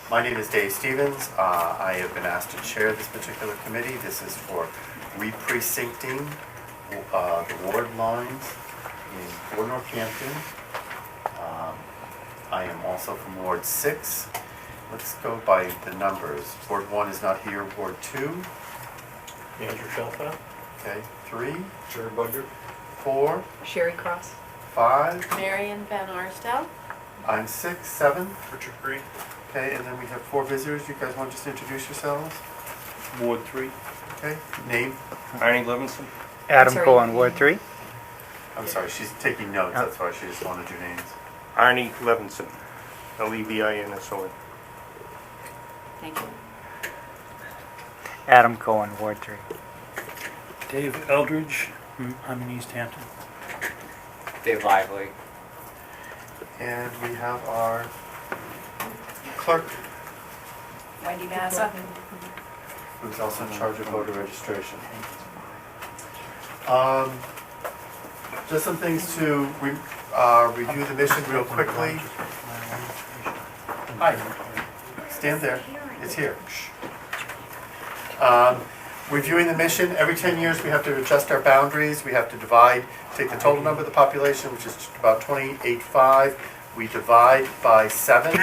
My name is Dave Stevens. I have been asked to chair this particular committee. This is for reprecincting the ward lines for Northampton. I am also from Ward 6. Let's go by the numbers. Ward 1 is not here. Ward 2. Andrew Shelfa. Okay. 3. Jerry Budger. 4. Sherry Cross. 5. Marion Van Arsdale. I'm 6. 7. Richard Green. Okay, and then we have 4 visitors. You guys want to just introduce yourselves? Ward 3. Okay. Name? Arnie Levinson. Adam Sorry. Cohen, Ward 3. I'm sorry, she's taking notes. Oh. That's why she just wanted your names. Arnie Levinson. Levinson. Thank you. Adam Cohen, Ward 3. Dave Eldridge, I'm in East Hampton. Dave Lively. And we have our clerk, Wendy Massa. who's also in charge of voter registration. Just some things to review the mission real quickly. Hi, stand there, it's here. Shh. Reviewing the mission, every 10 years we have to adjust our boundaries. We have to divide, take the total number of the population, which is about 28.5. We divide by 7,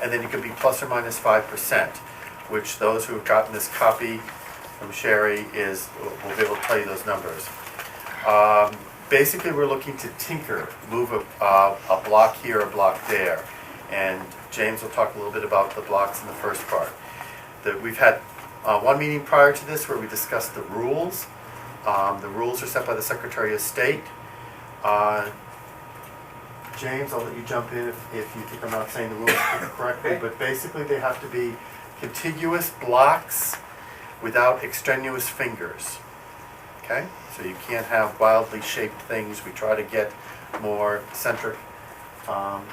and then it could be plus or minus 5%, which those who have gotten this copy from Sherry will be able to tell you those numbers. Basically, we're looking to tinker, move a block here, a block there. And James will talk a little bit about the blocks in the first part. We've had one meeting prior to this where we discussed the rules. The rules are set by the Secretary of State. James, I'll let you jump in if you think I'm not saying the rules correctly, but basically they have to be contiguous blocks without extraneous fingers. Okay? So you can't have wildly shaped things. We try to get more centric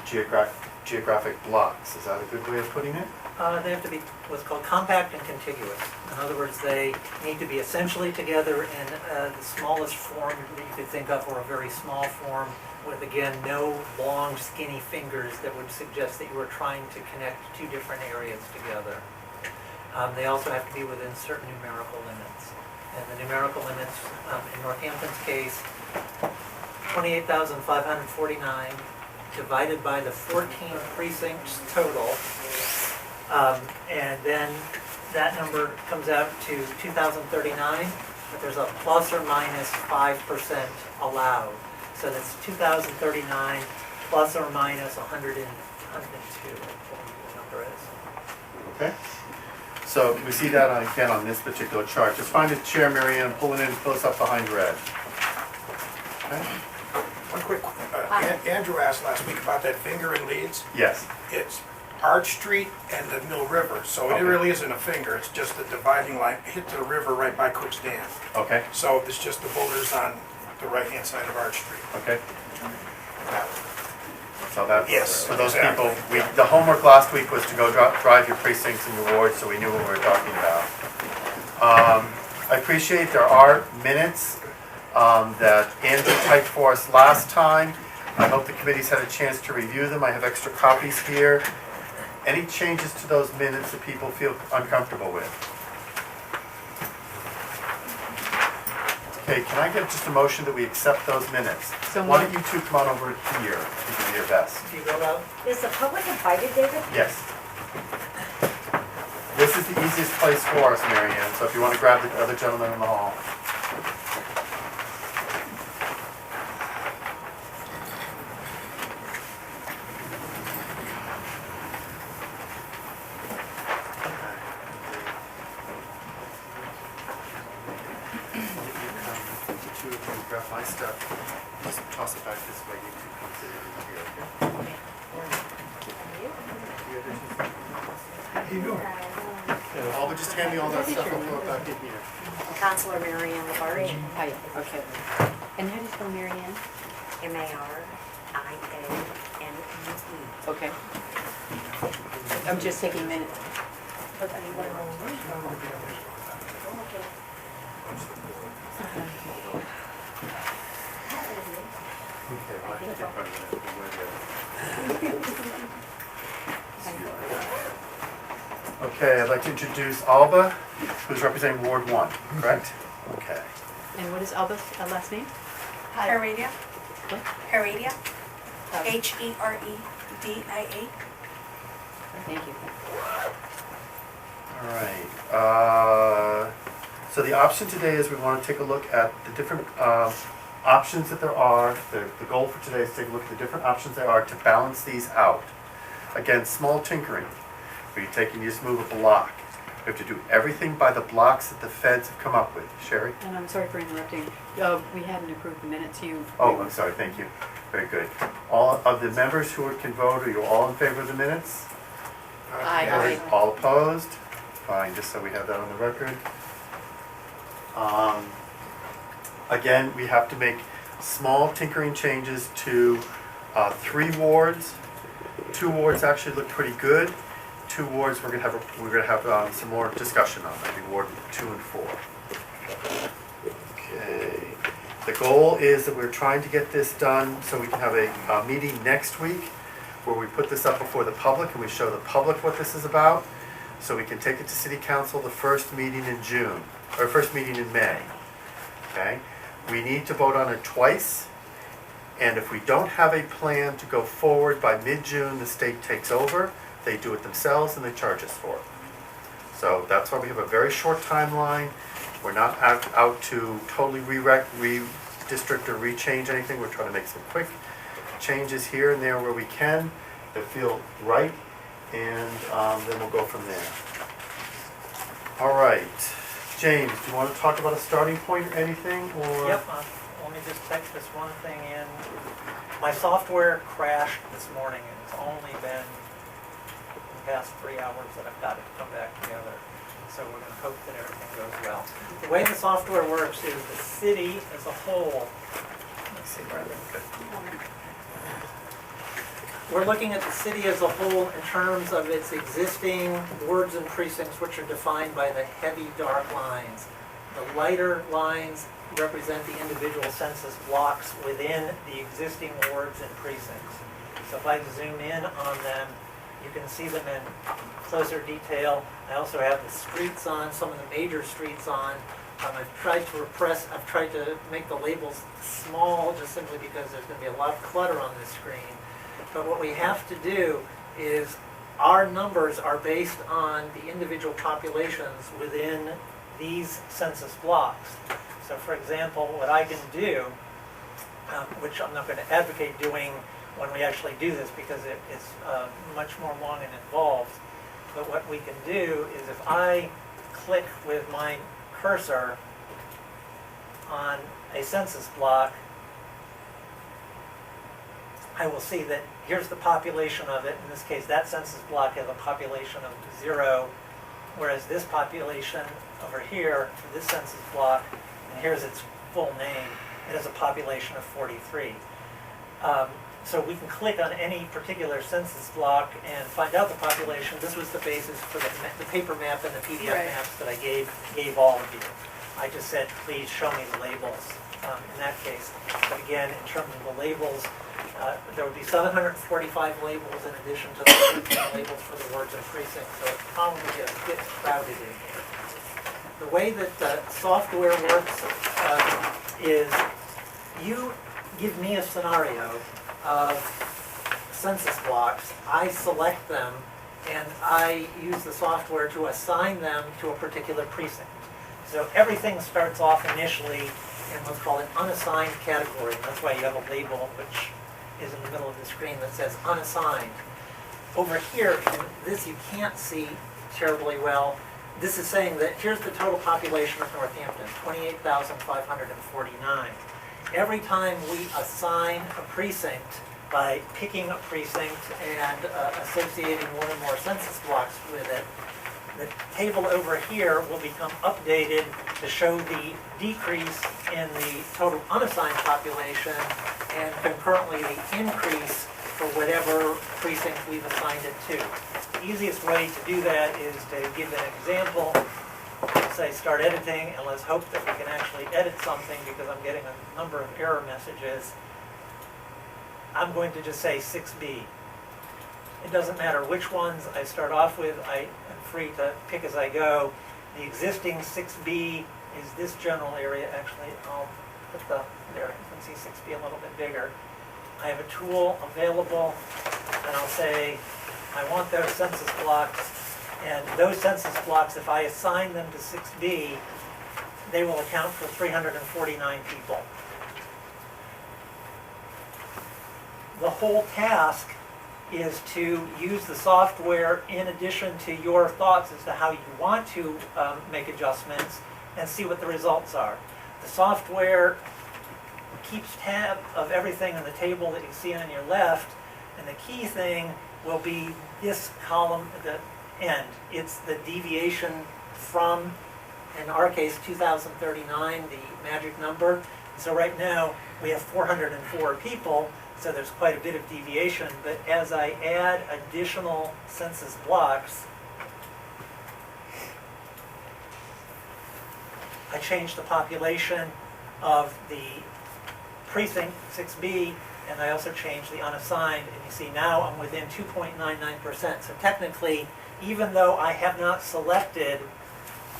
geographic blocks. Is that a good way of putting it? They have to be what's called compact and contiguous. In other words, they need to be essentially together in the smallest form that you could think of, or a very small form, with, again, no long, skinny fingers that would suggest that you were trying to connect two different areas together. They also have to be within certain numerical limits. And the numerical limits, in Northampton's case, 28,549 divided by the 14 precincts total. And then that number comes out to 2,039, but there's a plus or minus 5% allowed. So that's 2,039 plus or minus 102, what the number is. Okay. So we see that again on this particular chart. Just find a chair, Marianne, pull it in close up behind red. Okay. One quick, Andrew asked last week about that finger in Leeds. Yes. It's Arch Street and the Mill River, so it really isn't a finger, it's just the dividing line, hit the river right by Cook's Dam. Okay. So it's just the boulders on the right-hand side of Arch Street. Okay. That- So that's, Yes, for those exactly. people, the homework last week was to go drive your precincts and your wards, so we knew what we were talking about. I appreciate there are minutes that Andrew typed for us last time. I hope the committee's had a chance to review them. I have extra copies here. Any changes to those minutes that people feel uncomfortable with? Okay, can I get just a motion that we accept those minutes? So Why don't moved. you two come on over here, you can do your best. Do you go about? Is the public invited, David? Yes. This is the easiest place for us, Mary Ann, so if you want to grab the other gentleman in the hall. You two can grab my stuff, just toss it back this way, you two come sit over here, okay? How you doing? All but just hand me all that stuff, I'll throw it back in here. Counselor Mary Ann LaBarge, Hi, okay. And how do you spell Mary Ann? M-A-R-I-A-N-E. Okay. I'm just taking a minute. Okay, well, I think they're probably gonna have to wear the other. Okay, I'd like to introduce Alba, who's representing Ward 1, correct? Okay. And what is Alba's last name? Heredia. What? Heredia. Oh, Heredia. Thank you. All right. So the option today is we want to take a look at the different options that there are. The goal for today is to take a look at the different options there are to balance these out. Again, small tinkering. Where you take and you just move a block. We have to do everything by the blocks that the feds have come up with. Sherry? And I'm sorry for interrupting. We hadn't approved the minutes. Oh, I'm sorry, thank you. Very good. All of the members who can vote, are you all in favor of the minutes? Aye. All opposed? Fine, just so we have that on the record. Again, we have to make small tinkering changes to 3 wards. 2 wards actually look pretty good. 2 wards we're gonna have some more discussion on, maybe Ward 2 and 4. Okay. The goal is that we're trying to get this done so we can have a meeting next week where we put this up before the public and we show the public what this is about, so we can take it to City Council the first meeting in June, or first meeting in May. Okay? We need to vote on it twice, and if we don't have a plan to go forward by mid-June, the state takes over, they do it themselves, and they charge us for it. So that's why we have a very short timeline. We're not out to totally redistrict or rechange anything. We're trying to make some quick changes here and there where we can that feel right, and then we'll go from there. All right. James, do you want to talk about a starting point or anything? Or? Yep, let me just text this one thing in. My software crashed this morning, and it's only been the past 3 hours that I've got it to come back together. So we're going to hope that everything goes well. The way the software works is the city as a whole. Let's see where we're looking at the city as a whole in terms of its existing wards and precincts, which are defined by the heavy dark lines. The lighter lines represent the individual census blocks within the existing wards and precincts. So if I zoom in on them, you can see them in closer detail. I also have the streets on, some of the major streets on. I've tried to make the labels small just simply because there's going to be a lot of clutter on this screen. But what we have to do is our numbers are based on the individual populations within these census blocks. So for example, what I can do, which I'm not going to advocate doing when we actually do this because it's much more long and involved, but what we can do is if I click with my cursor on a census block, I will see that here's the population of it. In this case, that census block has a population of 0, whereas this population over here, for this census block, and here's its full name, it has a population of 43. So we can click on any particular census block and find out the population. This was the basis for the paper map and the PDF maps that I gave all of you. I just said, please show me the labels in that case. But again, in terms of the labels, there would be 745 labels in addition to the 18 labels for the wards and precincts, so it's probably a bit crowded in here. The way that the software works is you give me a scenario of census blocks, I select them, and I use the software to assign them to a particular precinct. So everything starts off initially in what's called an unassigned category. That's why you have a label which is in the middle of the screen that says unassigned. Over here, and this you can't see terribly well, this is saying that here's the total population of Northampton, 28,549. Every time we assign a precinct by picking a precinct and associating one or more census blocks with it, the table over here will become updated to show the decrease in the total unassigned population and concurrently the increase for whatever precinct we've assigned it to. The easiest way to do that is to give an example. Say start editing, and let's hope that we can actually edit something because I'm getting a number of error messages. I'm going to just say 6B. It doesn't matter which ones I start off with, I am free to pick as I go. The existing 6B is this general area. Actually, I'll put there, you can see 6B a little bit bigger. I have a tool available, and I'll say, I want those census blocks, and those census blocks, if I assign them to 6B, they will account for 349 people. The whole task is to use the software in addition to your thoughts as to how you want to make adjustments and see what the results are. The software keeps tab of everything on the table that you see on your left, and the key thing will be this column at the end. It's the deviation from, in our case, 2039, the magic number. So right now, we have 404 people, so there's quite a bit of deviation, but as I add additional census blocks, I change the population of the precinct 6B, and I also change the unassigned, and you see now I'm within 2.99%. So technically, even though I have not selected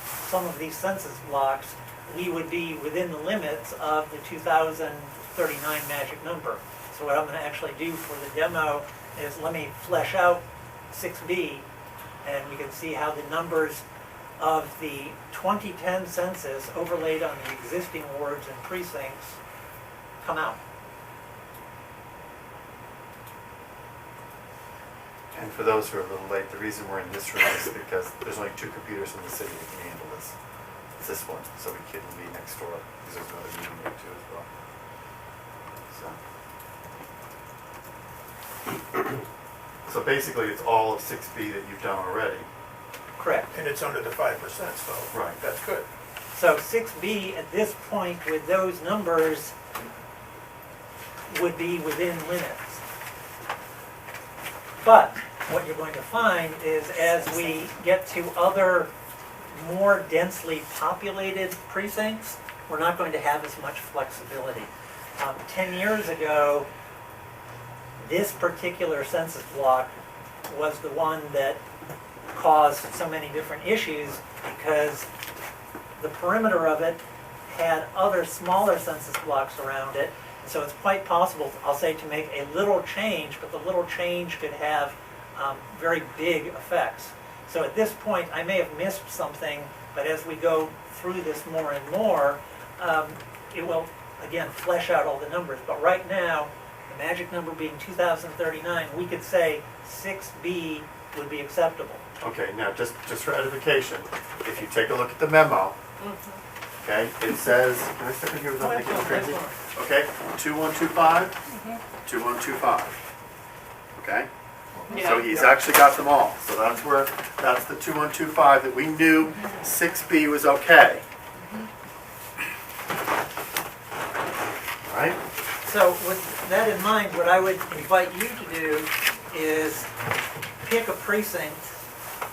some of these census blocks, we would be within the limits of the 2039 magic number. So what I'm going to actually do for the demo is let me flesh out 6B, and we can see how the numbers of the 2010 census overlaid on the existing wards and precincts come out. And for those who are a little late, the reason we're in this room is because there's only 2 computers in the city that can handle this. It's this one, so we couldn't be next door, because there's another meeting there too as well. So basically, it's all of 6B that you've done already. Correct. And it's under the 5%, so Right. that's good. So 6B at this point with those numbers would be within limits. But what you're going to find is as we get to other more densely populated precincts, we're not going to have as much flexibility. 10 years ago, this particular census block was the one that caused so many different issues because the perimeter of it had other smaller census blocks around it. So it's quite possible, I'll say, to make a little change, but the little change could have very big effects. So at this point, I may have missed something, but as we go through this more and more, it will, again, flesh out all the numbers. But right now, the magic number being 2039, we could say 6B would be acceptable. Okay, now just for edification, if you take a look at the memo, okay, it says, can I step in here without making it crazy? Okay, 2125, 2125, okay? So he's actually got them all, so that's the 2125 that we knew 6B was okay. All right? So with that in mind, what I would invite you to do is pick a precinct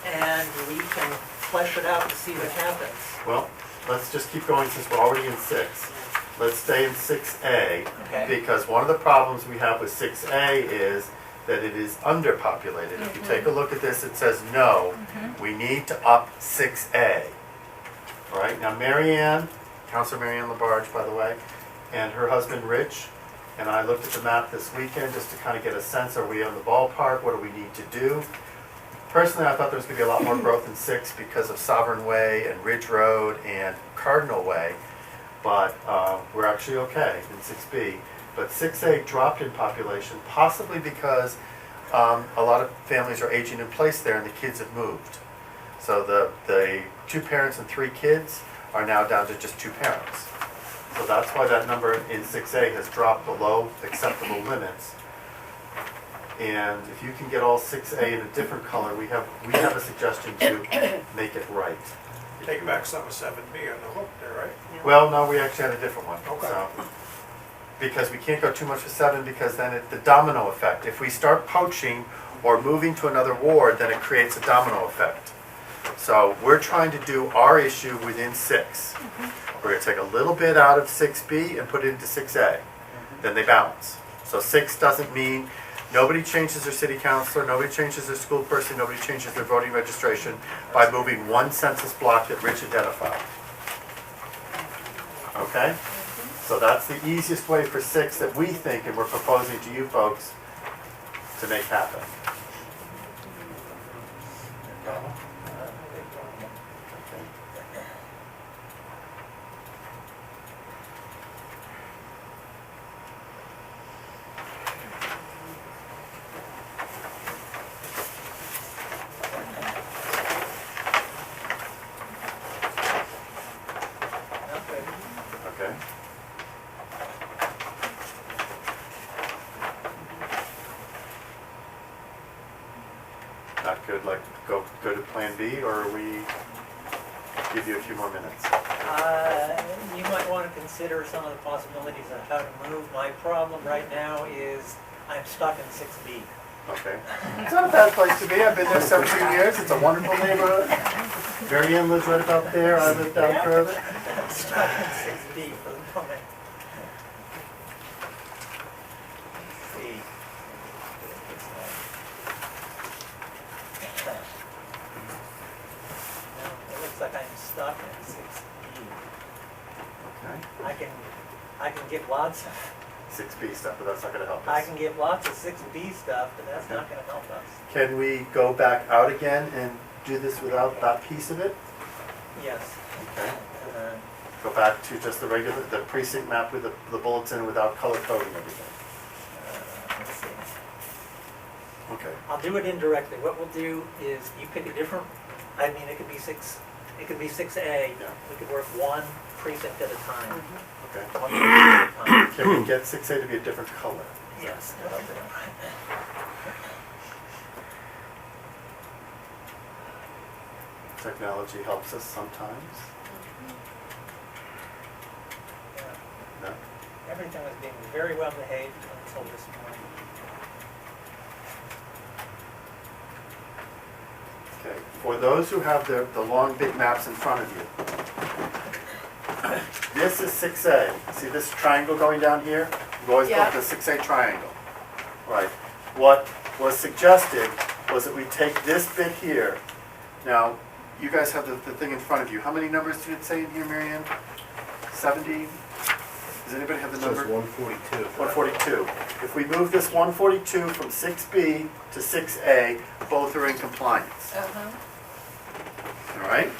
and we can flesh it out to see what happens. Well, let's just keep going since we're already in 6. Let's stay in 6A, Okay. because one of the problems we have with 6A is that it is underpopulated. If you take a look at this, it says no, we need to up 6A. All right, now Marianne, Councilor Marianne Labarge, by the way, and her husband Rich, and I looked at the map this weekend just to kind of get a sense, are we on the ballpark, what do we need to do? Personally, I thought there was going to be a lot more growth in 6 because of Sovereign Way and Ridge Road and Cardinal Way, but we're actually okay in 6B. But 6A dropped in population, possibly because a lot of families are aging in place there and the kids have moved. So the 2 parents and 3 kids are now down to just 2 parents. So that's why that number in 6A has dropped below acceptable limits. And if you can get all 6A in a different color, we have a suggestion to make it right. Take back some of 7B on the hook there, right? Well, no, we actually had a different one. Okay. So, because we can't go too much with 7 because then the domino effect. If we start poaching or moving to another ward, then it creates a domino effect. So we're trying to do our issue within 6. We're going to take a little bit out of 6B and put it into 6A. Then they balance. So 6 doesn't mean Nobody changes their city councilor, nobody changes their school person, nobody changes their voting registration by moving one census block that Rich identified. Okay? So that's the easiest way for 6 that we think and we're proposing to you folks to make happen. Okay? Not good, like go to plan B, or we give you a few more minutes? You might want to consider some of the possibilities of how to move. My problem right now is I'm stuck in 6B. Okay. It's not a bad place to be. I've been there 17 years. It's a wonderful neighborhood. Mary Ann lives right about there. I live down further. I'm stuck in 6B for the moment. See. No, it looks like I'm stuck in 6B. Okay. I can get lots of 6B stuff, but that's not going to help I us. can give lots of 6B stuff, but that's not gonna help us. Can we go back out again and do this without that piece of it? Yes. Okay. Uh, Go back to just the regular, the precinct map with the bullets in without color coding everything. let's see. Okay. I'll do it indirectly. What we'll do is you pick a different, I mean, it could be 6A. Yeah. We could work one precinct at a time. Okay. One precinct at a time. Can we get 6A to be a different color? Yes. Technology helps us sometimes. Yeah. No? Everything was being very well behaved until this morning. Okay. For those who have the long big maps in front of you, this is 6A. See this triangle going down here? We've always Yeah. called it the 6A triangle. Right. What was suggested was that we take this bit here. Now, you guys have the thing in front of you. How many numbers did it say in here, Mary Ann? 70? Does anybody have the number? 142. 142. If we move this 142 from 6B to 6A, both are in compliance. All right?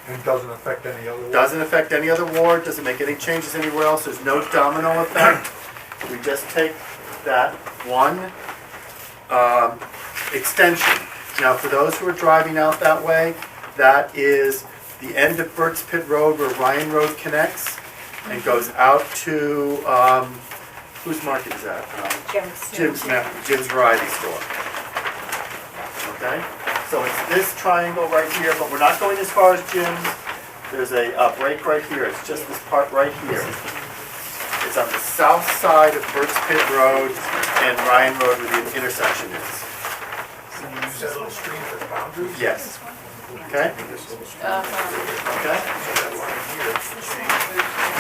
It doesn't affect any other one. Doesn't affect any other ward, doesn't make any changes anywhere else, there's no domino effect. We just take that one extension. Now, for those who are driving out that way, that is the end of Burt's Pit Road where Ryan Road connects and goes out to, whose market is that? Jim's Variety Store. Okay? So it's this triangle right here, but we're not going as far as Jim's. There's a break right here. It's just this part right here. It's on the south side of Burt's Pit Road and Ryan Road where the intersection is. Can you use that little stream for boundaries? Yes. Okay? Okay?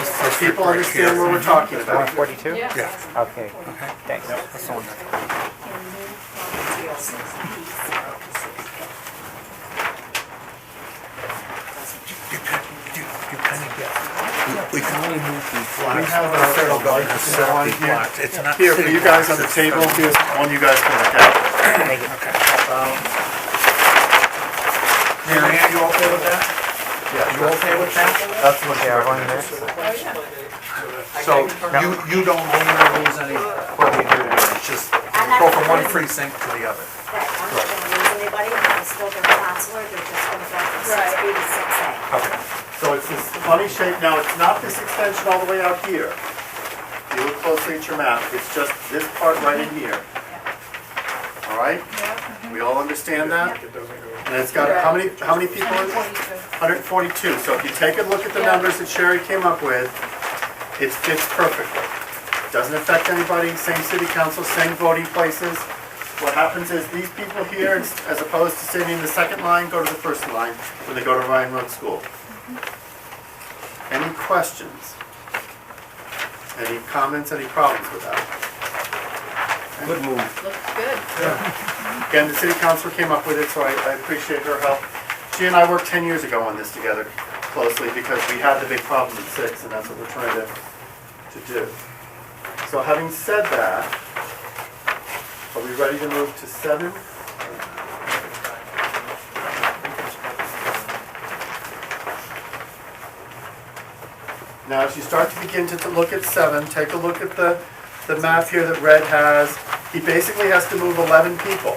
So people understand what we're talking about. 142? Yeah. Okay, thanks. You kind of get, we can only move these We blocks. have a Federal government license set on these here. blocks. It's not Here, for city you guys on blocks, the it's table, federal. here's one you guys can look at. Mary Ann, you okay with that? Yeah, You okay with that? that's what Yeah, you're one recommending. minute. So you don't win or lose any, what we do, it's just go from one precinct to the other. Right, I'm not gonna lose anybody, I'm still their counselor, they're just gonna go from 6B to 6A. Okay. So it's this funny shape, now it's not this extension all the way out here. If you look closely at your map, it's just this part right in here. All right? We all understand that? And it's got, how many people in it? 142. So if you take a look at the numbers that Sherry came up with, it fits perfectly. Doesn't affect anybody, same city council, same voting places. What happens is these people here, as opposed to sitting in the second line, go to the first line when they go to Ryan Road School. Any questions? Any comments, any problems with that? Good move. Looks good. Again, the city council came up with it, so I appreciate her help. She and I worked 10 years ago on this together closely because we had the big problem at 6, and that's what we're trying to do. So having said that, are we ready to move to 7? Now, as you start to begin to look at 7, take a look at the map here that Red has. He basically has to move 11 people,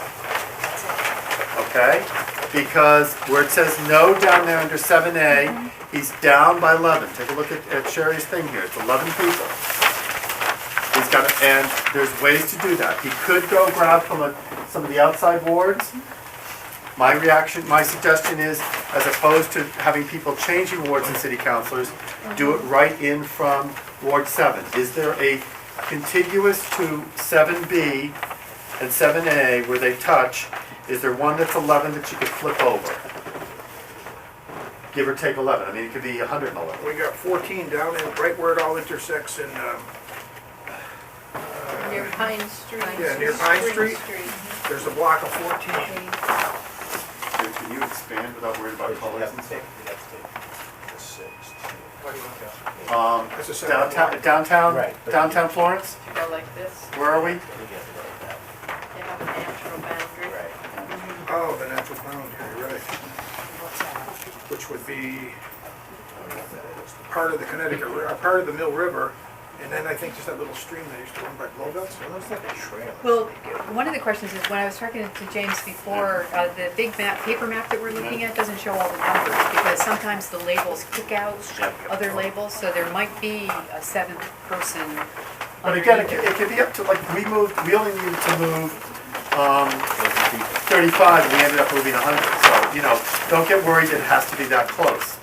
okay? Because where it says no down there under 7A, he's down by 11. Take a look at Sherry's thing here. It's 11 people. He's got to, and there's ways to do that. He could go grab from some of the outside wards. My suggestion is, as opposed to having people changing wards and city councilors, do it right in from Ward 7. Is there a contiguous to 7B and 7A where they touch? Is there one that's 11 that you could flip over? Give or take 11. I mean, it could be 111. We got 14 down in, right where it all intersects in, Near Pine Street. Yeah, near Pine Street. There's a block of 14. Can you expand without worrying about colors and stuff? That's a seven block. Downtown Florence? You go like this, Where are we? they have a natural boundary. Oh, the natural boundary, right. Which would be part of the Connecticut, part of the Mill River, and then I think just that little stream that used to run by Blowbells. It looks like a trail. Well, one of the questions is, when I was talking to James before, the big map, paper map that we're looking at doesn't show all the numbers, because sometimes the labels kick out other labels, so there might be a 7th person. But again, it underneath could be up to, like, we only needed to move 35, and we ended up moving 100. So, you know, don't get worried that it has to be that close.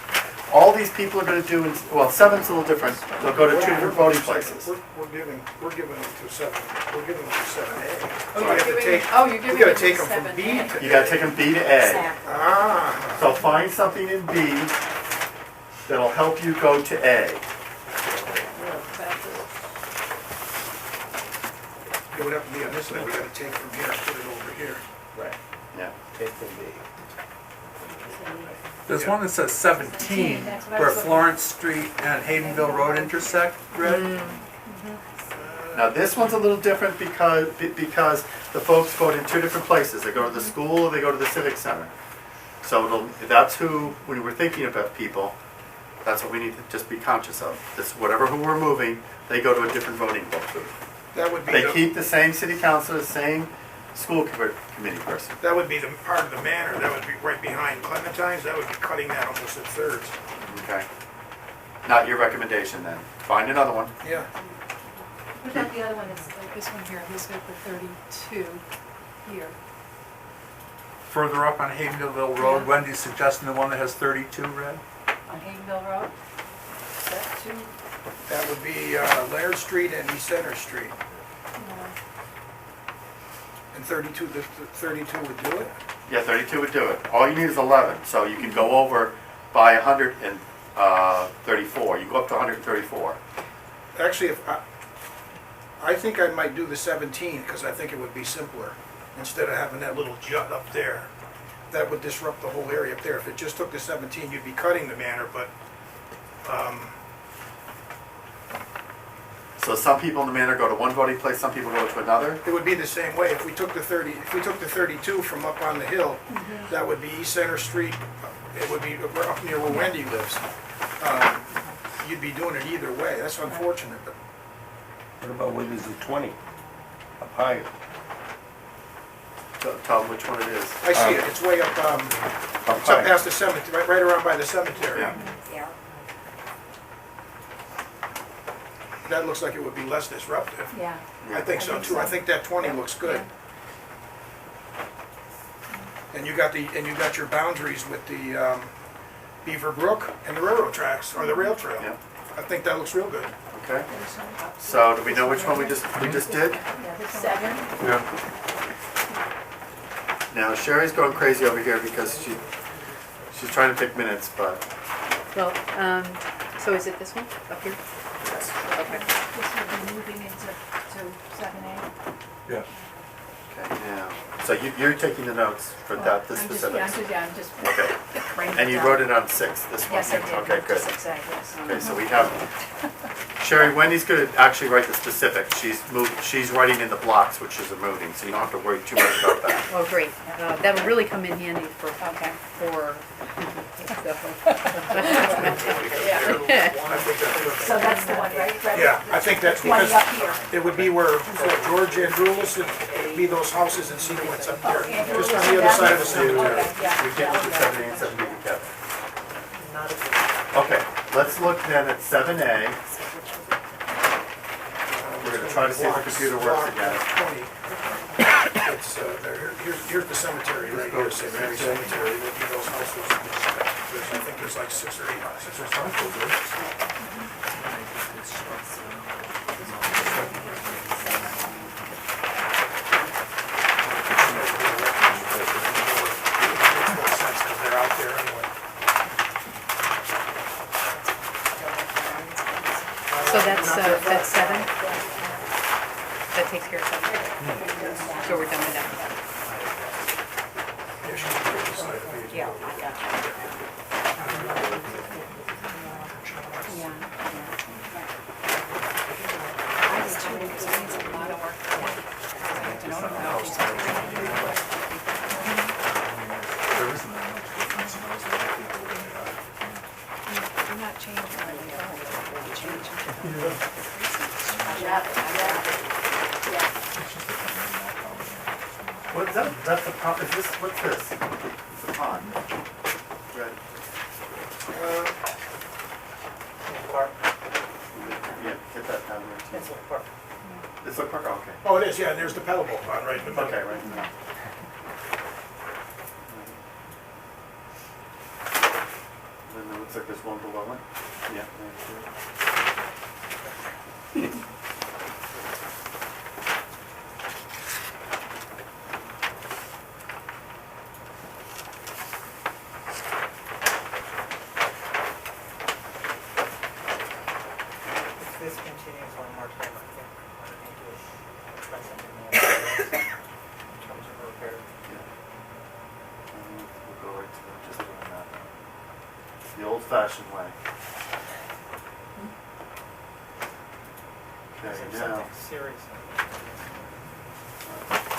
All these people are going to do, well, 7's a little different. They'll go to 2 different voting places. We're giving them to 7. We're giving them to 7A. Oh, So we you're have to giving, take, oh, you're giving we gotta it to take them from B 7A. to You got to take them B to A. Exactly. Ah. So find something in B that'll help you go to A. It would have to be on this side. We gotta take from here and put it over here. Right. Yeah. Take the B. There's one that says 17, That's what I where was looking Florence Street and Haydenville Road intersect, Red. Now this one's a little different because the folks vote in 2 different places. They go to the school or they go to the civic center. So that's who, when we're thinking about people, that's what we need to just be conscious of. This, whatever who we're moving, they go to a different voting booth. That would be They the, keep the same city council, the same school committee person. that would be the part of the manor. That would be right behind Clementine's. That would be cutting that almost at thirds. Okay. Not your recommendation then. Find another one. Yeah. What about the other one, it's like this one here, he's got the 32 here. Further up on Haydenville Road, Wendy's suggesting the one that has 32, Red. On Haydenville Road? Is that 2? That would be Laird Street and East Center Street. And 32, the 32 would do it? Yeah, 32 would do it. All you need is 11, so you can go over by 134. You go up to 134. Actually, if I think I might do the 17, because I think it would be simpler, instead of having that little jut up there. That would disrupt the whole area up there. If it just took the 17, you'd be cutting the manor, but, So some people in the manor go to one voting place, some people go to another. it would be the same way. If we took the 32 from up on the hill, that would be East Center Street. It would be up near where Wendy lives. You'd be doing it either way. That's unfortunate, but What about with the 20? Up higher? Tell them which one it is. I see it. It's way up, Up it's up high. past the cemetery, right around by the cemetery. Yeah. Yeah. That looks like it would be less disruptive. Yeah. I think so too. I think that 20 looks good. And you got your boundaries with the Beaver Brook and the railroad tracks, or the rail trail. Yeah. I think that looks real good. Okay. So do we know which one we just did? 7? Yeah. Now Sherry's going crazy over here because she's trying to take minutes, but Well, so is it this one up here? yes. Okay. This would be moving into to 7A. Yeah. Okay, now, so you're taking the notes for that, the I'm just- specifics? I'm just Okay, writing and it you down. wrote it on 6, this one? Yes, I did. Okay, good. 6A, yes. Okay, so we have, Sherry, Wendy's gonna actually write the specifics. She's writing in the blocks, which is a moving, so you don't have to worry too much about that. Oh, great. That'll really come in handy for, Okay. for. So that's the one, right? Fred? Yeah, I think that's One because up here. it would be where George Andrulis would be those houses in sequence up there, just on the other side of the cemetery. Okay, yeah. We can't look at 7A and 7B together. Not a Okay, let's look then at 7A. We're gonna try to see if the computer works again. It's, here's the cemetery right here, St. Mary's Cemetery, there'd be those houses. I think there's like 6 or 8 houses. Makes more sense 'cause they're out there anyway. So that's 7? That takes care of 7? So we're done with that? Yeah, she's on the other side of it. Yeah, I got you. Yeah. I just turned it, 'cause it needs a lot of work. You're not changing anything. You're changing. What's that? That's a pond, is this, what's this? It's a pond. Red. park, Yeah, get that down there. it's a park. It's a park, okay. Oh, it is, yeah, and there's the pedal boat pond right in the middle. Okay, right now. Then it looks like there's one below it. Yeah. If this continues one more time, I think I need to try something more in terms of repair. We'll go right to it, just doing that. The old-fashioned way. Okay, now, Something serious.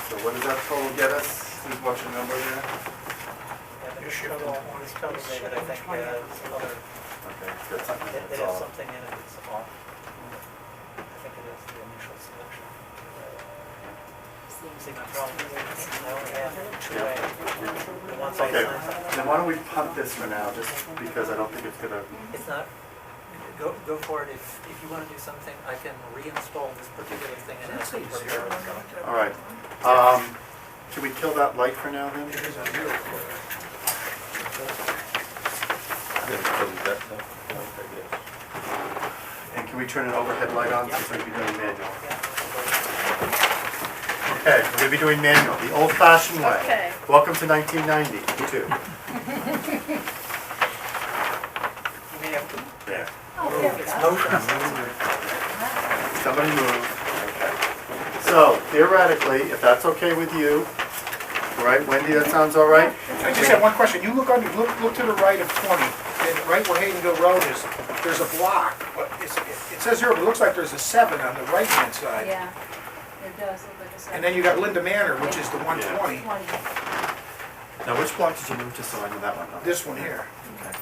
so what does that total get us? Who's watching number there? Yeah, You this shift total, it. this total, David, I think, some other, Okay, that's something it that's has all. something in it that's off. I think it is the initial selection. See, my problem is, I only have two Yeah. ways. And once I Okay, sign something, then why don't we punt this for now, just because I don't think it's gonna, it's not, go for it. If you want to do something, I can reinstall this particular thing and ask you for your. all right. Can we kill that light for now then? It is on here. And can we turn an overhead light on since we're gonna be doing manual? Yeah. Okay, we're gonna be doing manual, the old-fashioned way. Okay. Welcome to 1990, you too. You may have to There. move, it's motion. Somebody move. Okay. So theoretically, if that's okay with you, right, Wendy, that sounds all right? I just have one question. You look to the right of 20, and right where Haydenville Road is, there's a block, but it says 0, but it looks like there's a 7 on the right-hand side. Yeah, it does look like a 7. And then you got Linda Manor, which is the 120, Now, which block did you move to so I know that one? this one here. Okay.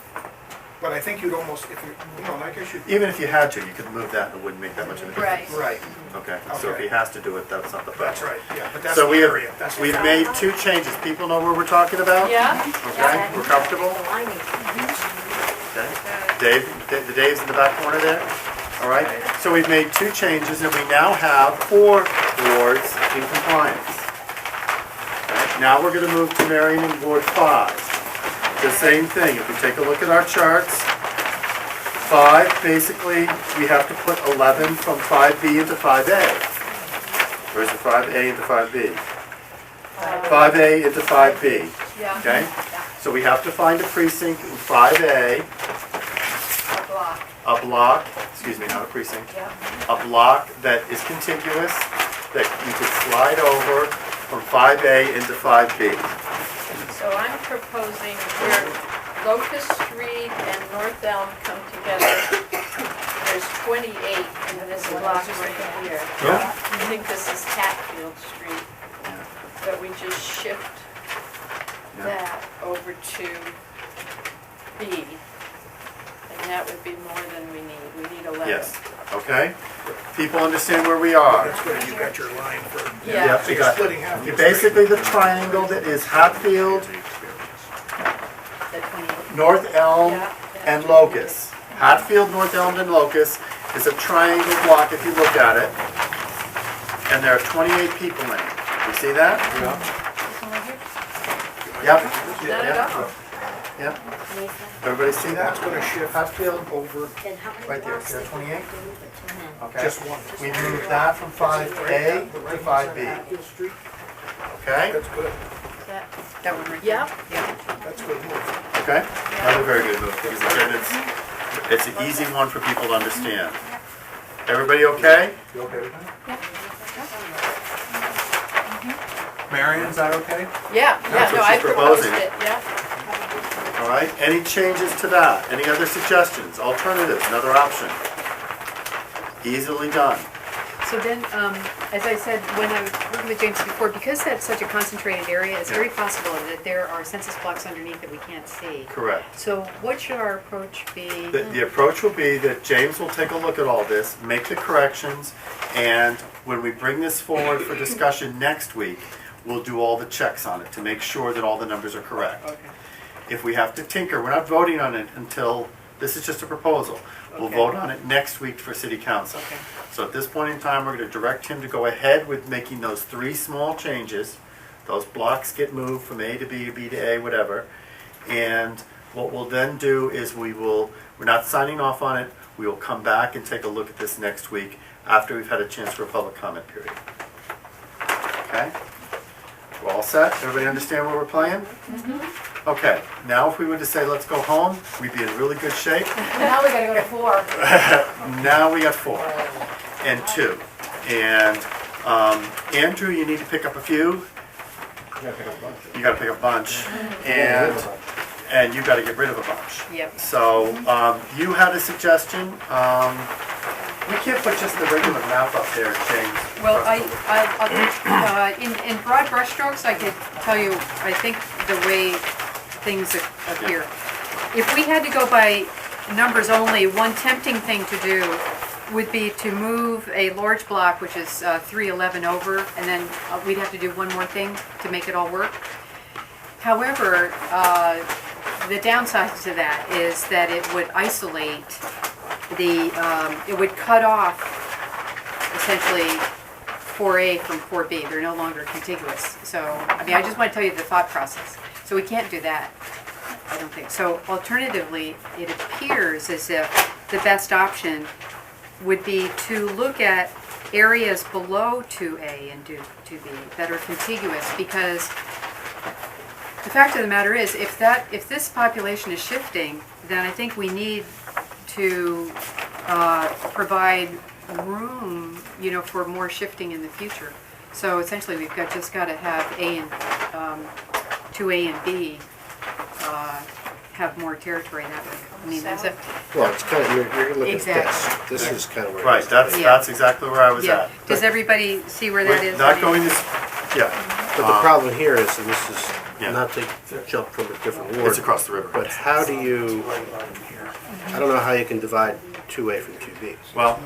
But I think you'd almost, if you, like I should. Even if you had to, you could move that and it wouldn't make that much of a difference. Right. Right, Okay, so if Okay. he has to do it, that's not the problem. that's right, yeah, but that's So the we area. have, That's we've what- made 2 changes. People know where we're talking about? Yeah? Okay, we're comfortable? The lining. Okay. Dave, the Dave's in the back corner there? All right, so we've made 2 changes and we now have 4 wards in compliance. Okay, now we're gonna move to Marion in Ward 5. The same thing, if we take a look at our charts, 5, basically, we have to put 11 from 5B into 5A. Where's the 5A into 5B? 5A into 5B, Yeah. okay? So we have to find a precinct in 5A, A block. a block, excuse me, not a precinct, Yeah. a block that is contiguous, that you could slide over from 5A into 5B. So I'm proposing where Locust Street and North Elm come together, there's 28 in this block right here. Yeah. I think this is Hatfield Street, that we just shift Yeah. that over to B. And that would be more than we need. We need 11. Yes, okay? People understand where we are. That's where you got your line for, Yeah. Yep, so you you're got splitting half. the basically the triangle that is Hatfield, The 28. North Elm, Yeah. and Locust. Hatfield, North Elm, and Locust is a triangle block if you look at it. And there are 28 people in it. You see that? Yep. Not at all. Yep. Everybody see that? That's gonna shift Hatfield over, Then how many right there, blocks there are did 28? you move it to? Okay. just one. We moved that from 5A to 5B. Hatfield Street, Okay? that's good, That one right there. Yeah. that's good move. Okay? Another very good move, because again, it's an easy one for people to understand. Everybody okay? You okay with that? Marion, is that okay? Yeah, That's yeah, what no, I she's proposed proposing. it, yeah. All right, any changes to that? Any other suggestions, alternatives, another option? Easily done. So then, as I said, when I was working with James before, because that's such a concentrated area, it's very possible that there are census blocks underneath that we can't see. Correct. So what should our approach be? The approach will be that James will take a look at all this, make the corrections, and when we bring this forward for discussion next week, we'll do all the checks on it to make sure that all the numbers are correct. Okay. If we have to tinker, we're not voting on it until, this is just a proposal. We'll Okay. vote on it next week for city council. Okay. So at this point in time, we're gonna direct him to go ahead with making those 3 small changes. Those blocks get moved from A to B, B to A, whatever. And what we'll then do is we're not signing off on it, we will come back and take a look at this next week after we've had a chance for a public comment period. Okay? We're all set? Everybody understand what we're playing? Okay, now if we were to say, let's go home, we'd be in really good shape. Now we gotta go to 4. Now we got 4 and 2. And Andrew, you need to pick up a few. You gotta pick up a bunch. And you gotta get rid of a bunch. Yep. So you had a suggestion. We can't put just the regular map up there, James. Well, in broad brushstrokes, I could tell you, I think the way things appear. If we had to go by numbers only, one tempting thing to do would be to move a large block, which is 311 over, and then we'd have to do one more thing to make it all work. However, the downside to that is that it would isolate it would cut off essentially 4A from 4B. They're no longer contiguous. So, I mean, I just want to tell you the thought process. So we can't do that, I don't think. So alternatively, it appears as if the best option would be to look at areas below 2A and 2B that are contiguous, because the fact of the matter is, if this population is shifting, then I think we need to provide room, for more shifting in the future. So essentially, we've just got to have 2A and B have more territory that way. I mean, that's a, Well, it's kind of, you're looking at Exactly. this. This is kind of where. Right, that's exactly where I was yeah. at. Does everybody see where that We're is? not going to, yeah. But the problem here is, and this is Yeah. not to jump from a different ward. It's across the river. But how do you, I don't know how you can divide 2A from 2B. Well,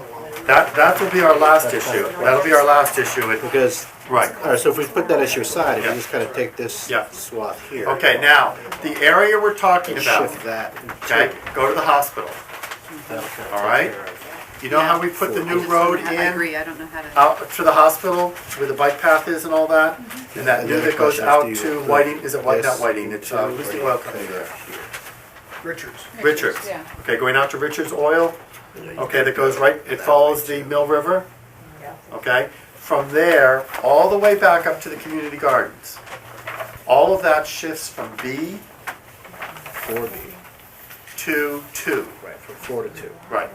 that will be our last issue. That'll be our last issue. Because, Right. all right, so if we put that issue aside, if Yeah. you just kind of take this Yeah. swath here. Okay, now, the area we're talking And about, shift that. okay, go to the hospital. All right? You know how we put the new road I in agree, I don't know how to. out to the hospital, where the bike path is and all that? And that And new the that goes question is, out do you to put Whiting, is it Whiting, not this Whiting, it's, who's the oil company there? Richards. Richards. Yeah. Okay, going out to Richards Oil, okay, that goes right, it follows the Mill River. Okay, from there, all the way back up to the community gardens. All of that shifts from B 4B. to 2. Right, 4 to 2. Right,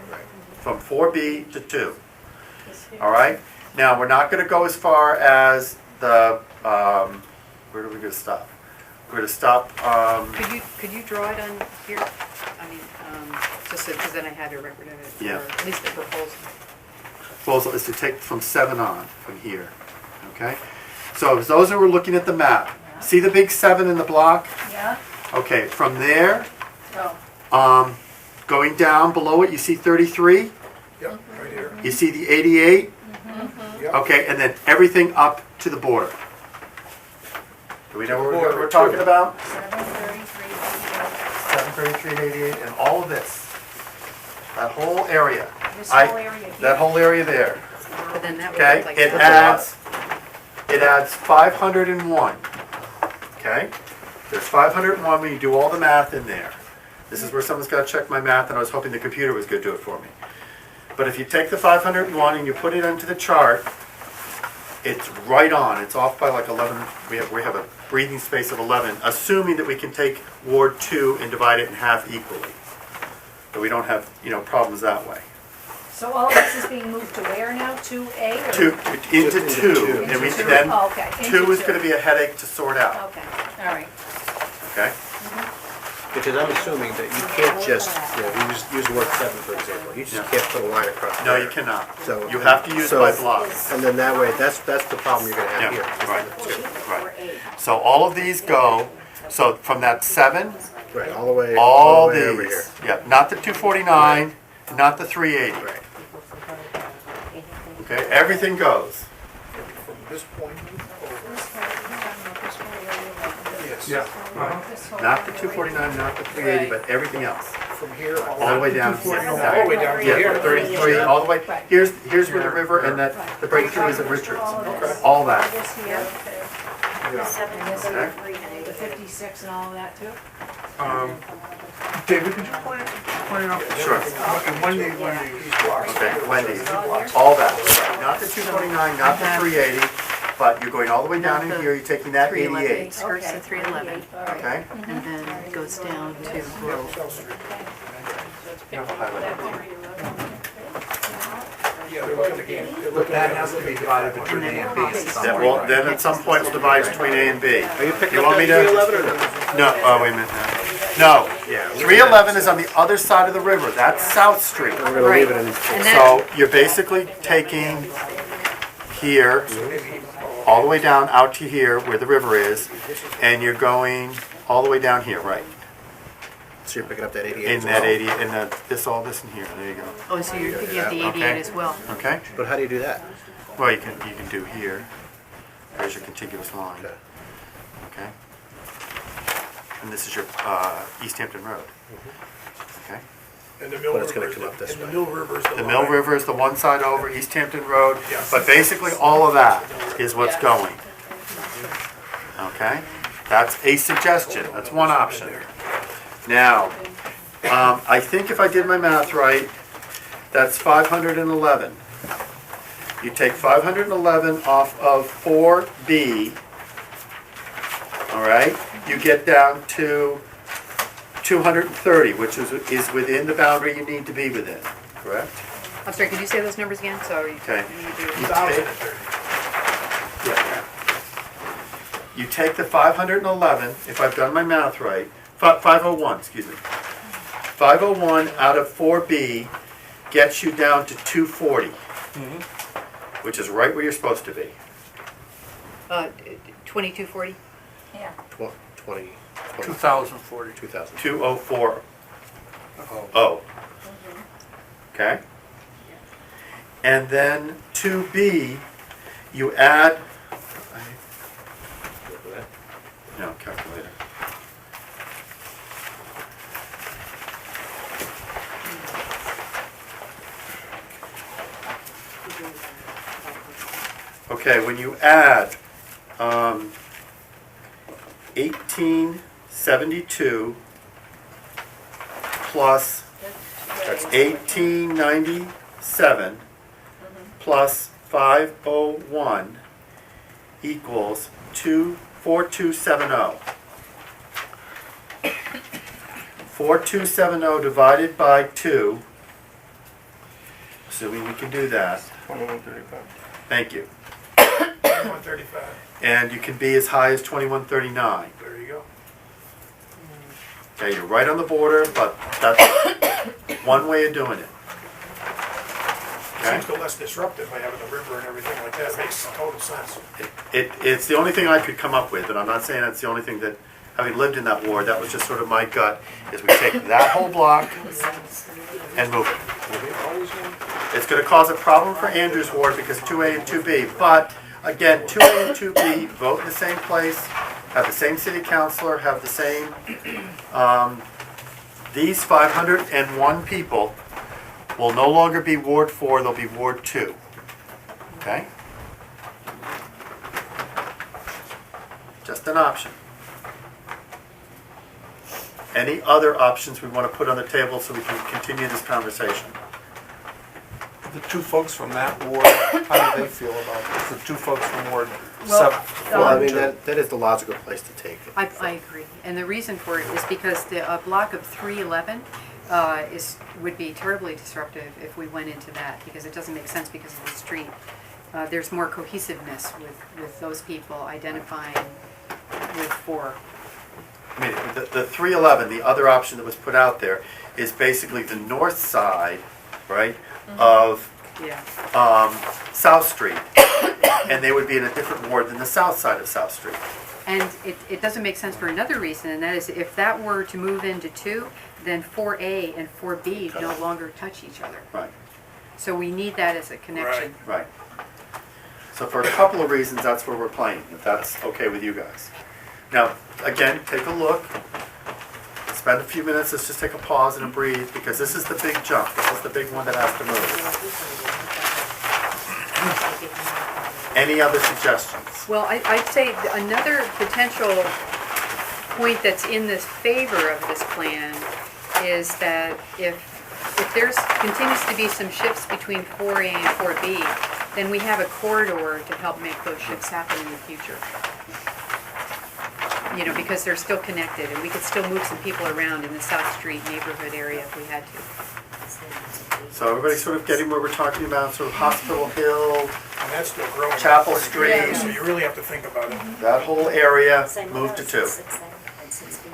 from 4B to 2. All right? Now, we're not going to go as far as the, where are we going to stop? We're going to stop, Could you draw it on here? I mean, just so, because then I had a record of it, Yeah. or at least the proposal. proposal is to take from 7 on, from here, okay? So as those who are looking at the map, see the big 7 in the block? Yeah? Okay, from there, Oh. going down below it, you see 33? Yep, right here. You see the 88? Yep. Okay, and then everything up to the border. Do we know what we're talking about? 733 and 88 and all of this. That whole area. This whole area here? That whole area there. But then that would Okay, look like. it adds 501. Okay? There's 501 when you do all the math in there. This is where someone's got to check my math, and I was hoping the computer was going to do it for me. But if you take the 501 and you put it onto the chart, it's right on. It's off by like 11. We have a breathing space of 11, assuming that we can take Ward 2 and divide it in half equally. But we don't have, problems that way. So all of this is being moved to where now? 2A or? Into 2. And we then Oh, okay. 2 is going to be a headache to sort out. Okay, all right. Okay? Because I'm assuming that you can't just, use Ward 7, for example. You just Yeah. can't put a line across No, there. you cannot. So You have to use by blocks. And then that way, that's the problem you're gonna have Yeah, here. right. So all of these go, so from that 7, Right, all the way, all the way over here. these. Yeah, not the 249, not the 380. Right. Okay, everything goes. From this point yes. Yeah. Not the 249, not the 380, but everything else. From here All the way down. all the way down to Yeah, here. 33, all the way. Here's where the river and the breakthrough is at Richards. All that. This here, Yeah. 733 and the 56 and all of that too? David, could you point it out? Sure. And Wendy, Okay, Wendy's, all that. Not the 249, not the 380, but you're going all the way down in here, you're taking that 88. Skirts to 311, Okay? and then it goes down to Grove. Yeah, they're looking again. They're but looking that at has to be divided between A and B at some Then, point. well, then at some point we'll divide between A and B. Are you picking You up want that me to? 311 or no? No, oh, wait a minute. No. Yeah. 311 is on the other side of the river. That's South Street. We're gonna leave it in. And that, So you're basically taking here, all the way down out to here where the river is, and you're going all the way down here, right? So you're picking up that 88 In as that well. 80, in the, all this in here. There you go. oh, so you're picking up the 88 Okay. as well. Okay? But how do you do that? Well, you can do here. There's your contiguous line. Okay. Okay? And this is your East Hampton Road. Okay? And the Mill But it's gonna River, come up this and the way. Mill River is The Mill line. River is the one side over, East Hampton Road, Yeah. but basically all of that is what's going. Okay? That's a suggestion, that's one option. Now, I think if I did my math right, that's 511. You take 511 off of 4B, all right? You get down to 230, which is within the boundary you need to be within, correct? I'm sorry, could you say those numbers again? Sorry. Okay. You do- You take the 511, if I've done my math right, 501, excuse me. 501 out of 4B gets you down to 240, which is right where you're supposed to be. 2240? Yeah. 20, 2040. 2000. 2040. Oh. Okay? And then 2B, you add, no, calculator. Okay, when you add 1872 plus, that's 1897 plus 501 equals 4270. 4270 divided by 2, assuming we can do that. 2135. Thank you. 135. And you can be as high as 2139. There you go. Okay, you're right on the border, but that's one way of doing it. Okay? Seems less disruptive by having the river and everything like that. It makes total sense. It's the only thing I could come up with, and I'm not saying that's the only thing that, having lived in that ward, that was just sort of my gut, is we take that whole block and move it. It's gonna cause a problem for Andrew's ward because 2A and 2B, but again, 2A and 2B vote in the same place, have the same city councilor, have the same, these 501 people will no longer be Ward 4, they'll be Ward 2. Okay? Just an option. Any other options we want to put on the table so we can continue this conversation? The two folks from that ward, how do they feel about this? The two folks from Ward Well, 7. Well, I Um, mean, that is the logical place to take it. I agree, and the reason for it is because the block of 311 would be terribly disruptive if we went into that, because it doesn't make sense because of the street. There's more cohesiveness with those people identifying with 4. I mean, the 311, the other option that was put out there, is basically the north side, right, of Yeah. South Street. And they would be in a different ward than the south side of South Street. And it doesn't make sense for another reason, and that is if that were to move into 2, then 4A and 4B no longer touch each other. Right, So we need that as a connection. right. So for a couple of reasons, that's where we're playing, if that's okay with you guys. Now, again, take a look. Spend a few minutes, let's just take a pause and a breathe, because this is the big jump. This is the big one that has to move. Any other suggestions? Well, I'd say another potential point that's in this favor of this plan is that if there's continues to be some shifts between 4A and 4B, then we have a corridor to help make those shifts happen in the future. You know, because they're still connected, and we could still move some people around in the South Street neighborhood area if we had to. So everybody's sort of getting where we're talking about, sort of Hospital Hill, And that's still growing. Chapel Street, So you really have to think about it. that whole area, Same move with to us, 2. 6A and 6B.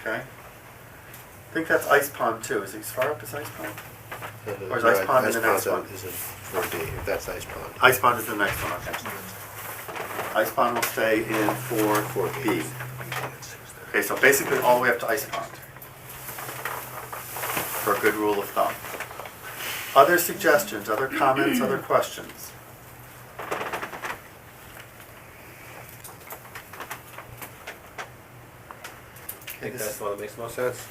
Okay? I think that's Ice Pond too. Is it as far up as Ice Pond? Or is Ice Pond in the next one? Is in 4D, if that's Ice Pond. Ice Pond is the next one, okay. Ice Pond will stay in 4B. Okay, so basically all the way up to Ice Pond. For a good rule of thumb. Other suggestions, other comments, other questions? I think that's the one that makes most sense.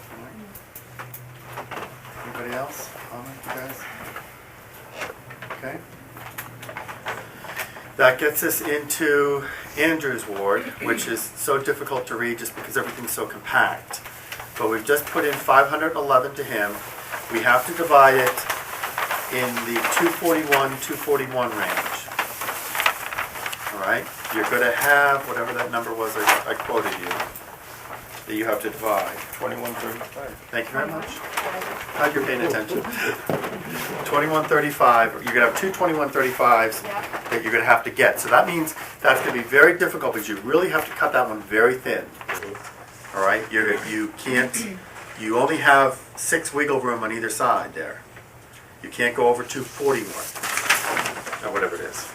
Anybody else? Comment, you guys? Okay. That gets us into Andrew's ward, which is so difficult to read just because everything's so compact. But we've just put in 511 to him. We have to divide it in the 241 range. All right? You're going to have, whatever that number was I quoted you, that you have to divide. 2135. Thank you very much. Glad you're paying attention. 2135, you're gonna have two 2135s that you're gonna have to get. So that means that's gonna be very difficult because you really have to cut that one very thin. All right, you can't, you only have 6 wiggle room on either side there. You can't go over 241, or whatever it is.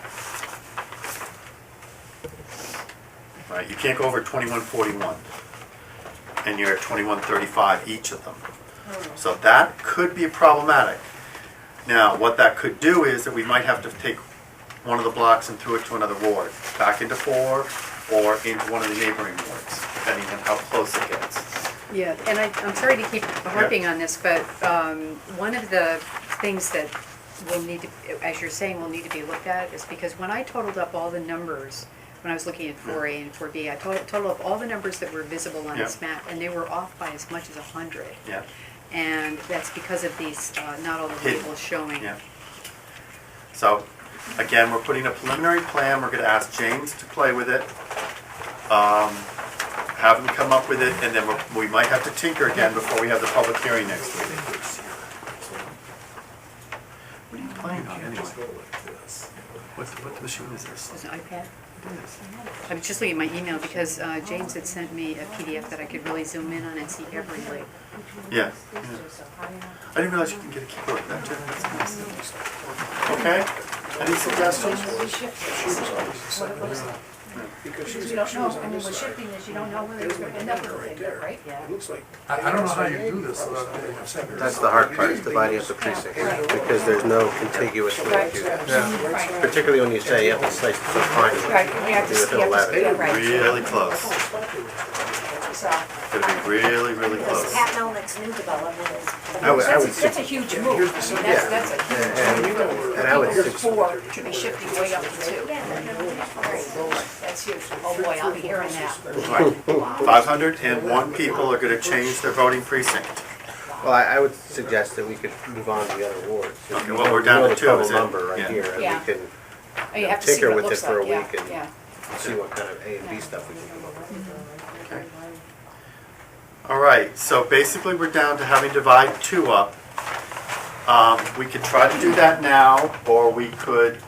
Right, you can't go over 2141. And you're at 2135 each of them. So that could be problematic. Now, what that could do is that we might have to take one of the blocks and throw it to another ward, back into 4 or into one of the neighboring wards, depending on how close it gets. Yeah, and I'm sorry to keep harping on this, but one of the things that will need to, as you're saying, will need to be looked at is because when I totaled up all the numbers, when I was looking at 4A and 4B, I totaled up all the numbers that were visible on this map, and they were off by as much as 100. Yeah. And that's because of these, not all the labels showing. Yeah. So, again, we're putting a preliminary plan. We're going to ask James to play with it. have them come up with it, and then we might have to tinker again before we have the public hearing next week. What are you playing on anyway? What machine is this? It's an iPad. It is. I was just looking at my email because James had sent me a PDF that I could really zoom in on and see everything. Yeah. I didn't realize you can get a keyboard with that too. That's nice. Okay, any suggestions? Because you don't know, I mean, with shipping this, you don't know whether it's gonna end up with a thing, right? It looks like. I don't know how you do this. That's the hard part, is dividing up the precincts, because there's no contiguous way to do that. Yeah. Particularly when you say, yeah, it's like so fine. Right, we have to, Do it to you the have to, left. yeah, right. Really close. So, Gonna be really, really This close. Pat Melnick's new development is. I would that's a huge move. I mean, that's a huge move. And I would There's suggest, 4 to be shifting way up to 2. That's huge. Oh boy, I'll be hearing that. Right. 501 people are gonna change their voting precinct. well, I would suggest that we could move on to the other wards. Okay, well, we're down to We know 2, the is it? total number right Yeah. here, and Yeah. we can Oh, you have to see tinker what it with it looks for a like, yeah, week and yeah. see what kind of A and B stuff we can come up with. Okay. All right, so basically we're down to having divide 2 up. We could try to do that now, or we could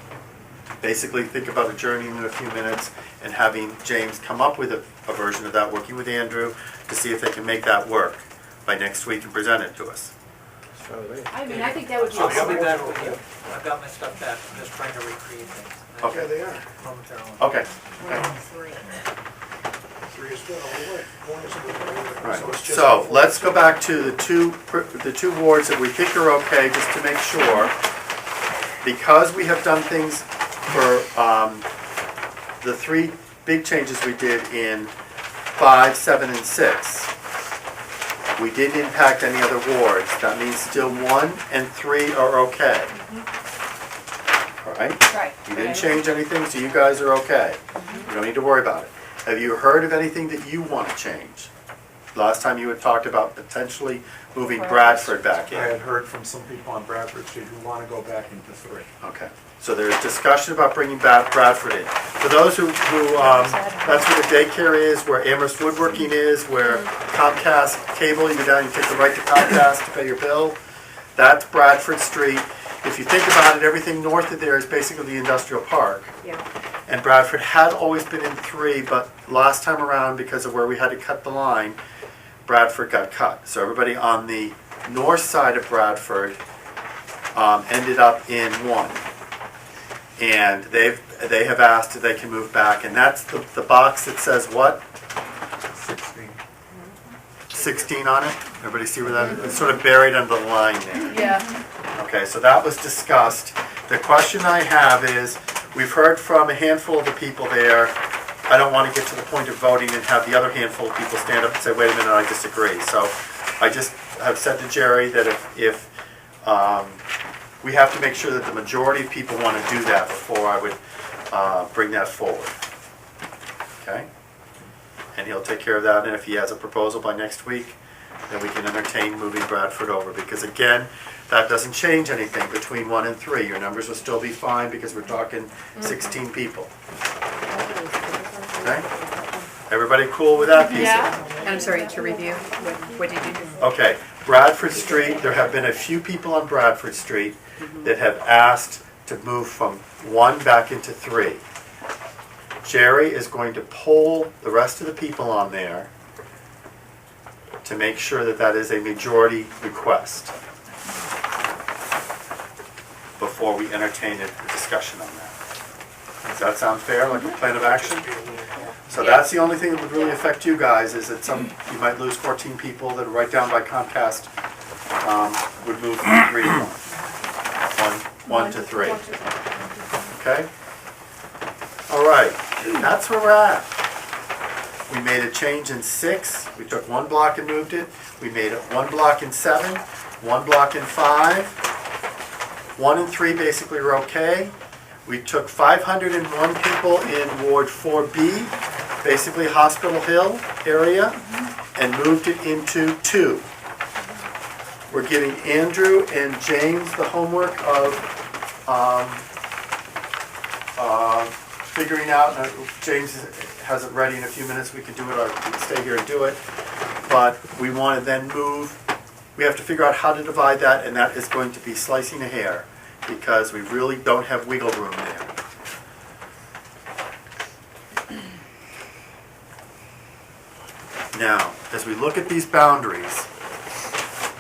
basically think about adjourning in a few minutes and having James come up with a version of that, working with Andrew, to see if they can make that work by next week and present it to us. So, there. I mean, I think that would be So I'll be awesome. back with you. I've got my stuff back, I'm just trying to recreate things. Okay. Yeah, they are. Momentarily. Okay. Three is good all the way. One is good. Right, So it's just- so let's go back to the two wards that we think are okay, just to make sure. Because we have done things for the 3 big changes we did in 5, 7, and 6. We didn't impact any other wards. That means still 1 and 3 are okay. All right? Right. You didn't change anything, so you guys are okay. You don't need to worry about it. Have you heard of anything that you want to change? Last time you had talked about potentially moving Bradford back I had in. heard from some people on Bradford Street who want to go back into 3. Okay, so there's discussion about bringing back Bradford in. For those who that's where the daycare is, where Amherst Woodworking is, where Comcast Cable, you go down, you take the right to Comcast to pay your bill. That's Bradford Street. If you think about it, everything north of there is basically the industrial park. Yeah. And Bradford had always been in 3, but last time around, because of where we had to cut the line, Bradford got cut. So everybody on the north side of Bradford ended up in 1. And they have asked if they can move back, and that's the box that says what? 16. 16 on it? Everybody see where that is? It's sort of buried under the line there. Yeah. Okay, so that was discussed. The question I have is, we've heard from a handful of the people there. I don't want to get to the point of voting and have the other handful of people stand up and say, wait a minute, I disagree. So I just have said to Jerry that if we have to make sure that the majority of people want to do that before I would bring that forward. Okay? And he'll take care of that, and if he has a proposal by next week, then we can entertain moving Bradford over, because again, that doesn't change anything between 1 and 3. Your numbers will still be fine, because we're talking 16 people. Okay? Everybody cool with that piece? Yeah. And I'm sorry, to review, what did you do? Okay, Bradford Street, there have been a few people on Bradford Street that have asked to move from 1 back into 3. Jerry is going to poll the rest of the people on there to make sure that that is a majority request before we entertain a discussion on that. Does that sound fair, like a plan of action? So that's the only thing that would really affect you guys, is that you might lose 14 people that are right down by Comcast would move from 3 to 1 to 3. Okay? All right, that's where we're at. We made a change in 6. We took 1 block and moved it. We made it 1 block in 7, 1 block in 5. 1 and 3 basically are okay. We took 501 people in Ward 4B, basically Hospital Hill area, and moved it into 2. We're giving Andrew and James the homework of figuring out, James has it ready in a few minutes, we could do it, or we can stay here and do it. But we want to then move, we have to figure out how to divide that, and that is going to be slicing a hair, because we really don't have wiggle room there. Now, as we look at these boundaries,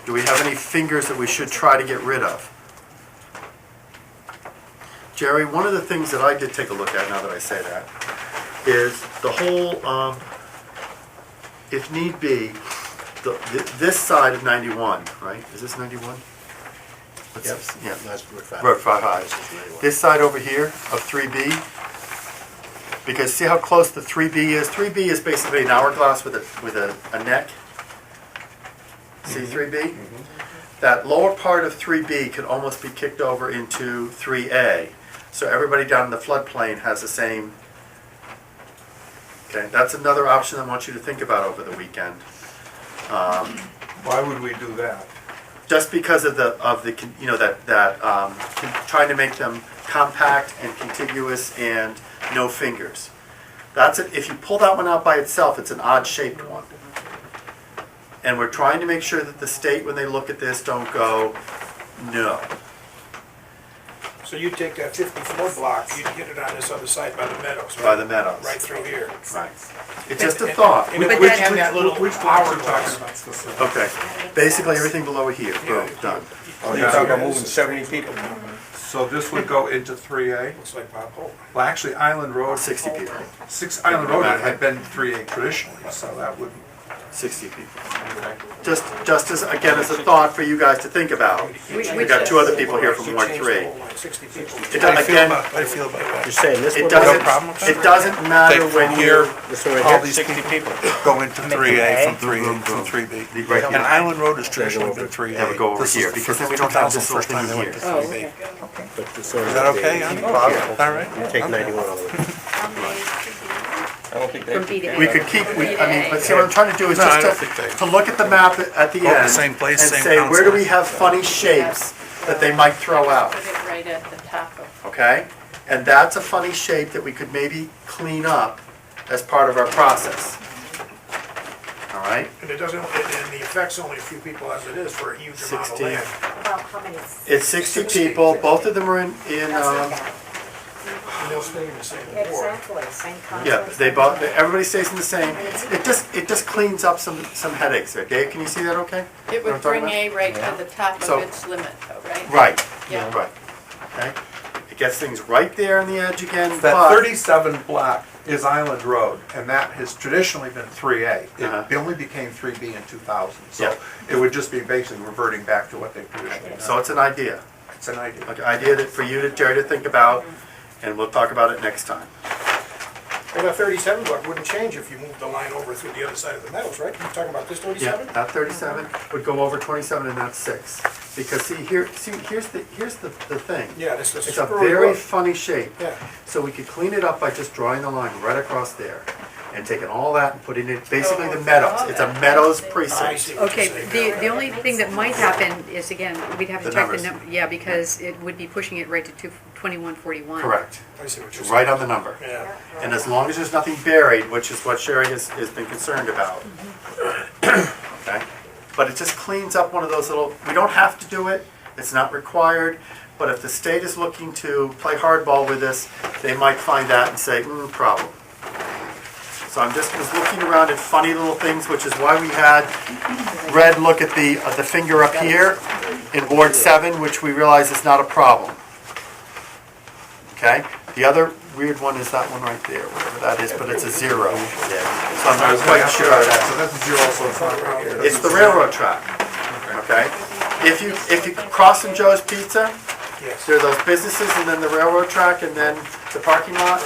do we have any fingers that we should try to get rid of? Jerry, one of the things that I did take a look at, now that I say that, is the whole, if need be, this side of 91, right? Is this 91? What's Yep. this? Yeah. That's Route 5. Road 5 high. This side over here of 3B, because see how close the 3B is? 3B is basically an hourglass with a neck. See 3B? That lower part of 3B could almost be kicked over into 3A. So everybody down in the floodplain has the same. Okay, that's another option I want you to think about over the weekend. Why would we do that? Just because of the you know, trying to make them compact and contiguous and no fingers. That's it. If you pull that one out by itself, it's an odd shaped one. And we're trying to make sure that the state, when they look at this, don't go, no. So you take that 54 block, you'd get it on this other side by the meadows, By right? the meadows. Right through here. Right. It's just a thought. And But which, that- and that little hourglass. Okay. Basically, everything below here, boom, done. Oh, you're talking about moving 70 people? So this would go into 3A? Looks like Bob Hope. Well, actually, Island Road, 60 people. Island Road had been 3A traditionally, so that would, 60 people. Just as, again, as a thought for you guys to think about. We got two other people here from Ward 3. 60 people. It does, again, How do you feel about that? You're saying this it one? doesn't matter when you're, This one right All here? these 60 people go into 3A from 3A from 3B. right And here. Island Road has traditionally been 3A. Never go over This is here, the because then first- we don't have 2000 this little first time thing they went to here. 3B. But this one Is that okay? All right? You take 91 all the way. I don't think they. From B to A. We could keep, I mean, but see what I'm trying to do is No, I don't just think they- to look at the map at the Both the end same place, and same say, where do we council. have funny shapes that they might throw out, Put it right at the top of. okay? And that's a funny shape that we could maybe clean up as part of our process. All right? And it doesn't, and the effect's only a few people as it is for a huge amount of 16. land. About how many? It's 60 people, both of them are in, That's not bad. And they'll stay in the same ward. Exactly, same concept. yeah, they both, everybody stays in the same. It just cleans up some headaches there. Dave, can you see that okay? It What I'm would talking bring A right to the top So- of its limit though, right? Right, Yeah. right, okay? It gets things right there on the edge again, that but, 37 block is Island Road, and that has traditionally been 3A. Uh-huh. It only became 3B in 2000, Yeah. so it would just be basically reverting back to what they traditionally done. so it's an idea. It's an idea. Like, idea that for you to, Jerry, to think about, and we'll talk about it next time. Well, that 37 block wouldn't change if you moved the line over through the other side of the meadows, right? You're talking about this Yeah, 37? that 37 would go over 27 and that's 6. Because here's the thing. Yeah, this is. It's a very funny shape. Yeah. So we could clean it up by just drawing the line right across there and taking all that and putting it, basically the meadows. It's a meadows I precinct. see what you're Okay, saying. the only thing that might happen is, again, we'd have to The check the numbers. number, yeah, because it would be pushing it right to 2141. Correct. I see what you're saying. Right on the number. Yeah. And as long as there's nothing buried, which is what Sherry has been concerned about. Okay? But it just cleans up one of those little, we don't have to do it, it's not required, but if the state is looking to play hardball with this, they might find that and say, problem. So I'm just was looking around at funny little things, which is why we had Red look at the finger up here in Ward 7, which we realize is not a problem. Okay? The other weird one is that one right there, whatever that is, but it's a 0. So I'm not quite sure. So that's 0, so it's not around here. It's the railroad track, okay? If you cross from Joe's Pizza, Yes. there are those businesses and then the railroad track and then the parking lot.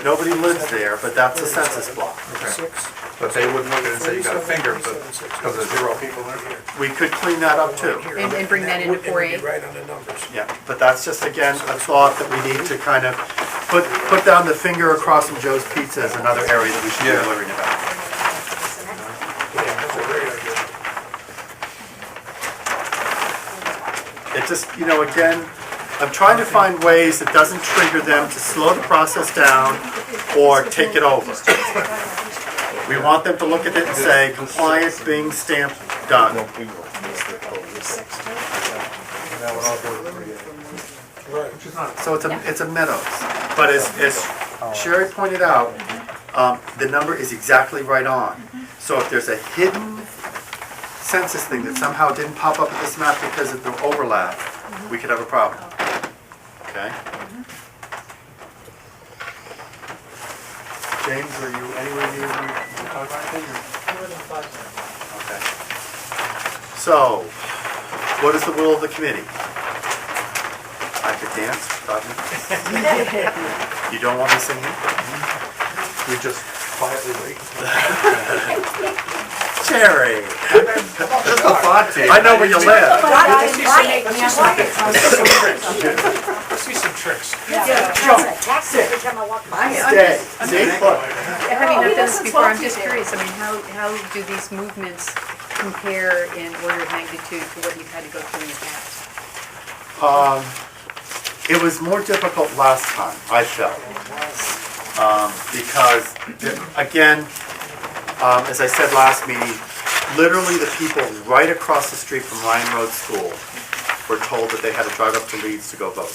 Nobody lives there, but that's a census block. Six. But they wouldn't look at it and say you got a finger, because there's 0 people there. We could clean that up too. And bring that into It would 4A. be right on the numbers. Yeah, but that's just, again, a thought that we need to kind of put down the finger across from Joe's Pizza as another area that we should be Yeah. worrying about. Yeah, that's a great idea. It just, again, I'm trying to find ways that doesn't trigger them to slow the process down or take it over. We want them to look at it and say, compliance being stamped, done. So it's a Meadows. But as Sherry pointed out, the number is exactly right on. So if there's a hidden census thing that somehow didn't pop up at this map because of the overlap, we could have a problem. Okay? James, are you anywhere near you talk about anything? Okay. So, what is the will of the committee? I could dance for 5 minutes. You don't want me singing? We just quietly wait. Jerry! Just a thought, Dave. I know where you live. Let's see some tricks. Stay. See, look. Having not done this before, I'm just curious, I mean, how do these movements compare in order of magnitude to what you've had to go through in the past? It was more difficult last time, I felt. Because, again, as I said last meeting, literally the people right across the street from Ryan Road School were told that they had to drive up to Leeds to go vote.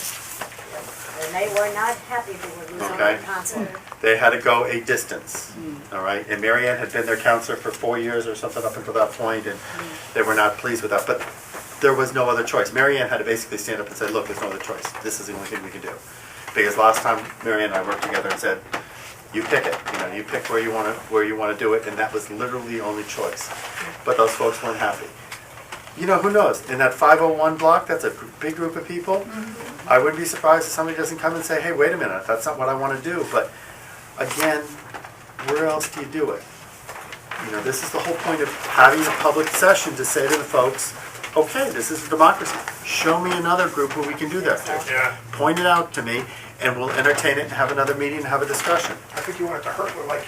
And they were not happy they were losing Okay. their concert. They had to go a distance, all right? And Mary Ann had been their counselor for 4 years or something up until that point, and they were not pleased with that. But there was no other choice. Mary Ann had to basically stand up and say, look, there's no other choice. This is the only thing we can do. Because last time Mary Ann and I worked together and said, you pick it, you pick where you want to do it, and that was literally the only choice. But those folks weren't happy. Who knows? In that 501 block, that's a big group of people. I wouldn't be surprised if somebody doesn't come and say, hey, wait a minute, that's not what I want to do. But again, where else do you do it? This is the whole point of having a public session to say to the folks, okay, this is democracy. Show me another group who we can do that to. Yeah. Point it out to me, and we'll entertain it and have another meeting and have a discussion. I think you want it to hurt, like,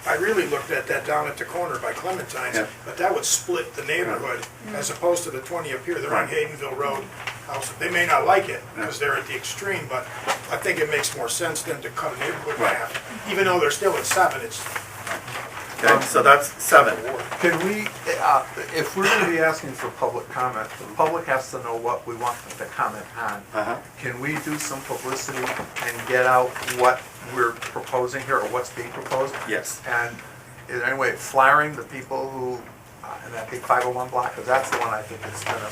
I really looked at that down at the corner by Clementine's, Yeah. but that would split the neighborhood as opposed to the 20 up here. They're on Haydenville Road. House. They may not like it because they're at the extreme, but I think it makes more sense than to cut a neighborhood in half. Even though they're still at 7, it's. Okay, so that's 7. Can we, if we're going to be asking for public comment, the public has to know what we want them to comment on. Can we do some publicity and get out what we're proposing here or what's being proposed? Yes. And is there any way of flyering the people who, in that big 501 block, because that's the one I think is going to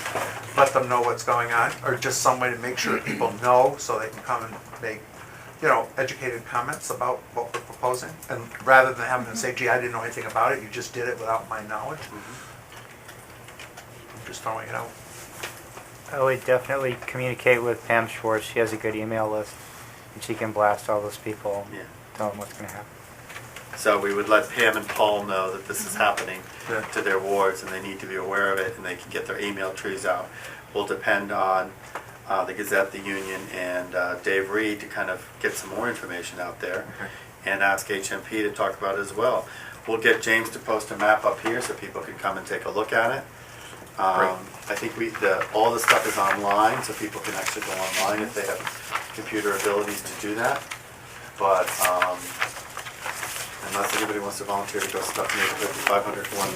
let them know what's going on, or just some way to make sure that people know so they can come and make, educated comments about what we're proposing, and rather than having them say, gee, I didn't know anything about it, you just did it without my knowledge. I'm just throwing it out. I would definitely communicate with Pam Schwartz. She has a good email list, and she can blast all those people and tell them what's going to happen. So we would let Pam and Paul know that this is happening to their wards, and they need to be aware of it, and they can get their email trees out. Will depend on the Gazette, the Union, and Dave Reed to kind of get some more information out there, and ask HMP to talk about it as well. We'll get James to post a map up here so people can come and take a look at it. I think all the stuff is online, so people can actually go online if they have computer abilities to do that. But unless anybody wants to volunteer to go stuff neighborhood to 501.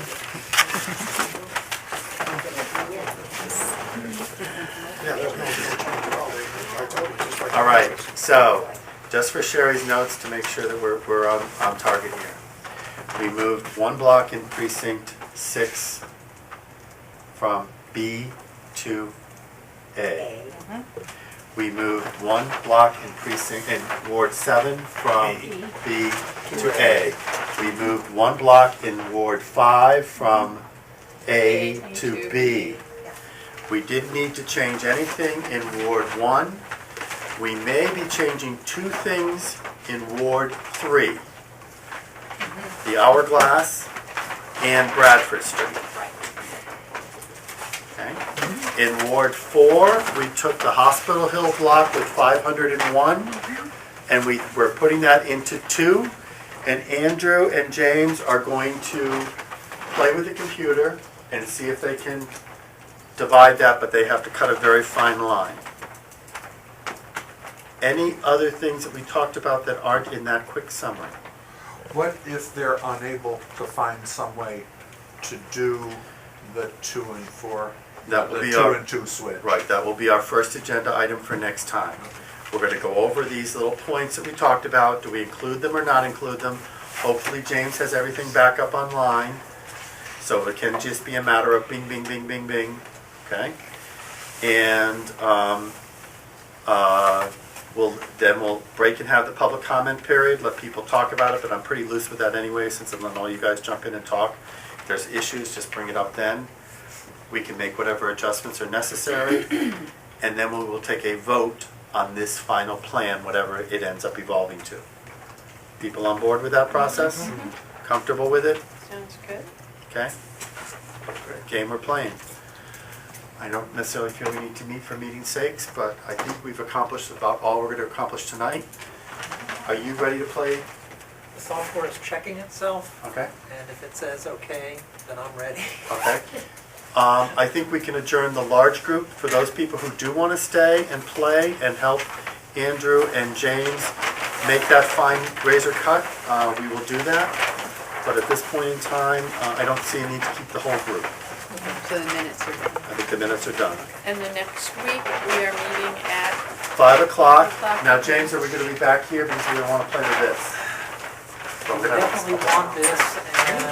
All right, so just for Sherry's notes to make sure that we're on target here. We moved 1 block in precinct 6 from B to A. We moved 1 block in Ward 7 from B to A. We moved 1 block in Ward 5 from A to B. We didn't need to change anything in Ward 1. We may be changing 2 things in Ward 3. The Hourglass and Bradford Street. Okay. In Ward 4, we took the Hospital Hill block with 501, and we're putting that into 2. And Andrew and James are going to play with the computer and see if they can divide that, but they have to cut a very fine line. Any other things that we talked about that aren't in that quick summary? What if they're unable to find some way to do the 2 and 4? That will The be 2 our- and 2 switch? Right, that will be our first agenda item for next time. We're gonna go over these little points that we talked about. Do we include them or not include them? Hopefully James has everything back up online. So it can just be a matter of bing, bing, bing, bing, bing, okay? And, we'll break and have the public comment period, let people talk about it, but I'm pretty loose with that anyway, since I'm letting all you guys jump in and talk. If there's issues, just bring it up then. We can make whatever adjustments are necessary, and then we will take a vote on this final plan, whatever it ends up evolving to. People on board with that process? Comfortable with it? Sounds good. Okay? Game we're playing. I don't necessarily feel we need to meet for meeting's sakes, but I think we've accomplished about all we're going to accomplish tonight. Are you ready to play? The software is checking itself, Okay? and if it says okay, then I'm ready. Okay. I think we can adjourn the large group for those people who do want to stay and play and help Andrew and James make that fine razor cut. We will do that. But at this point in time, I don't see a need to keep the whole group. So the minutes are done. I think the minutes are done. And the next week, we are meeting at 5 o'clock. 5 o'clock. Now, James, are we going to be back here because we don't want to play with this? We definitely want this, and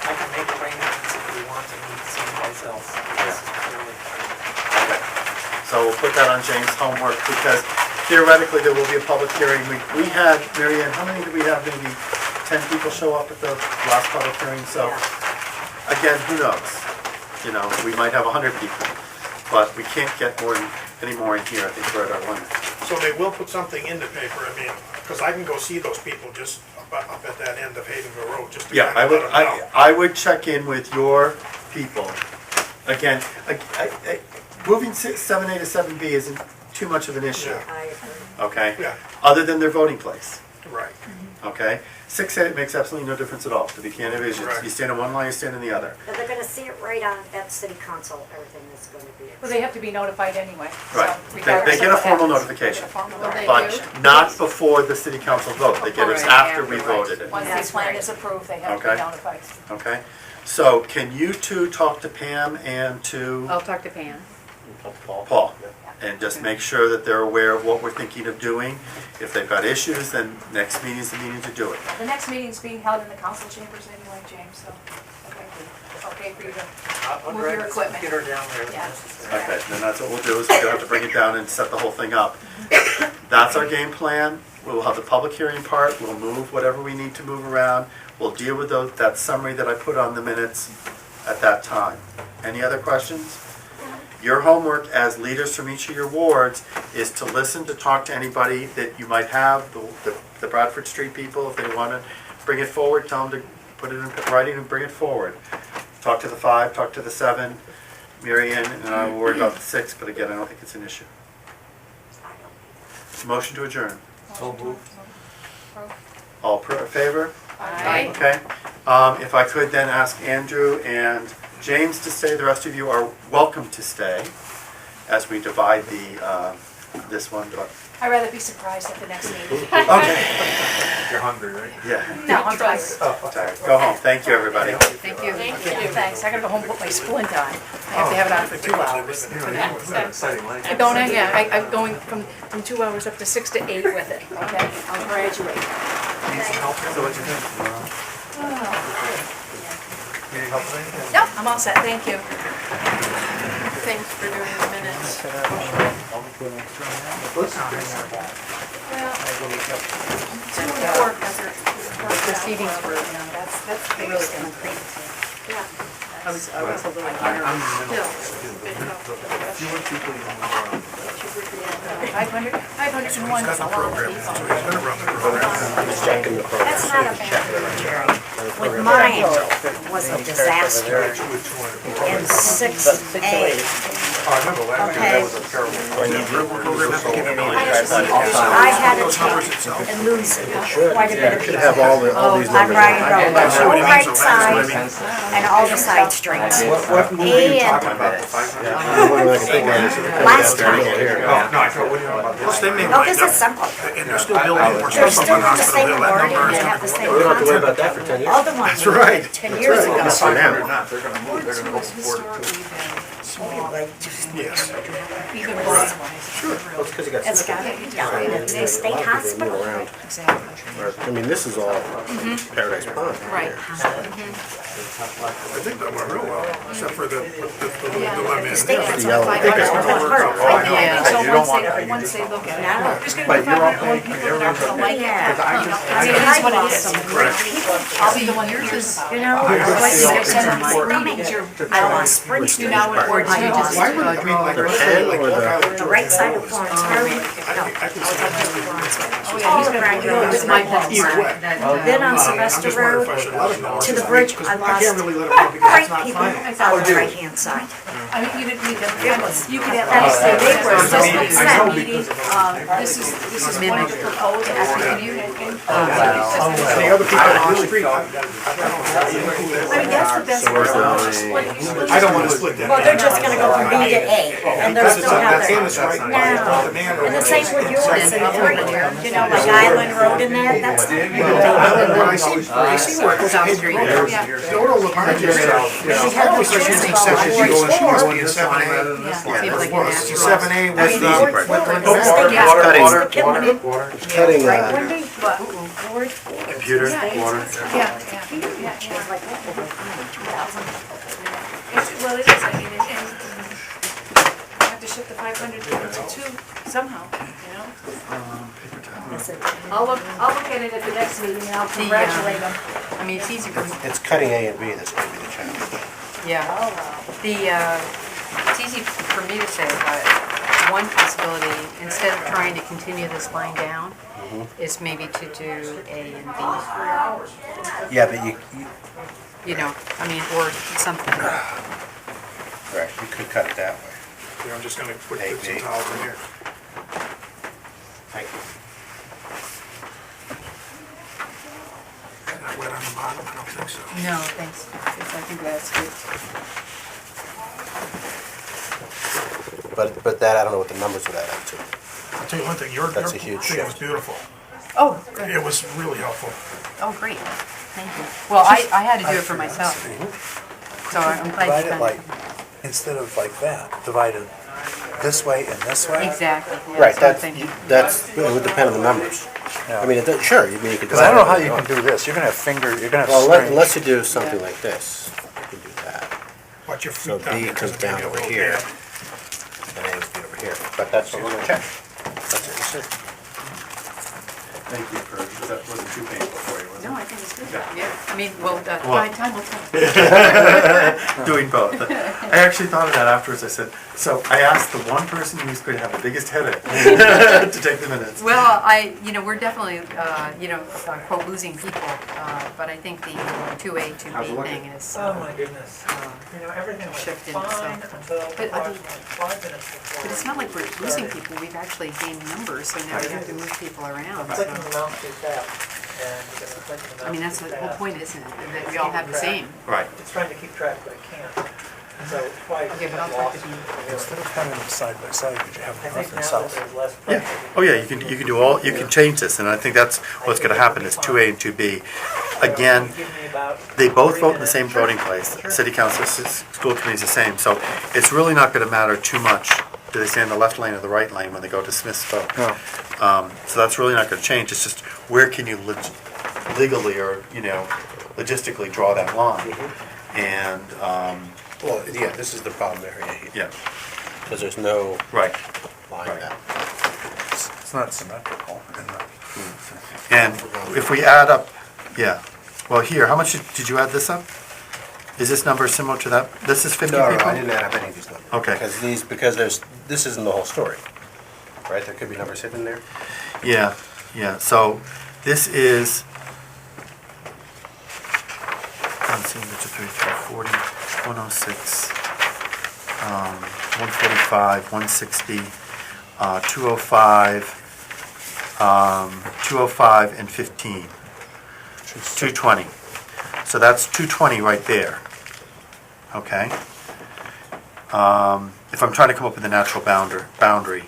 I can make arrangements if we want to meet someplace else. This is really- Okay. So we'll put that on James' homework because theoretically there will be a public hearing. We had, Mary Ann, how many did we have? Maybe 10 people show up at the last public hearing, so again, who knows? You know, we might have 100 people, but we can't get any more in here. I think we're at our limit. So they will put something in the paper, I mean, because I can go see those people just up at that end of Haydenville Road, just to Yeah, kind of let them know. I would check in with your people. Again, moving 7A to 7B isn't too much of an issue, Yeah. I agree. okay? Yeah, Other than their voting place, right. okay? 6A, it makes absolutely no difference at all, to be candid. It's just, Right. you stand in one line, you stand in the other. But they're gonna see it right on, at city council, everything is gonna be. Well, they have to be notified anyway. so Right. regardless They get of a what formal happens. notification, Well, they do. but not before the city council vote. They get it Right, after we after, right. voted it, Once That's the plan right. is approved, they have to Okay. be notified. okay? So can you two talk to Pam and to I'll talk to Pam. Paul? And just make sure that they're aware of what we're thinking of doing. If they've got issues, then next meeting is the meeting to do it. The next meeting's being held in the council chambers anyway, James, so, okay, it's okay for you to I'll move drag your this equipment. computer down there if Yeah. necessary. Okay, then that's what we'll do, is we'll have to bring it down and set the whole thing up. That's our game plan. We'll have the public hearing part, we'll move whatever we need to move around. We'll deal with that summary that I put on the minutes at that time. Any other questions? Your homework as leaders from each of your wards is to listen, to talk to anybody that you might have, the Bradford Street people, if they want to bring it forward, tell them to put it in writing and bring it forward. Talk to the 5, talk to the 7, Mary Ann, and I will worry about the 6, but again, I don't think it's an issue. Motion to adjourn. So moved. All in favor? Aye. Okay. If I could then ask Andrew and James to stay, the rest of you are welcome to stay as we divide this one. I'd rather be surprised at the next meeting. Okay. You're hungry, right? Yeah. No, I'm tired. Tired. Go home. Thank you, everybody. Thank you. Thanks, I gotta go home and put my splint on. I have to have it on for 2 hours. Exciting life. I don't, I'm going from 2 hours up to 6 to 8 with it, okay? I'll graduate. So what you think? Need help with anything? Nope, I'm all set, thank you. Thanks for doing the minutes. Proceedings were, that's really concrete. I was a little nervous. Fewer people you want to 501 is a lot of people. That's not a bad one, Jerry. With mine was a disaster. In 6A, I remember last year, that was a terrible. I had to take and lose quite a bit of Should have all these I'm numbers. right, the whole right side and all the side streets. And last time, Plus, they may no, wind this up, is simple. and they're still building more They're stuff still up on the hospital same hill, that wording, number they is have gonna the be. same We don't have to worry about content. that for 10 years. Other ones That's right. 10 years ago. For now. Not, they're gonna move, they're gonna go forward. Yes. Even Well, it's because you got. It's got to be done at the state hospital. I mean, this is all Paradise Pond. Right. I think that went real well, except for the lemon. The state has The yellow. I think it's what hurt. Yeah. So So once they look at it, No. there's gonna be 501 people that aren't gonna like it. Yeah. I mean, it is what it is. I'll be the one, yours is, You know, like, like they're the sending my Spring, readings, you're, I lost Spring you're Street. now in Ward 2, just. Why would, I mean, like, The right side of Florence Road. No, I can see Oh, yeah, he's gonna, this is my pet part, then on Sylvester Road, to the bridge, I I lost can't really let it go because great it's not people final. on the right hand side. I mean, you could at That is, least they were say, so this upset. meeting, this is what you propose, after you. The other people on the street, I mean, that's the best part. I don't wanna split that. Well, they're just gonna go from B to A, and they're still That's having. in this right. No, and the same with yours in three, you know, like Island Road and that, that's. When I see where it goes in here, Dodo Lamar just, she had those interesting sections, you go and she must be in 7A. Well, 7A with the. Cutting, Computer, water. Well, it is, I mean, and you have to shift the 500 to 2 somehow, you know? Paper towel. I'll look at it at the next meeting and I'll congratulate them. I mean, it's easy for, it's cutting A and B that's going to be the challenge. yeah. It's easy for me to say, but one possibility, instead of trying to continue this line down, is maybe to do A and B. Yeah, but you, You know, I mean, or something. right, you could cut it that way. I'm just gonna put A, some B. towels in here. Thank you. Not wet on the bottom, I don't think so. No, thanks. I think that's good. But that, I don't know what the numbers would add up to. I'll tell you one thing, your That's a thing huge was shift. beautiful. Oh, good. It was really helpful. Oh, great. Thank you. Well, I had to do it for myself. So I'm glad Divide you it found like, instead of like that, divide it this way and this way. Exactly. Yeah, Right, that's what I'm that's, thinking. it would depend on the numbers. Yeah. I mean, sure, you mean you could. Because I don't know how divide it you up. can do this. You're gonna have you're gonna have Well, string. unless you do something like this, you can do that. Watch your So feet down B there, 'cause comes it's gonna down be a over little here, damp. and A would be over here. But that's what we're gonna check. That's what you said. Thank you for, that wasn't too painful for you, was it? No, I think it's good. Yeah, I mean, well, Well- time will tell. Doing both. I actually thought of that afterwards. I said, so I asked the one person who's going to have the biggest headache to take the minutes. Well, we're definitely, quote, losing people, but I think the 2A, 2B thing is. Oh, my goodness. Everything was Shifted, fine so. until But, about 5 minutes before. But it's not like we're losing people, we've actually gained numbers, so now we have to move people around, so. Clicking the mouse too fast, and because I'm clicking the mouse I mean, that's too the whole fast, point, isn't it, that we all have the same. Right. it's trying to keep track, but it can't. So it's quite Okay, but I'll try to lost. be. Instead of having them side by side, could you have I them think north and now that south? there's less Yeah. pressure. Oh yeah, you can do all, you can change this, and I think that's what's going to happen is 2A and 2B. Again, Give me about they both 3 vote in the minutes. same voting place. City council, school committee's the same, so it's really not going to matter too much. Do they stay in the left lane or the right lane when they go to Smith's vote? No. So that's really not going to change. It's just where can you legally or logistically draw that line? And Well, yeah, this is the problem area here, yeah, because there's no right. line Right. map. It's not symmetrical. And if we add up, yeah. Well, here, how much did you add this up? Is this number similar to that? This is 50 No, people? I didn't add up any of these numbers. Okay. Because this isn't the whole story, right? There could be numbers hidden there. Yeah, yeah. So this is 106, 145, 160, 205, 205 and 15, 220. So that's 220 right there, okay? If I'm trying to come up with a natural boundary.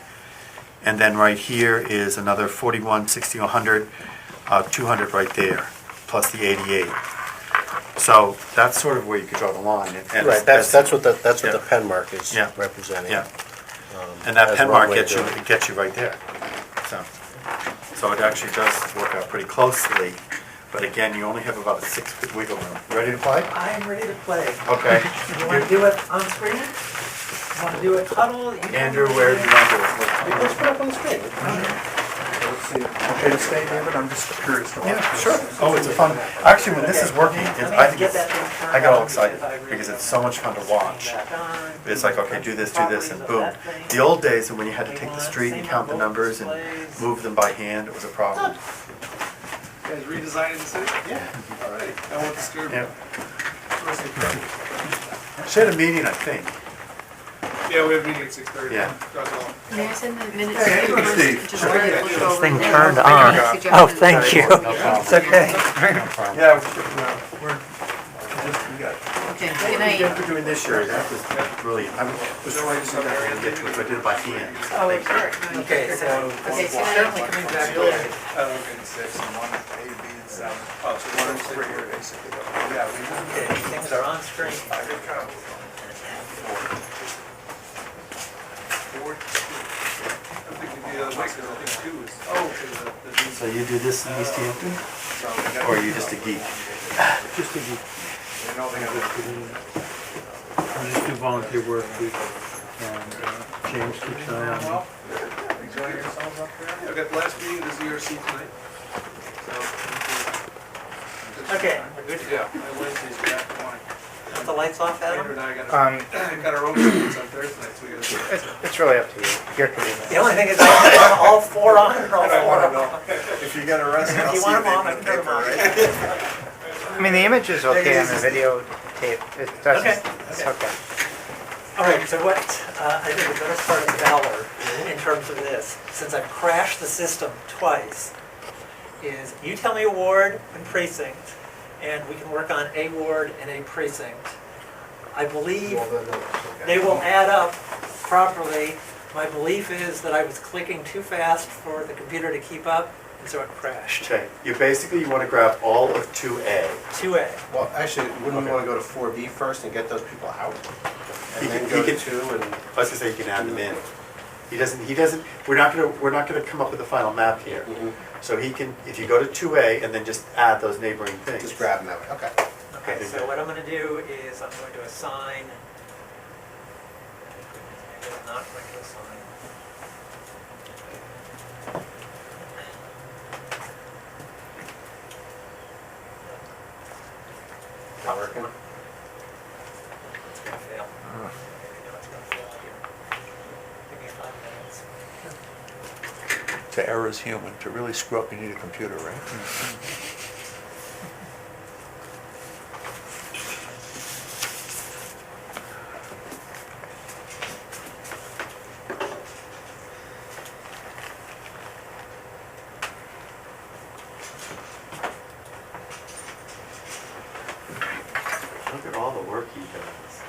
And then right here is another 41, 60, 100, 200 right there, plus the 88. So that's sort of where you could draw the line. And Right, that's what the yeah. pen mark is Yeah. representing. Yeah. And that That's pen one mark way to gets do you right there. So it actually does work out pretty closely, but again, you only have about a 6-foot wiggle room. Ready to play? I am ready to play. Okay. You want to do it on screen? You want to do it huddle? You Andrew, where do you want to do it? Let's put it up on the screen. Okay to stay, David? I'm just curious. Yeah, sure. Oh, it's a fun, actually, when this is working, I think it's, I got all excited because it's so much fun to watch. It's like, okay, do this, and boom. The old days when you had to take the street and count the numbers and move them by hand, it was a problem. You guys redesigning the city? Yeah. All right, I won't disturb you. Yeah. She had a meeting, I think. Yeah, we have a meeting at 6:30. Yeah. May I send the minutes? Hey, to you Steve. first? Just so I can look over Thing them? turned I on. can suggest Oh, them. thank you. No problem. It's okay. Yeah, Okay, good we night. did for doing this year, that was brilliant. I was trying to do that when I get to it, so I did it by hand. Oh, sure. Okay, so Okay, so certainly now, coming back to it. Oh, okay, 6 and 1, A, B, and 7. Oh, so 1 and 3 here, basically. Yeah, we Okay, things are on screen. So you do this in East Hampton, or are you just a geek? Just a geek. I just do volunteer work with, and James keeps an eye on me. Enjoying yourselves up there? I've got the last meeting of this ERC tonight. Okay, we're good to go. Yeah, my Wednesday's back morning. Got the lights off, Andrew Adam? and I got Um, our own meetings on Thursday night, so we gotta. it's really up to you. Your convenience. The only thing is, I want all four on or all I four wanna off. know, if you get arrested, If I'll you see want your them on, name I in can the turn them paper, on. right? I mean, the image is okay on the Take it video tape. It doesn't, Okay. it's okay. All right, so what, I think we're gonna start with Valor in terms of this. Since I've crashed the system twice, is you tell me a ward and precinct, and we can work on a ward and a precinct. I believe they will add up properly. My belief is that I was clicking too fast for the computer to keep up, and so it crashed. Okay, you want to grab all of 2A. 2A. Well, actually, wouldn't we want to go to 4B first and get those people out? And then He go to can- 2 and... I was gonna say you can add them in. He doesn't, we're not gonna come up with a final map here. So he can, if you go to 2A and then just add those neighboring things. Just grab them that way, okay. Okay, so what I'm going to do is I'm going to assign, maybe I'm not going to assign. Not working? It's going to fail. I know it's going to fail here. Give me 5 minutes. To error is human. To really screw up, you need a computer, right? Look at all the work he does.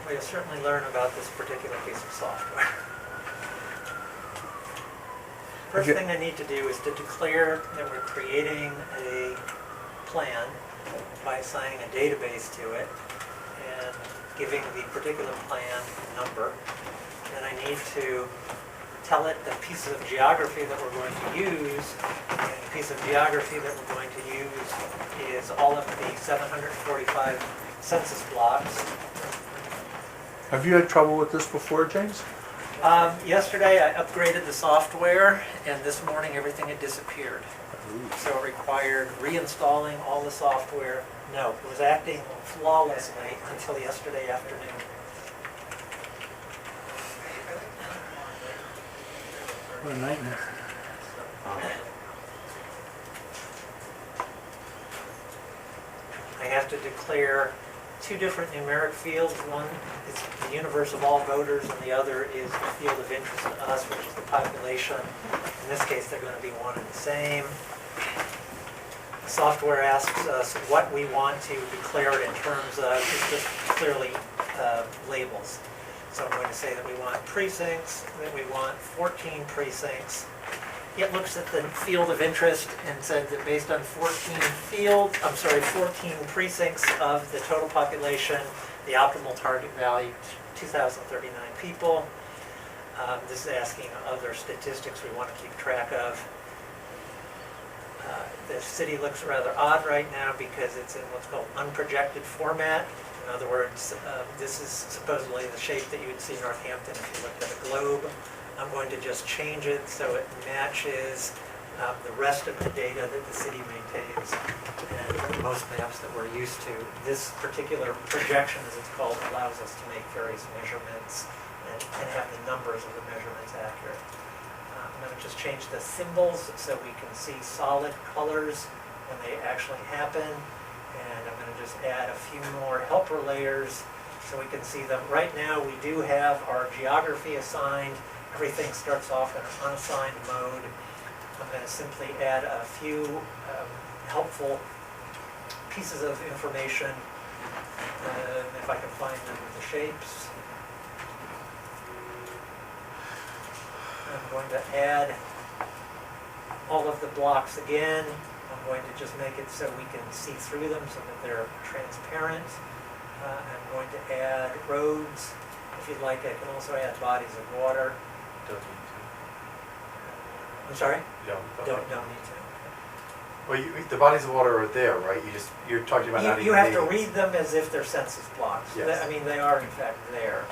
Well, you'll certainly learn about this particular piece of software. First Okay. thing I need to do is to declare that we're creating a plan by assigning a database to it and giving the particular plan a number. Then I need to tell it the pieces of geography that we're going to use. And the piece of geography that we're going to use is all of the 745 census blocks. Have you had trouble with this before, James? Yesterday I upgraded the software, and this morning everything had disappeared. So it required reinstalling all the software. No, it was acting flawlessly until yesterday afternoon. What a nightmare. to declare two different numeric fields. One is the universe of all voters, and the other is the field of interest to us, which is the population. In this case, they're going to be one and the same. The software asks us what we want to declare it in terms of, it's just clearly labels. So I'm going to say that we want precincts, that we want 14 precincts. It looks at the field of interest and said that based on 14 precincts of the total population, the optimal target value, 2,039 people. This is asking other statistics we want to keep track of. The city looks rather odd right now because it's in what's called unprojected format. In other words, this is supposedly the shape that you would see in Northampton if you looked at a globe. I'm going to just change it so it matches the rest of the data that the city maintains and most maps that we're used to. This particular projection, as it's called, allows us to make various measurements and have the numbers of the measurements accurate. I'm going to just change the symbols so we can see solid colors when they actually happen. And I'm going to just add a few more helper layers so we can see them. Right now we do have our geography assigned. Everything starts off in an unassigned mode. I'm going to simply add a few helpful pieces of information, if I can find them with the shapes. I'm going to add all of the blocks again. I'm going to just make it so we can see through them so that they're transparent. I'm going to add roads. If you'd like, I can also add bodies of water. Don't need to. I'm sorry? Don't Don't need to. Well, the bodies of water are there, right? You're talking about adding You have to names. read them as if they're census blocks. Yes. I mean, they are in fact there.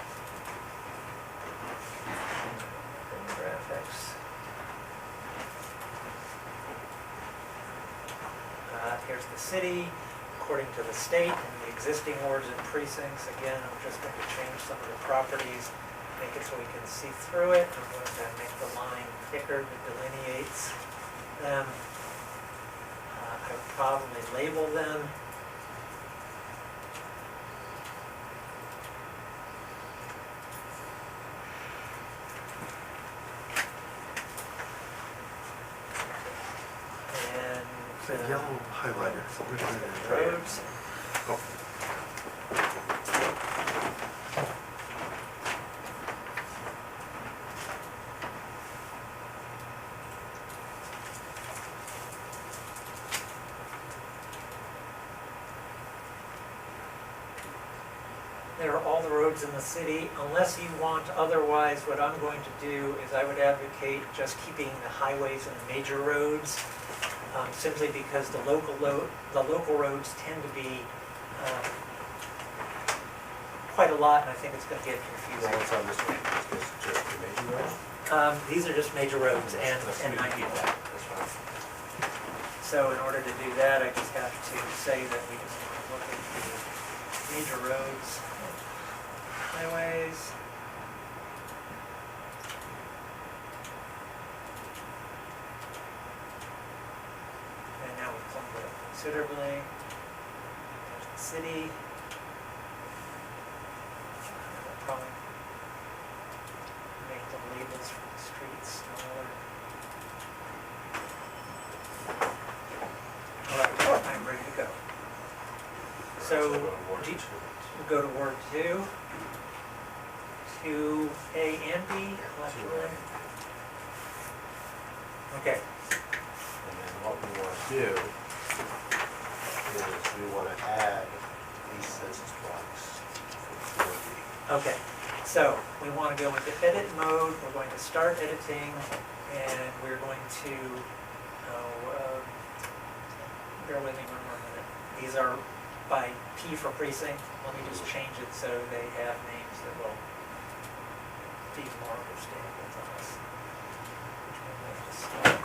Graphics. Here's the city, according to the state, and the existing wards and precincts. Again, I'm just going to change some of the properties, make it so we can see through it. I'm going to make the line thicker that delineates them. I would probably label them. And The yellow highlighter. roads. There are all the roads in the city. Unless you want otherwise, what I'm going to do is I would advocate just keeping the highways and the major roads, simply because the local roads tend to be quite a lot, and I think it's going to get confusing. What's on this one? Is this just the major road? These are just major roads, and I get that. That's fine. So in order to do that, I just have to say that we just look at the major roads, highways. And now we've plumbed it up considerably. There's the city. I'll probably make the labels for the streets smaller. All right, I'm ready to go. So, we'll go to Ward 2, to A and B, collectively. Okay, And then what we want to do is we want to add these census blocks for 4B. okay. So, we want to go into edit mode, we're going to start editing, and we're going to, bear with me one more minute. These are by P for precinct. Let me just change it so they have names that will be more understandable to us. Which one do I have to start?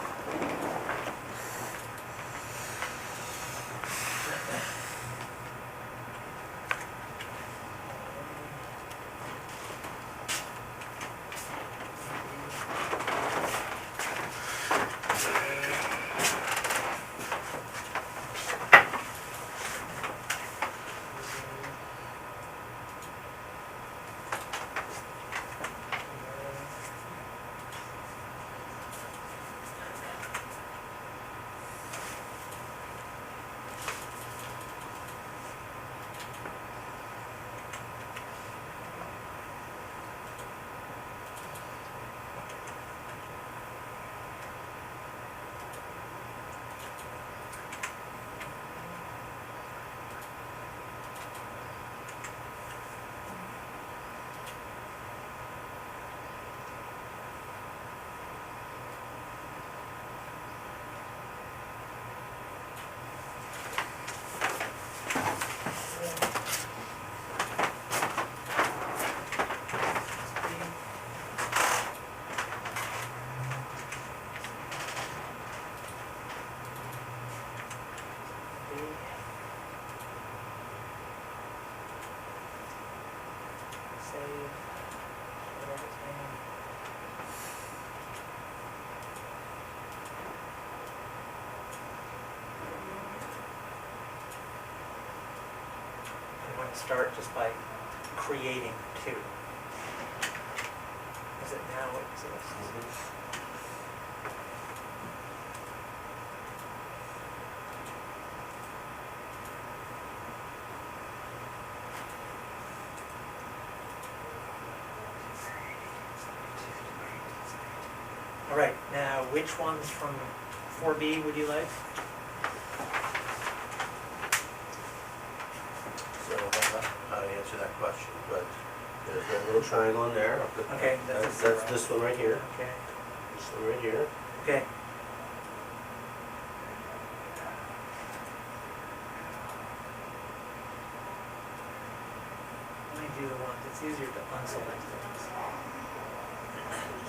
to start just by creating two. As it now exists. All right, now which ones from 4B would you like? So, how to answer that question, but there's that little triangle in there. Okay, That's this one right here, Okay, this one right here. okay. Let me do the ones, it's easier to unselect things.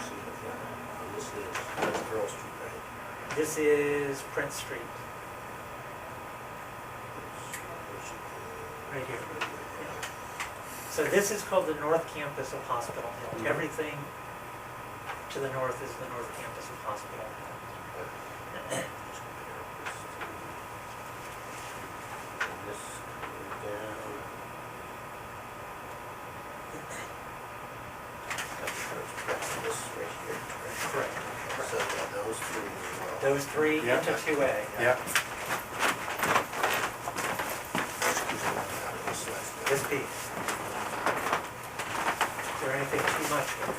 See if that- and this is, that's Earl Street, right? This is Prince Street, right here. So this is called the North Campus of Hospital Hill. Everything to the north is the North Campus of Hospital Hill. Just compare this to- and this goes down. That's this right here, right? Correct. So yeah, those three as well. Those three Yeah. into 2A. Yeah, Excuse me, out of this last This piece. Is there anything too much here?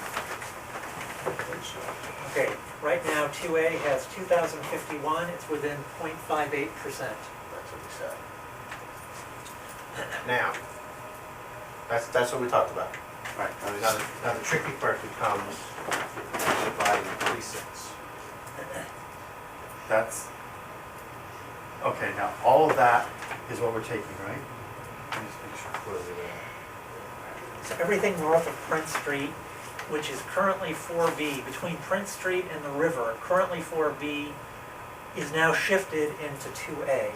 Okay, right now 2A has 2,051, it's within 0.58%. That's what we said. Now, that's what we talked about. right. Now the tricky part becomes dividing precincts. That's, okay, now all of that is what we're taking, right? Let me just make sure. What is it? So everything north of Prince Street, which is currently 4B, between Prince Street and the river, currently 4B, is now shifted into 2A.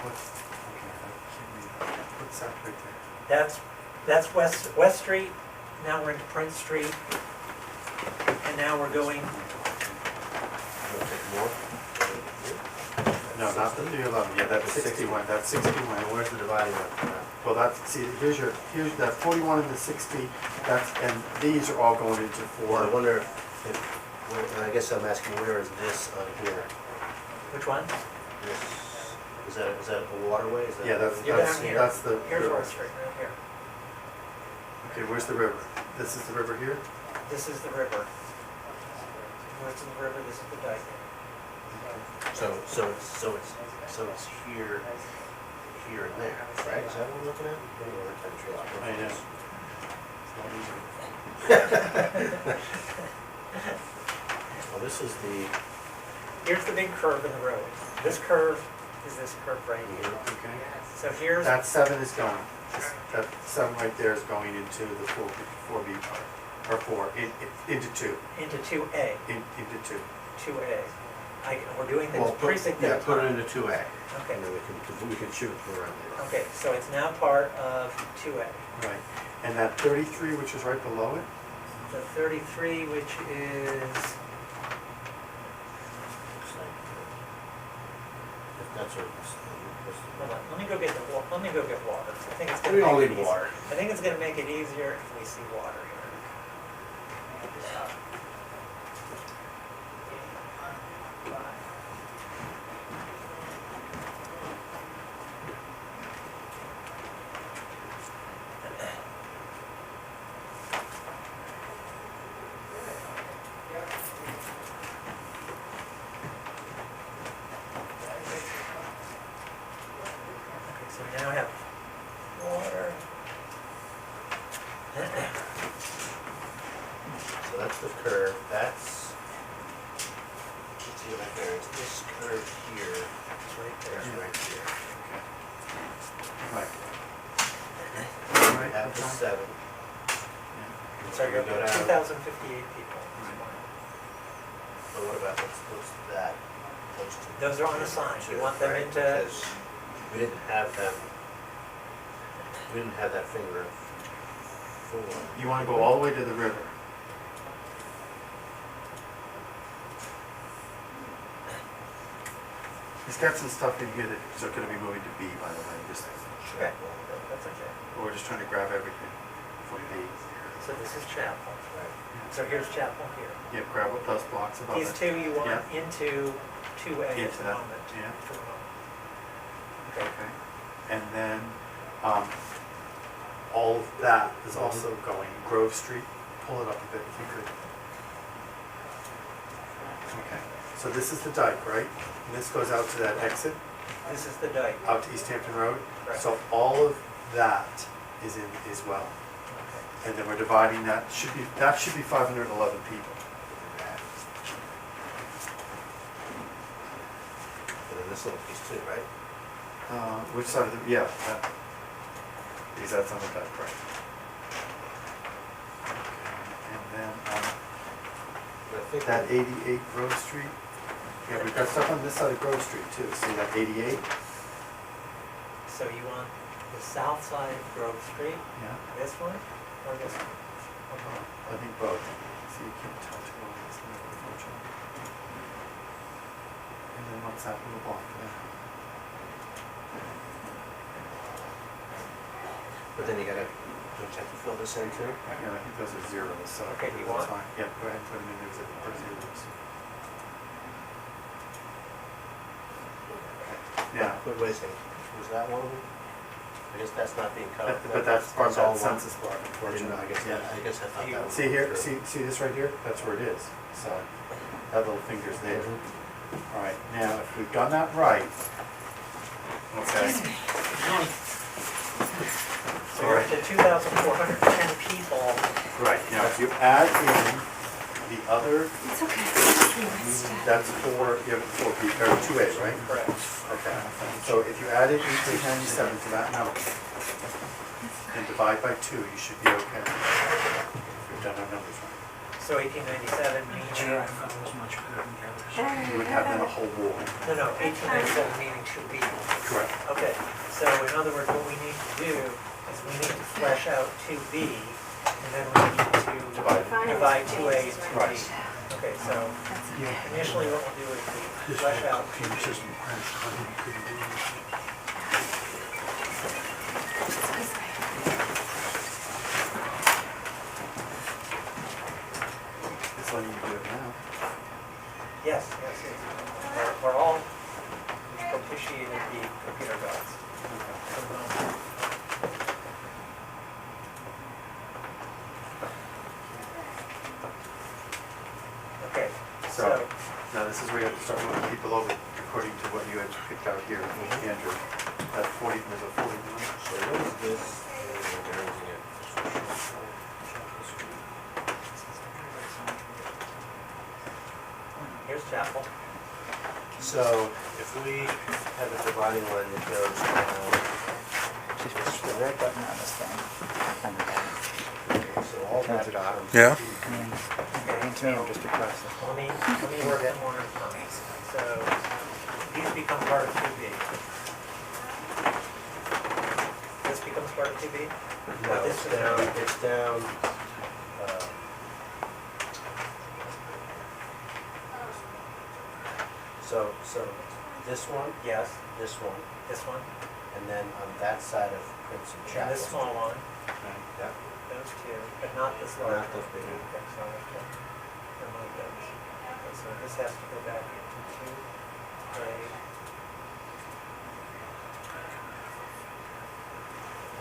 What's, okay, I can't read that. What's that right there? That's West Street, now we're into Prince Street, and now we're going, You want to take more? No, not the 311, yeah, that's 61, that's 61. Where's the dividing line? Well, that's, see, here's that 41 and the 60, that's, and these are all going into Well, I 4. wonder and I guess I'm asking, where is this on here? which one? This, is that a waterway? Is that? Yeah, that's, You're that's, down here. that's the Here's river. West Street, right here. Okay, where's the river? This is the river here? This is the river. West of the river, this is the dike. So it's here, here and there, right? Is that what we're looking at? Maybe we're trying to trace I know. Well, this is the, Here's the big curve in the road. This curve is this curve right here. Okay. So here's, That 7 is going, that 7 right there is going into the 4B part, or 4, into 2, into 2A, into 2. 2A. We're doing well, things precinct at yeah, a put it time. into 2A. Okay, And then we can shoot around there. okay, so it's now part of 2A. Right. And that 33, which is right below it? The 33, which is, Looks like, if that's what it's, hold on, let me go get water. I think it's We gonna don't make it need easier. water. I think it's gonna make it easier if we see water here. Okay, so now I have water. So that's the curve, that's, let's see what I hear, it's this curve here, It's right there's there. right here. Right. At the 7. So we you're go about down, 2,058 people. but what about, what's that? Those two? Those are unassigned. You want them Right, into, because we didn't have them, we didn't have that finger of 4. You want to go all the way to the river. He's got some stuff in here that's gonna be moving to B, by the way, just, Okay, that's okay. we're just trying to grab everything from B. So this is Chapel. So here's Chapel here. Yeah, grab what those blocks above it. These two you want Yeah. into 2A at Into the that, moment. yeah. For the moment. Okay. Okay, and then, all of that is also going Grove Street. Pull it up a bit if you could. Okay, so this is the dike, right? And this goes out to that exit, This is the dike. out to East Hampton Road. Correct. So all of that is in as well. Okay. And then we're dividing that, that should be 511 people. And then this little piece too, right? Which side of the, yeah, that, because that's on the dike, right? Okay, and then, I think that 88 Grove Street, yeah, we've got stuff on this side of Grove Street too, see that 88? So you want the south side of Grove Street, Yeah, this one, or this one? Okay. I think both. See, you can't tell too well, it's not unfortunately. And then what's that little block there? But then you gotta, don't you have to fill this in too? Yeah, I think those are zeros, so. Okay, you that's want? fine. Yeah, go ahead and put them in there for zeros. Yeah, But wait a second, was that one of them? I guess that's not being covered. but that's part of all that one. census block, I unfortunately. guess, Yeah. I guess I thought that was. See here, true. see this right here? That's where it is. So that little finger's there. All right, now if we've done that right, okay. So you're up to 2,410 people. Right, now if you add in the other, It's okay. that's four, you have four people, or 2A, right? Correct. Okay, so if you added 1897 to that number and divide by 2, you should be okay. If we've done our numbers right. So 1897 meaning, You would have then a whole wall. no, 1897 meaning 2B. Correct. Okay, so in other words, what we need to do is we need to flesh out 2B, and then we need to divide 2A and 2B. Right. Okay, so initially what we'll do is we flesh out 2B. It's letting you do it now. Yes, we're all propitiated the computer gods. For the moment. Okay, so, Now this is where you have to start moving people over according to what you had picked out here, Andrew. That 40, there's a 41. So what is this? Everything in. here's Chapel. So if we have a dividing line that goes down, Just push the red button on this thing. And so all that turns it off. becomes Yeah. And to me, I'm just across the Let me work it more in terms. So these become part of 2B. This becomes part of 2B? No, This it's is down, not. it's down. So this one, Yes, this one, this one, and then on that side of Crimson and Chapel. this small one, Yeah. those two, but not this large one. Not this big one. Okay, so I have to remove those. Okay, so this has to go back into 2A.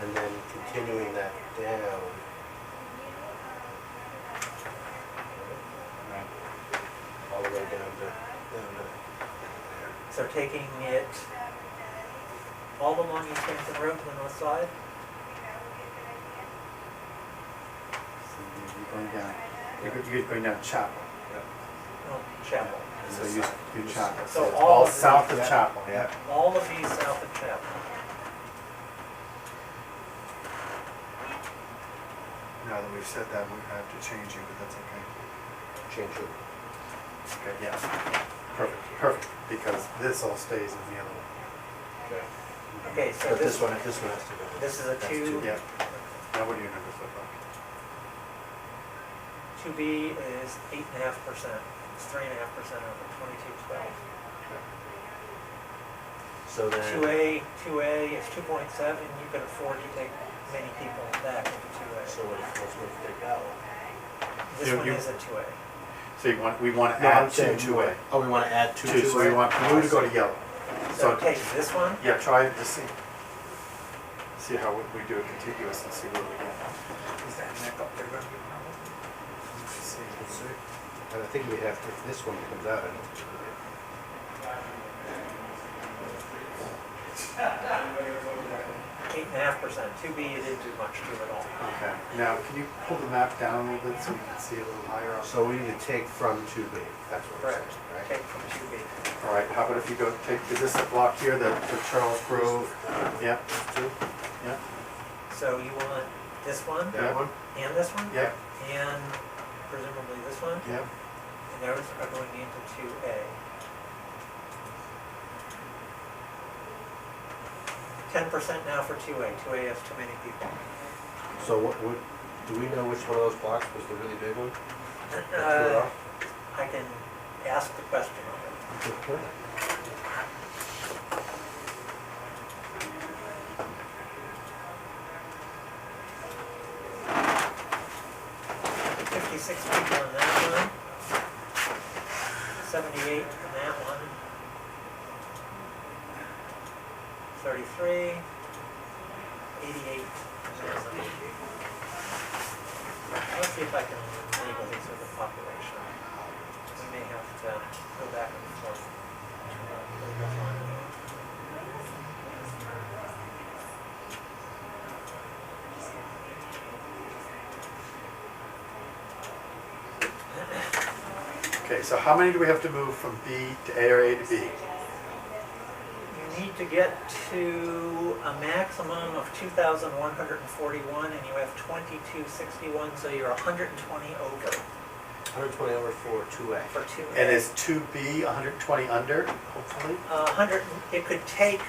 And then continuing that down. All the way down to. So taking it all along East Hampton Road to the north side, So you're going down, you're going down Chapel. no, Chapel. So you Chapel. So it's all all of south of these- Chapel, yeah. All of these south of Chapel. Now that we've said that, we have to change you, but that's okay. Change it. Okay, yeah. Perfect, because this all stays in the other one. Okay, so But this this one has to go. this is a That's 2. Yeah. Now what do your numbers look like? 2B is 8.5%. It's 3.5% over 2212. So then, 2A is 2.7, you can afford to take many people back into 2A. so what's supposed to take out? This one is a 2A. So we want to add two A. Oh, we want to add two Two, so we want blue to go to yellow. So So, take this one, yeah, try it to see. See how we do it contiguous and see what we get. Is that neck up there gonna be a problem? Let's see. And I think we have, if this one comes out, I don't think we do. 8.5%. 2B, you didn't do much to it all. Okay, now can you pull the map down a little bit so we can see a little higher up? So we need to take from 2B, that's what we're Correct. saying, right? Take from 2B. All right, how about if you go take, is this a block here, the Charles Grove? Yep, Two? yep, So you want this one, that one, and this one, yep, and presumably this one, yep. and those are going into 2A. 10% now for 2A. 2A has too many people. So what would, do we know which one of those blocks was the really big one? I can ask the question of it. Six people in that one, 78 in that one, 33, 88 in that one. Let's see if I can label these as a population. We may have to go back and forth. Okay, so how many do we have to move from B to A or A to B? You need to get to a maximum of 2,141 and you have 2261, so you're 120 over 120 over for 2A. for 2A. And is 2B 120 under, hopefully? 100, it could take,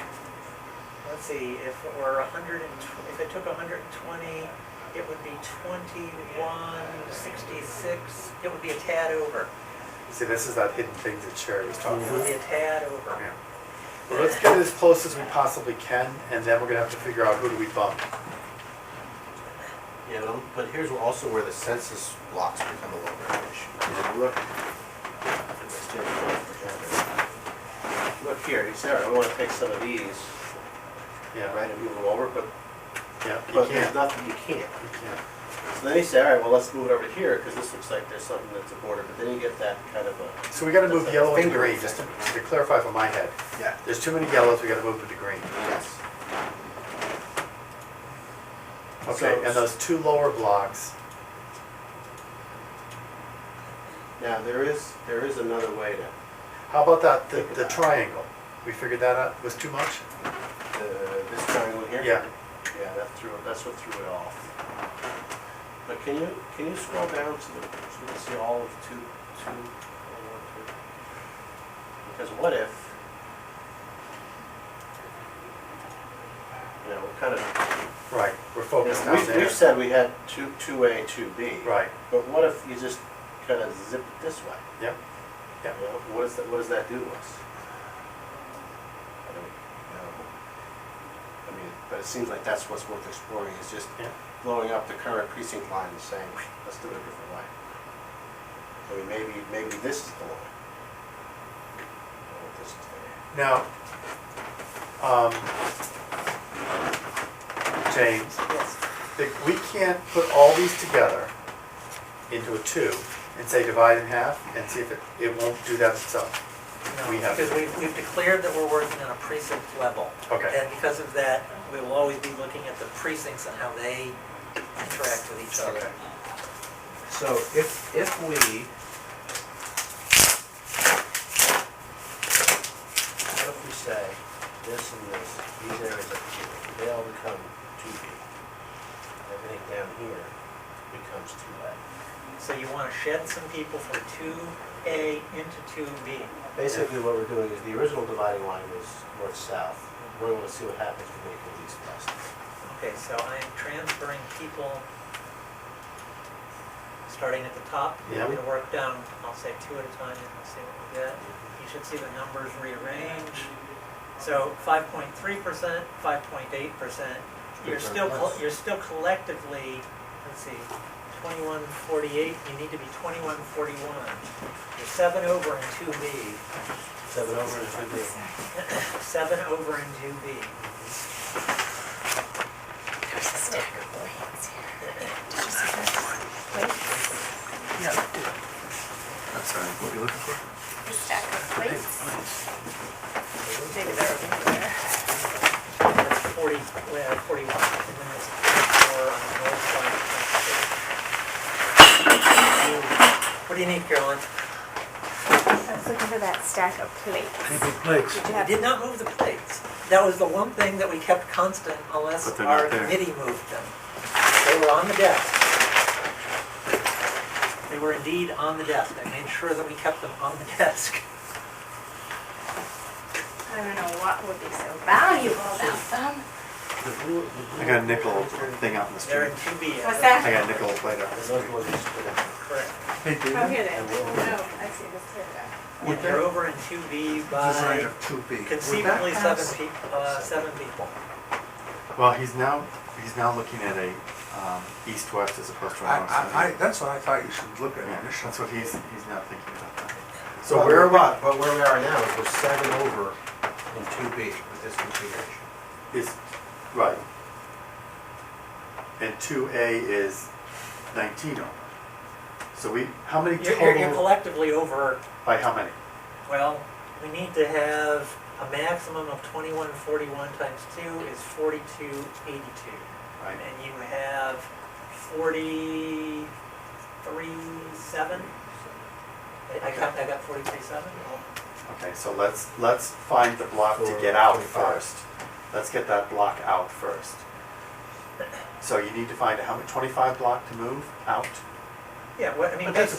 let's see, if it were 100, if it took 120, it would be 2166, it would be a tad over. See, this is that hidden thing that Sherry was talking It would about. be a tad over. Yeah. Well, let's get it as close as we possibly can, and then we're gonna have to figure out who do we bump. Yeah, but here's also where the census blocks become a little bit of an issue. If you look here, you say, all right, we want to take some of these, Yeah, right, and move them over, but yeah, you there's can't. nothing, you can't. You can't. So then you say, all right, well, let's move it over here, because this looks like there's something that's a border, but then you get that kind of a, So we gotta move That's a yellow and finger green, thing. just to clarify for my head. yeah, There's too many yellows, we gotta move them to green. yes. Okay, So- and those two lower blocks, Now, there is another way to, how about that, the triangle? We figured that out, was too much? this triangle here? Yeah. Yeah, that's what threw it off. But can you scroll down so we can see all of two? Because what if, you know, we're kind of, Right, we're focused down there. we've said we had 2A, 2B. Right, But what if you just kind of zip it this way? yep, yep. You know, what does that do to us? I don't know. I mean, but it seems like that's what's worth exploring, is just Yeah. blowing up the current precinct line and saying, let's do it a different way. I mean, maybe this is the line. Or this is the Now, James, Yes. we can't put all these together into a 2 and say divide in half and see if it won't do that itself. No, We have because to. we've declared that we're working on a precinct level. Okay. And because of that, we will always be looking at the precincts and how they interact with each other. Okay. So if we, what if we say this and this, these areas up here, they all become 2B. Everything down here becomes 2A. So you want to shed some people from 2A into 2B. Basically what we're doing is the original dividing line was north-south. We're going to see what happens when we make it east-west. Okay, so I'm transferring people, starting at the top. Yeah. I'm going to work down, I'll say 2 at a time, and we'll see what we get. You should see the numbers rearrange. So 5.3%, 5.8%, you're still collectively, let's see, 2148, you need to be 2141. You're 7 over in 2B. 7 over and 2B. 7 over in 2B. There's a stack of plates here. Did you see that? Plates? Yeah. I'm sorry, what are you looking for? A stack of plates? Maybe they're over there. That's 40, 41. And then it's 4 on the north side. What do you need, Caroline? I was looking for that stack of plates. Maybe plates. Did you We have? did not move the plates. That was the one thing that we kept constant unless But they're our not there. committee moved them. They were on the desk. They were indeed on the desk. I made sure that we kept them on the desk. I don't know what would be so valuable about them. I got a nickel thing out in the They're street. in 2B. What's that? I got a nickel plate out in the And those street. ones you split up. Correct. Hey, dude. Oh, here they are. Oh, I see, this clear guy. And they're over in 2B by Design of 2B. conceivably Would that pass? 7 people. Well, he's now looking at a east-west as opposed to a north-south. That's what I thought you should look at Yeah, initially. that's what he's now thinking about that. So So where are we? But where we are now is we're 7 over in 2B with this configuration. Is, right. And 2A is 19 over. So how many You're total, collectively over, by how many? well, we need to have a maximum of 2141 times 2 is 4282. Right. And you have 43.7? I got 43.7? Okay, so let's find the block to get out first. Let's get that block out first. So you need to find how many, 25 block to move out? Yeah, what, I mean, But that's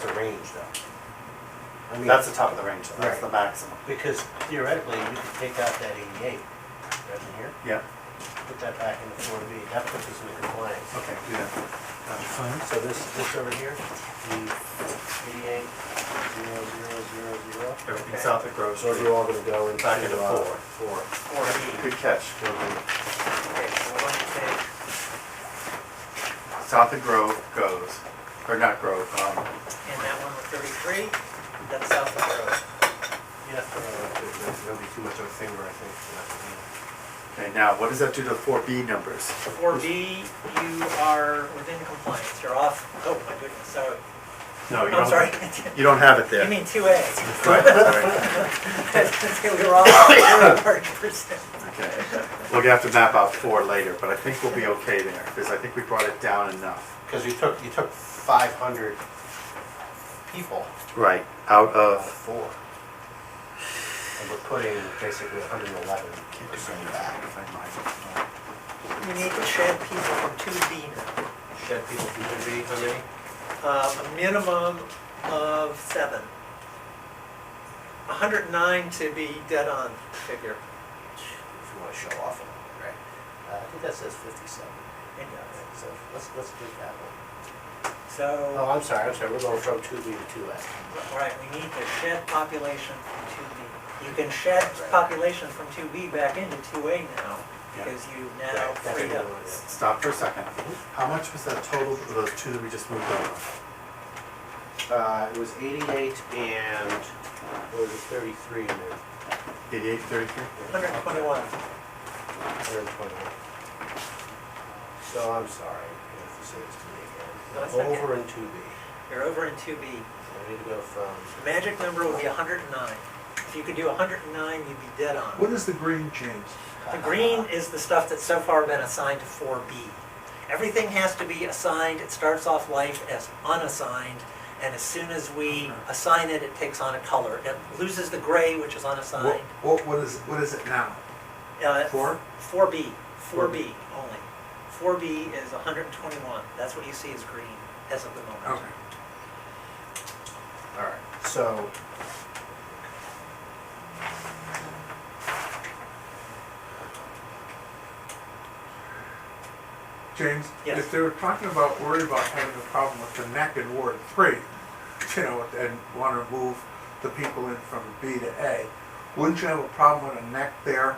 a range though. I mean, That's the top of the range, that's Right. the maximum. because theoretically, you could take out that 88 right in here, Yeah, put that back into 4B, that puts us into compliance. okay, do that. Fine. So this over here, the 88, 0, 0, 0, 0. Everything south of Grove Those Street. are all gonna go into. Back into 4. 4B. Good catch. 4B. Okay, so we're going to take, South of Grove goes, or not Grove, and that one with 33, that's south of the road. Yeah, that'll be too much of a finger, I think. okay, now what does that do to 4B numbers? 4B, you are within compliance, you're off, oh my goodness, sorry. No, you I'm sorry. don't, you don't have it there. You mean 2A? Right, sorry. We were off a very large percent. Okay, we're gonna have to map out 4 later, but I think we'll be okay there, because I think we brought it down enough. Because you took 500 people Right, out out of of, 4. And we're putting basically 111% back. You need to shed people from 2B now. Shed people from 2B, how many? A minimum of 7. 109 to be dead on figure. If you want to show off a little bit, right? I think that says 57. And, So let's do that one. So, Oh, I'm sorry, we're going from 2B to 2A. all right, we need to shed population from 2B. You can shed population from 2B back into 2A now, because you now Right, that's freed what up. we wanna do. stop for a second. How much was that total for those 2 that we just moved over? It was 88 and, what was it, 33 in there? 88, 33? 121. 121. So I'm sorry, you have to say this to me No, it's again. okay. Over in 2B. You're over in 2B. So we need to go from, The magic number would be 109. If you could do 109, you'd be dead on. What is the green, James? The green is the stuff that's so far been assigned to 4B. Everything has to be assigned. It starts off life as unassigned, and as soon as we assign it, it takes on a color. It loses the gray, which is unassigned. What is it now? 4? 4B. 4B only. 4B is 121. That's what you see as green as of the moment. Okay. all right, so. James, Yes. if they were talking about, worried about having a problem with the neck in Ward 3, and want to move the people in from B to A, Wouldn't you have a problem with a neck there?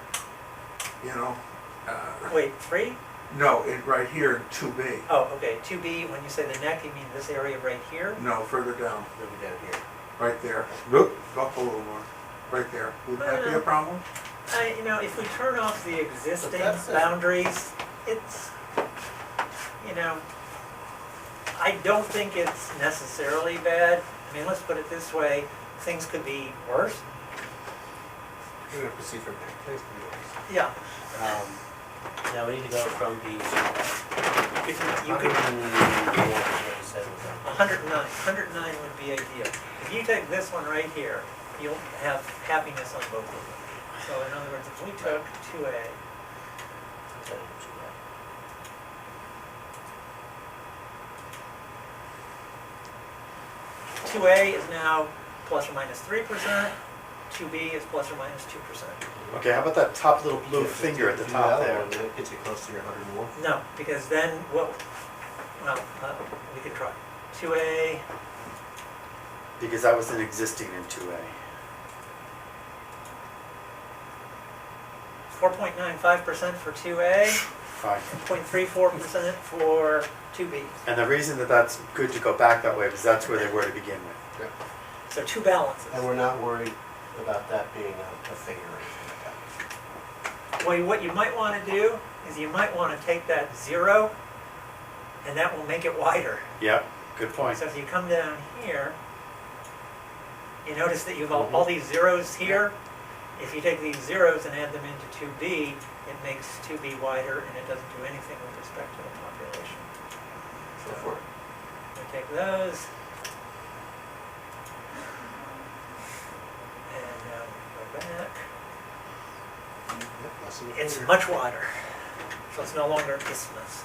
You know? Wait, 3? No, right here in 2B. Oh, okay, 2B, when you say the neck, you mean this area right here? No, further down, Maybe down here. right there. Look, go up a little more. Right there. Wouldn't that be a problem? You know, if we turn off the existing that's it. boundaries, it's, you know, I don't think it's necessarily bad. I mean, let's put it this way, things could be worse. We're gonna proceed from there. Please do yours. Yeah. Now we need to go from these. If you could, 109 would be ideal. If you take this one right here, you'll have happiness on both of them. So in other words, if we took 2A, 2A is now plus or minus 3%, 2B is plus or minus 2%. Okay, how about that top little blue finger at the top there? That gets you close to your 101. No, because then, well, we could try. 2A, Because that was an existing in 2A. 4.95% for 2A, Fine. 0.34% for 2B. And the reason that that's good to go back that way is that's where they were to begin with. So 2 balances. And we're not worried about that being a figure or anything like that. Well, what you might want to do is you might want to take that 0, and that will make it wider. Yep, good point. So if you come down here, you notice that you have all these zeros here. If you take these zeros and add them into 2B, it makes 2B wider, and it doesn't do anything with respect to the population. Go for it. We take those, and now we go back. Yep, less than a It's figure. much wider, so it's no longer isthmus.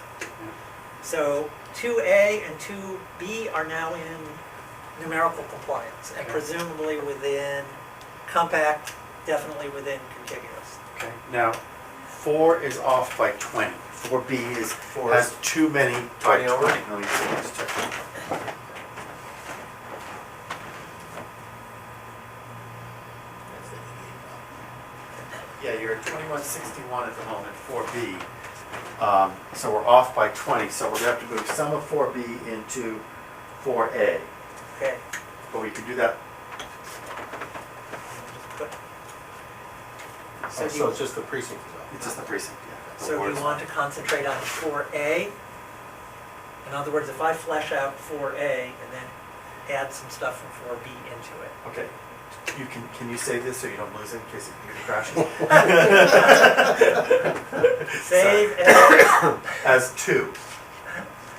So 2A and 2B are now in numerical compliance, and Okay. presumably within compact, definitely within contiguous. Okay, now, 4 is off by 20. 4B is, has too many by 20 over? 20. Let me just check. That's the 88 value. Yeah, you're at 2161 at the moment, 4B. So we're off by 20, so we're gonna have to move some of 4B into 4A. Okay. But we can do that. So do So you, it's just the precinct is off. It's just the precinct, yeah. The so do ward's you want to concentrate on 4A? In other words, if I flesh out 4A and then add some stuff from 4B into it. Okay. Can you say this so you don't lose it in case the computer crashes? Save As 2.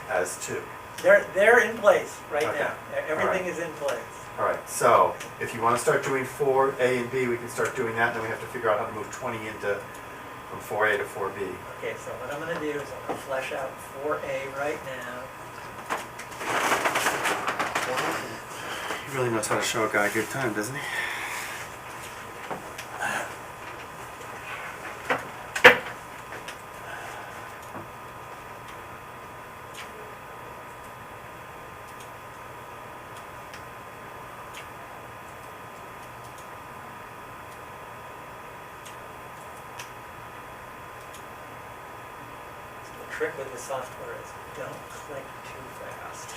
As 2. They're in place right Okay. now. Everything All right. is in place. All right, so if you want to start doing 4A and B, we can start doing that, and then we have to figure out how to move 20 into from 4A to 4B. Okay, so what I'm gonna do is I'm gonna flesh out 4A right now. He really knows how to show a guy a good time, doesn't he? So the trick with the software is don't click too fast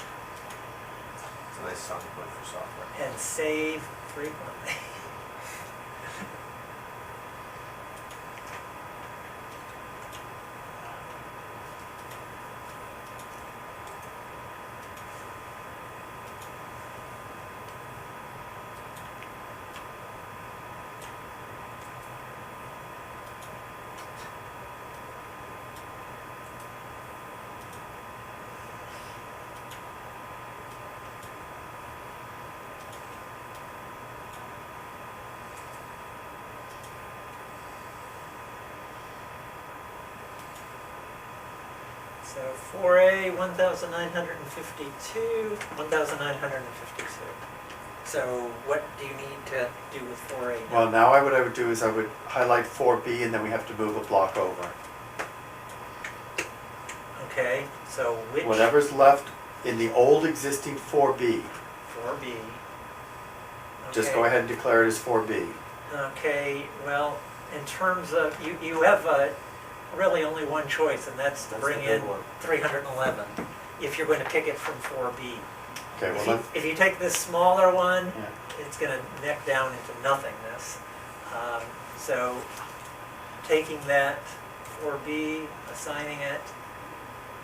It's a nice selling point for software. and save frequently. So 4A, 1,952, 1,952. So what do you need to do with 4A now? Well, now what I would do is I would highlight 4B, and then we have to move a block over. Okay, so which? Whatever's left in the old existing 4B, 4B. just Okay. go ahead and declare it as 4B. Okay, well, in terms of, you have really only one choice, and that's to That's bring the big in one. 311, if you're going to pick it from 4B. Okay, well, then, If you take this smaller one, yeah. it's going to neck down into nothingness. So taking that 4B, assigning it,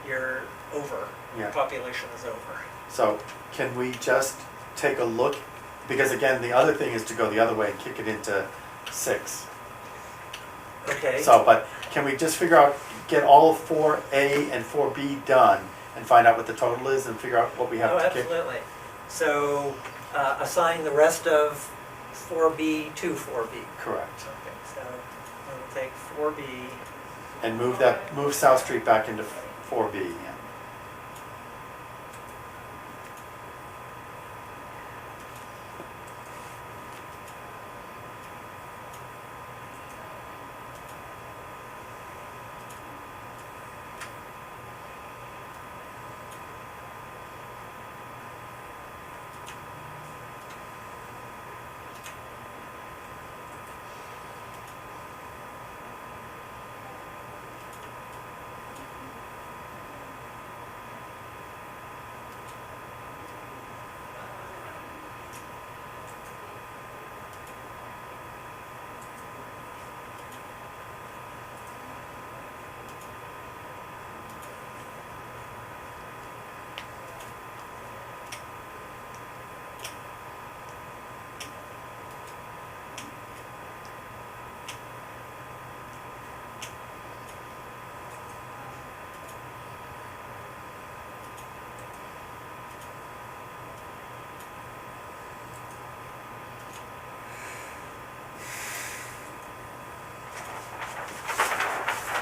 you're over. Yeah. Your population is over. So can we just take a look? Because again, the other thing is to go the other way and kick it into 6. Okay. So, but can we just figure out, get all of 4A and 4B done and find out what the total is and figure out what we have Oh, to kick? absolutely. So assign the rest of 4B to 4B. Correct. Okay, so we'll take 4B. And move South Street back into 4B, yeah.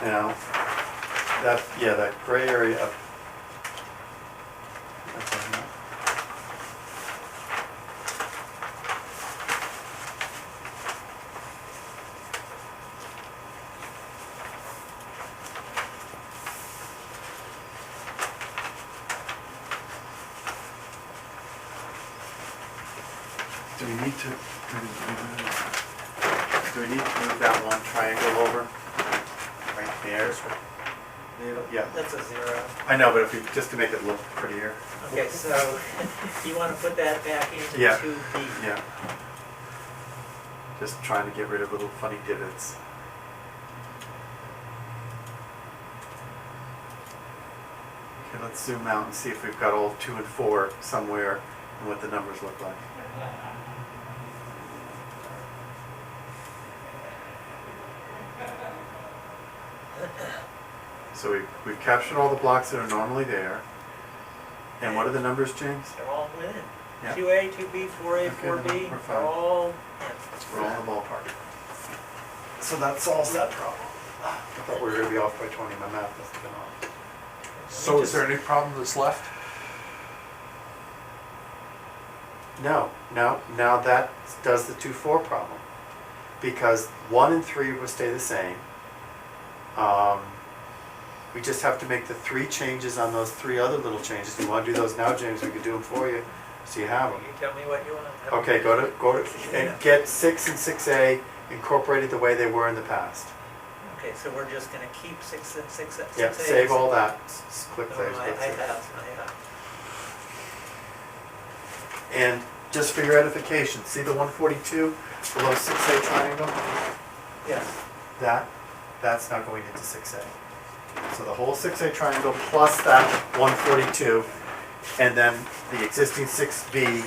Now, that gray area up. Do we need to move that one triangle over? Right there? Yeah. That's a 0. I know, but if we, just to make it look prettier. Okay, so you want to put that back into Yeah. 2B. Yeah. Just trying to get rid of little funny divots. Okay, let's zoom out and see if we've got all 2 and 4 somewhere and what the numbers look like. So we've captured all the blocks that are normally there. And what are the numbers, James? They're all within. Yeah. 2A, 2B, 4A, Okay, 4B, we're they're fine. all We're all in the ballpark. So that solves that problem. I thought we were gonna be off by 20, my math must have been off. So is there any problem that's left? No, now that does the 2-4 problem. Because 1 and 3 will stay the same. We just have to make the 3 changes on those 3 other little changes. You wanna do those now, James, we can do them for you, so you have them. You tell me what you want. Okay, go to, and get 6 and 6A incorporated the way they were in the past. Okay, so we're just gonna keep 6 and 6A. Yeah, save all that, click No, save, I click save. have. And just for your edification, see the 142 below 6A triangle? Yes. That's now going into 6A. So the whole 6A triangle plus that 142, and then the existing 6B,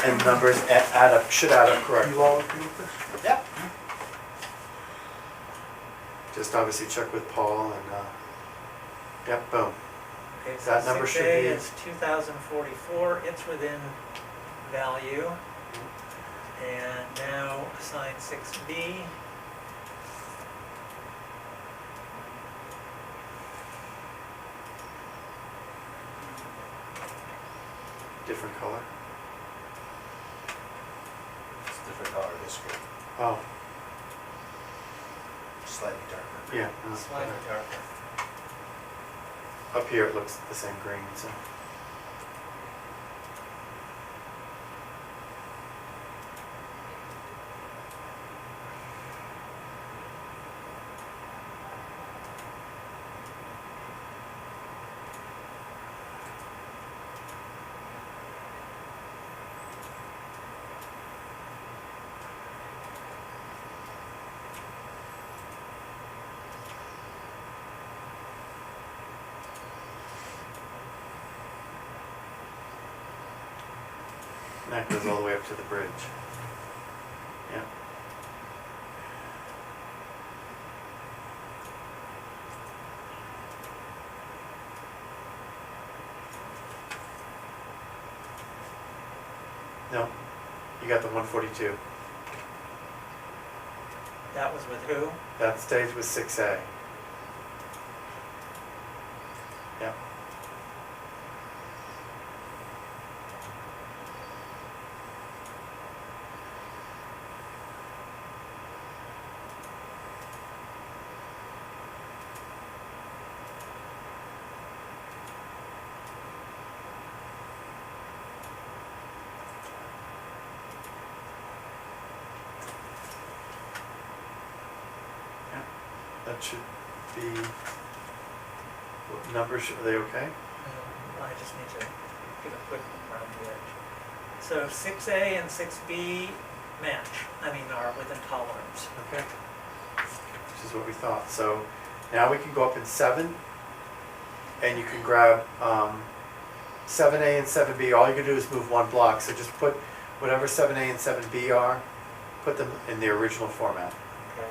and numbers add up, should add up correctly. You all agree with this? Yep. Just obviously check with Paul and, yep, boom. Okay, so That number should 6A be- is 2044, it's within value. And now assign 6B. Different color. It's a different color this group, Oh, slightly darker. yeah. Slightly darker. Up here it looks the same green, so. And that goes all the way up to the bridge. Yeah. No, you got the 142. That was with who? That stays with 6A. Yeah. Yeah, that should be, what numbers, are they okay? I just need to give a quick look around the edge. So 6A and 6B match, are within tolerance. Okay. Which is what we thought. So now we can go up in 7, and you can grab 7A and 7B. All you can do is move one block. So just put whatever 7A and 7B are, put them in the original format. Okay.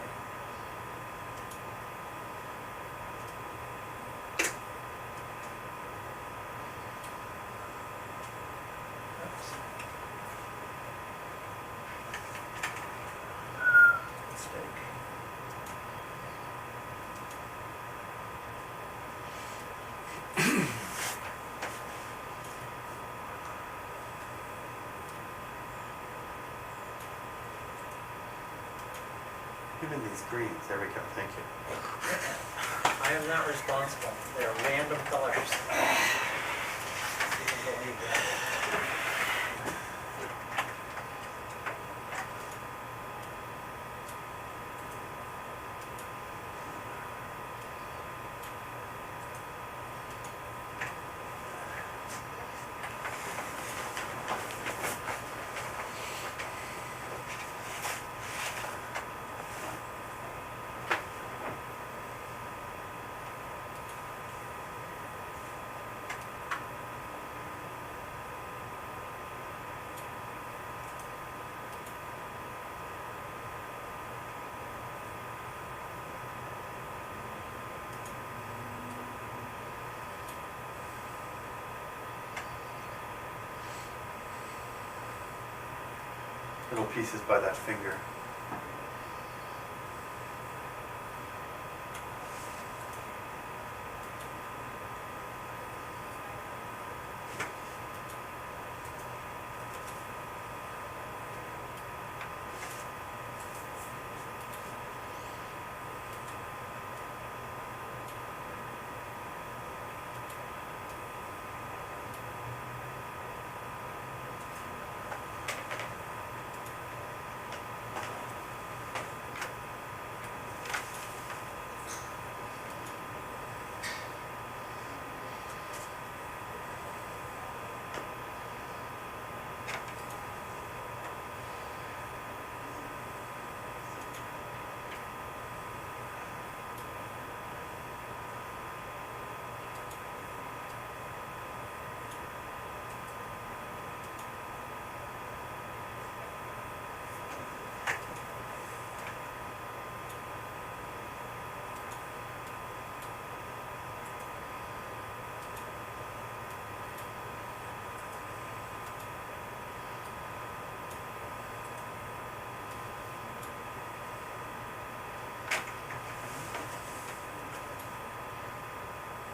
Oops. Mistake. Even these greens, there we go, thank you. I am not responsible. They are random colors. You can believe that. Little pieces by that finger.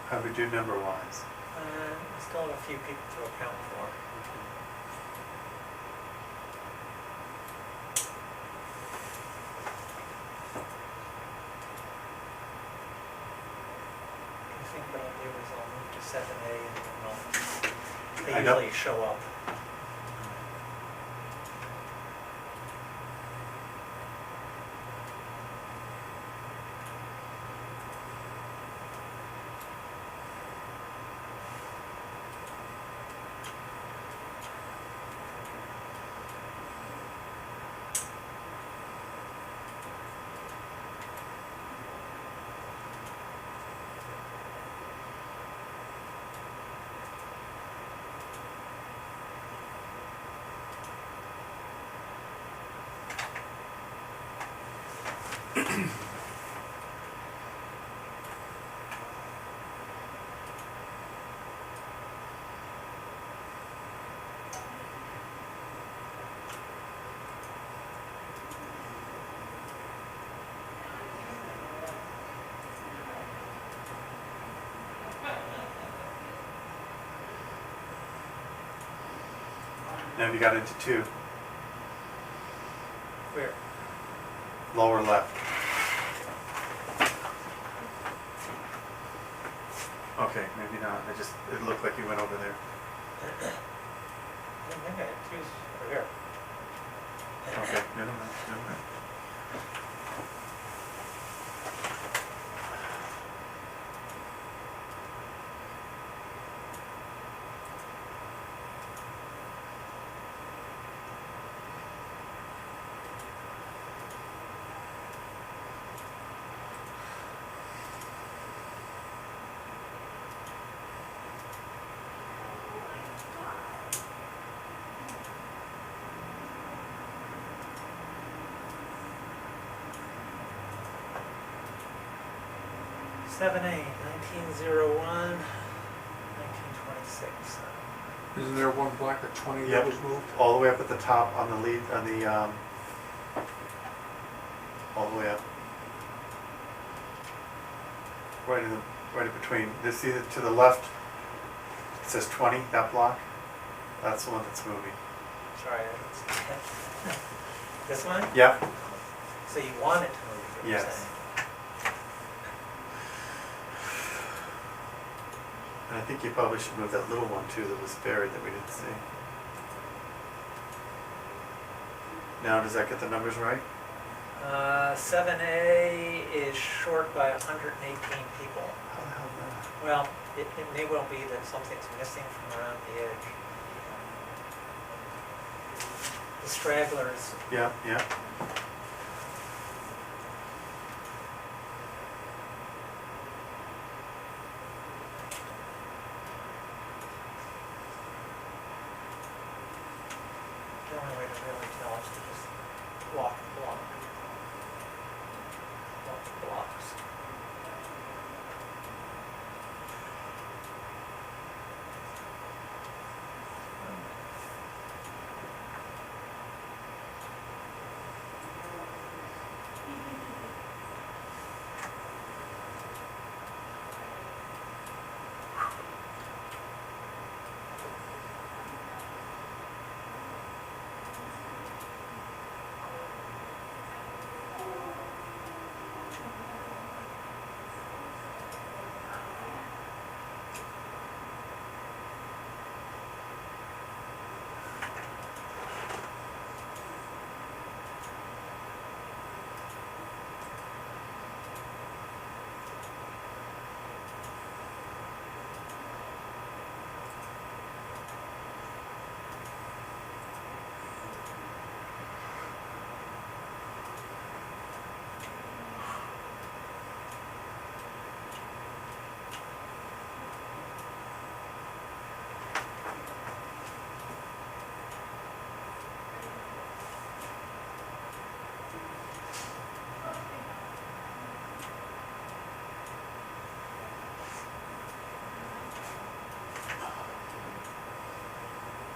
How do we do number wise? I still have a few people to account for. I think what I'll do is I'll move to 7A and then I they know. usually show up. Now you got into 2, Where? lower left. Okay, maybe not, it looked like you went over there. I think I had 2 over here. Okay, never mind, never mind. Seven A, 1901, 1926. Isn't there one block at 20 that Yep. was moved? All the way up at the top on the lead, on the, all the way up. Right in between, this either to the left, it says 20, that block. That's the one that's moving. Sorry, I didn't see that. This one? Yep, So you want it to move, you're Yes. saying? and I think you probably should move that little one too that was buried that we didn't see. Now, does that get the numbers right? 7A is short by 118 people. How the hell is that? Well, it may well be that something's missing from around the edge. The stragglers. Yeah, yeah. The only way to really tell is to just walk the block. Walk the blocks.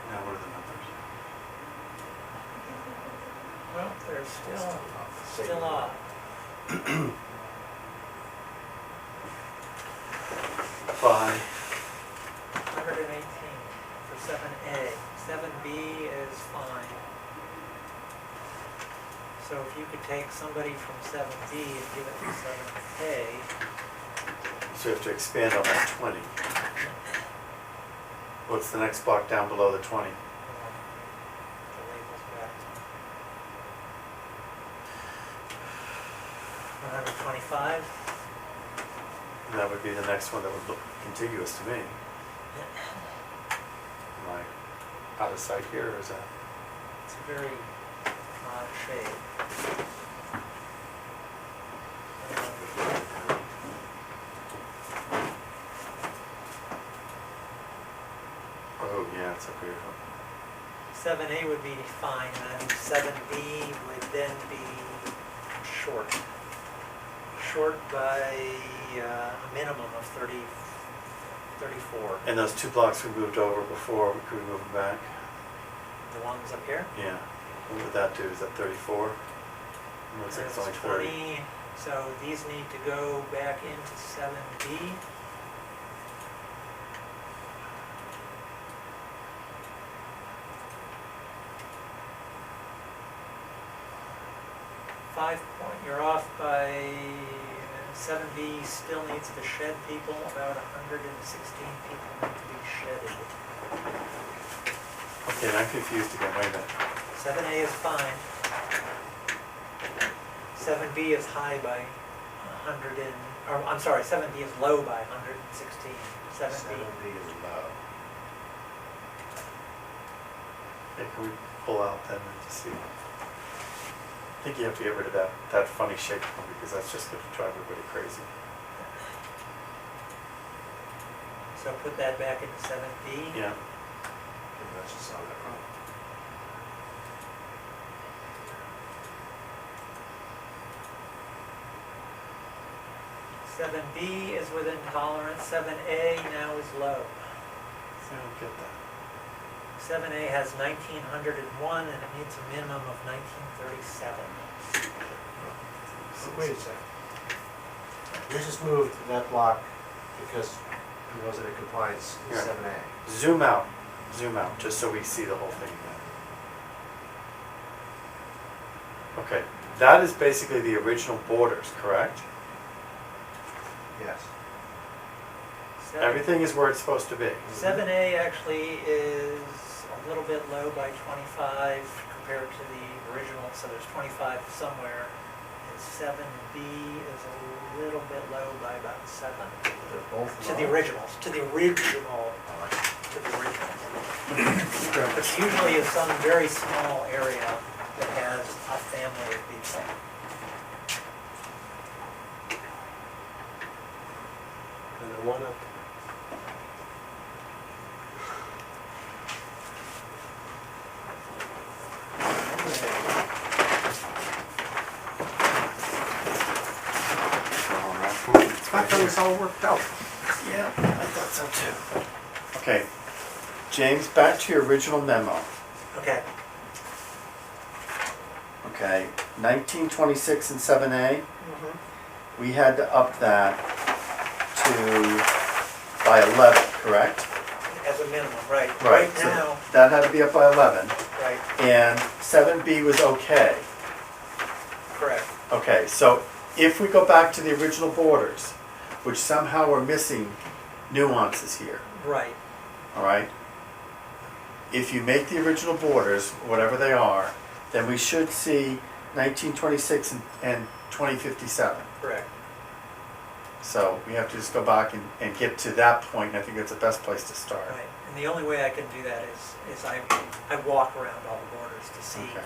Now what are the numbers? Well, there's still off. By, 118 for 7A. 7B is fine. So if you could take somebody from 7B and give it to 7A, so you have to expand on that 20. What's the next block down below the 20? the label's back. 125. And that would be the next one that would look contiguous to me. Am I out of sight here, or is that? It's a very odd shape. Oh, yeah, it's up here. 7A would be fine, and 7B would then be short. Short by a minimum of 34. And those 2 blocks we moved over before, could we move them back? The ones up here? Yeah. What would that do? Is that 34? Looks like it's only That's 30. 20, so these need to go back into 7B. you're off by 7B still needs to shed people, about 116 people need to be shedded. Okay, and I'm confused again, wait a minute. 7A is fine. 7B is high by 100 and, or, I'm sorry, 7B is low by 116. 7B. 7B is low. Okay, can we pull out then and just see? I think you have to get rid of that funny shaped one because that's just gonna drive everybody crazy. So put that back into 7B. Yeah. Maybe that's just solve that problem. 7B is within tolerance, 7A now is low. I don't get that. 7A has 1901 and it needs a minimum of 1937. Wait a second. You just moved that block because it wasn't in compliance in Yeah. 7A. Zoom out, just so we see the whole thing again. Okay, that is basically the original borders, correct? Yes. Everything is where it's supposed to be. 7A actually is a little bit low by 25 compared to the original, so there's 25 somewhere. And 7B is a little bit low by about 7. They're both To the low. originals, to the original, Which usually is some very small area that has a family of people. And the one up. I thought this all worked out. Yeah, I thought so too. Okay, James, back to your original memo. Okay, Okay, 1926 and 7A, we had to up that to by 11, correct? as a minimum, right. Right, Right so now, that had to be up by 11, right, and 7B was okay. correct. Okay, so if we go back to the original borders, which somehow we're missing nuances here, Right, all right? If you make the original borders, whatever they are, then we should see 1926 and 2057. correct. So we have to just go back and get to that point, and I think that's the best place to start. Right, and the only way I can do that is I walk around all the borders to see Okay.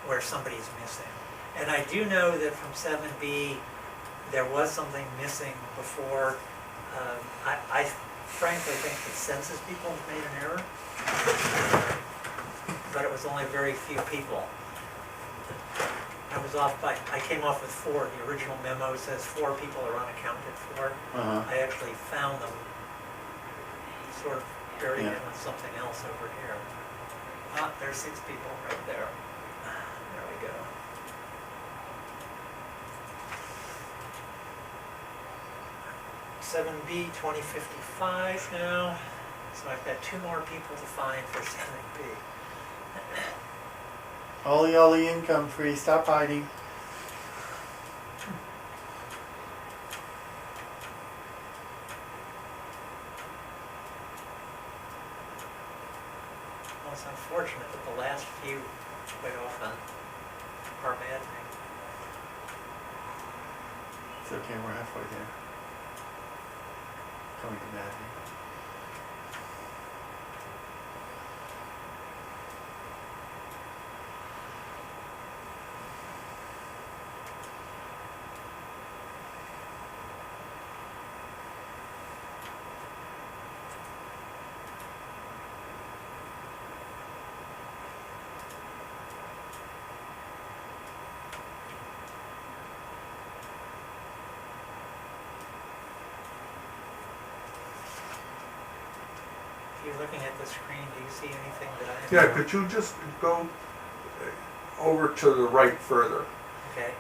where somebody's missing. And I do know that from 7B, there was something missing before. I frankly think the census people made an error, but it was only very few people. I came off with 4. The original memo says 4 people are unaccounted for. Uh-huh. I actually found them sort of buried Yeah. in with something else over here. Ah, there's 6 people right there. There we go. (7B) 2055 now, so I've got 2 more people to find for 7B. Ollie income free, stop hiding. Well, it's unfortunate that the last few quite often are maddening. It's okay, we're halfway there. Coming to that. If you're looking at the screen, do you see anything that I... Yeah, could you just go over to the right further? Okay,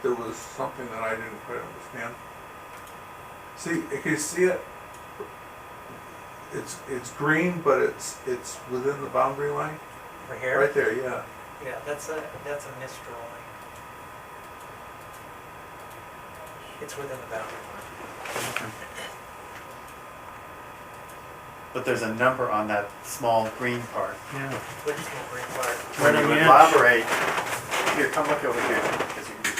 There was something that I didn't quite understand. See, can you see it? It's green, but it's within the boundary line? over here? Right there, yeah. Yeah, that's a misdrawing. It's within the boundary line. But there's a number on that small green part. Yeah. Which small green part? When Right on you the edge. elaborate, here, come look over here, because you can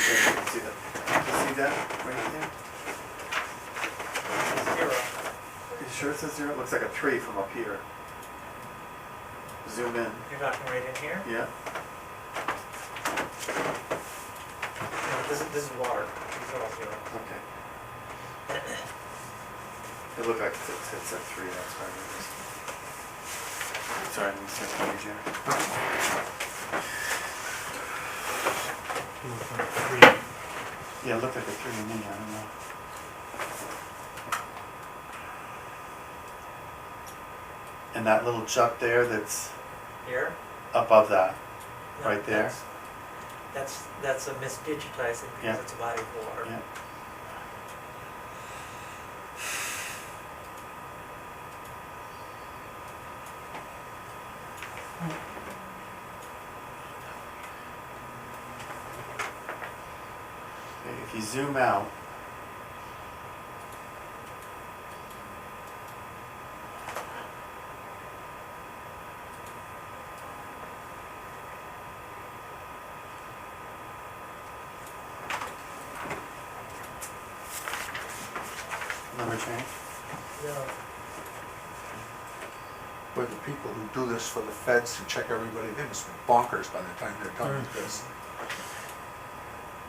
see that. You see that right there? Zero. Are you sure it says 0? It looks like a tree from up here. Zoom in. You're talking right in here? Yeah. No, this is water. These are all zero. Okay. It looked like it said 3, that's why I was. Sorry, I missed that page here. Yeah, it looked like a 3 to me, I don't know. And that little jut there that's Here? above that, No, right there? That's a misdigitizing Yeah. because it's a body of water. Yeah. Okay, if you zoom out, number change? No. But the people who do this for the feds to check everybody, they must be bonkers by the time they're done with this.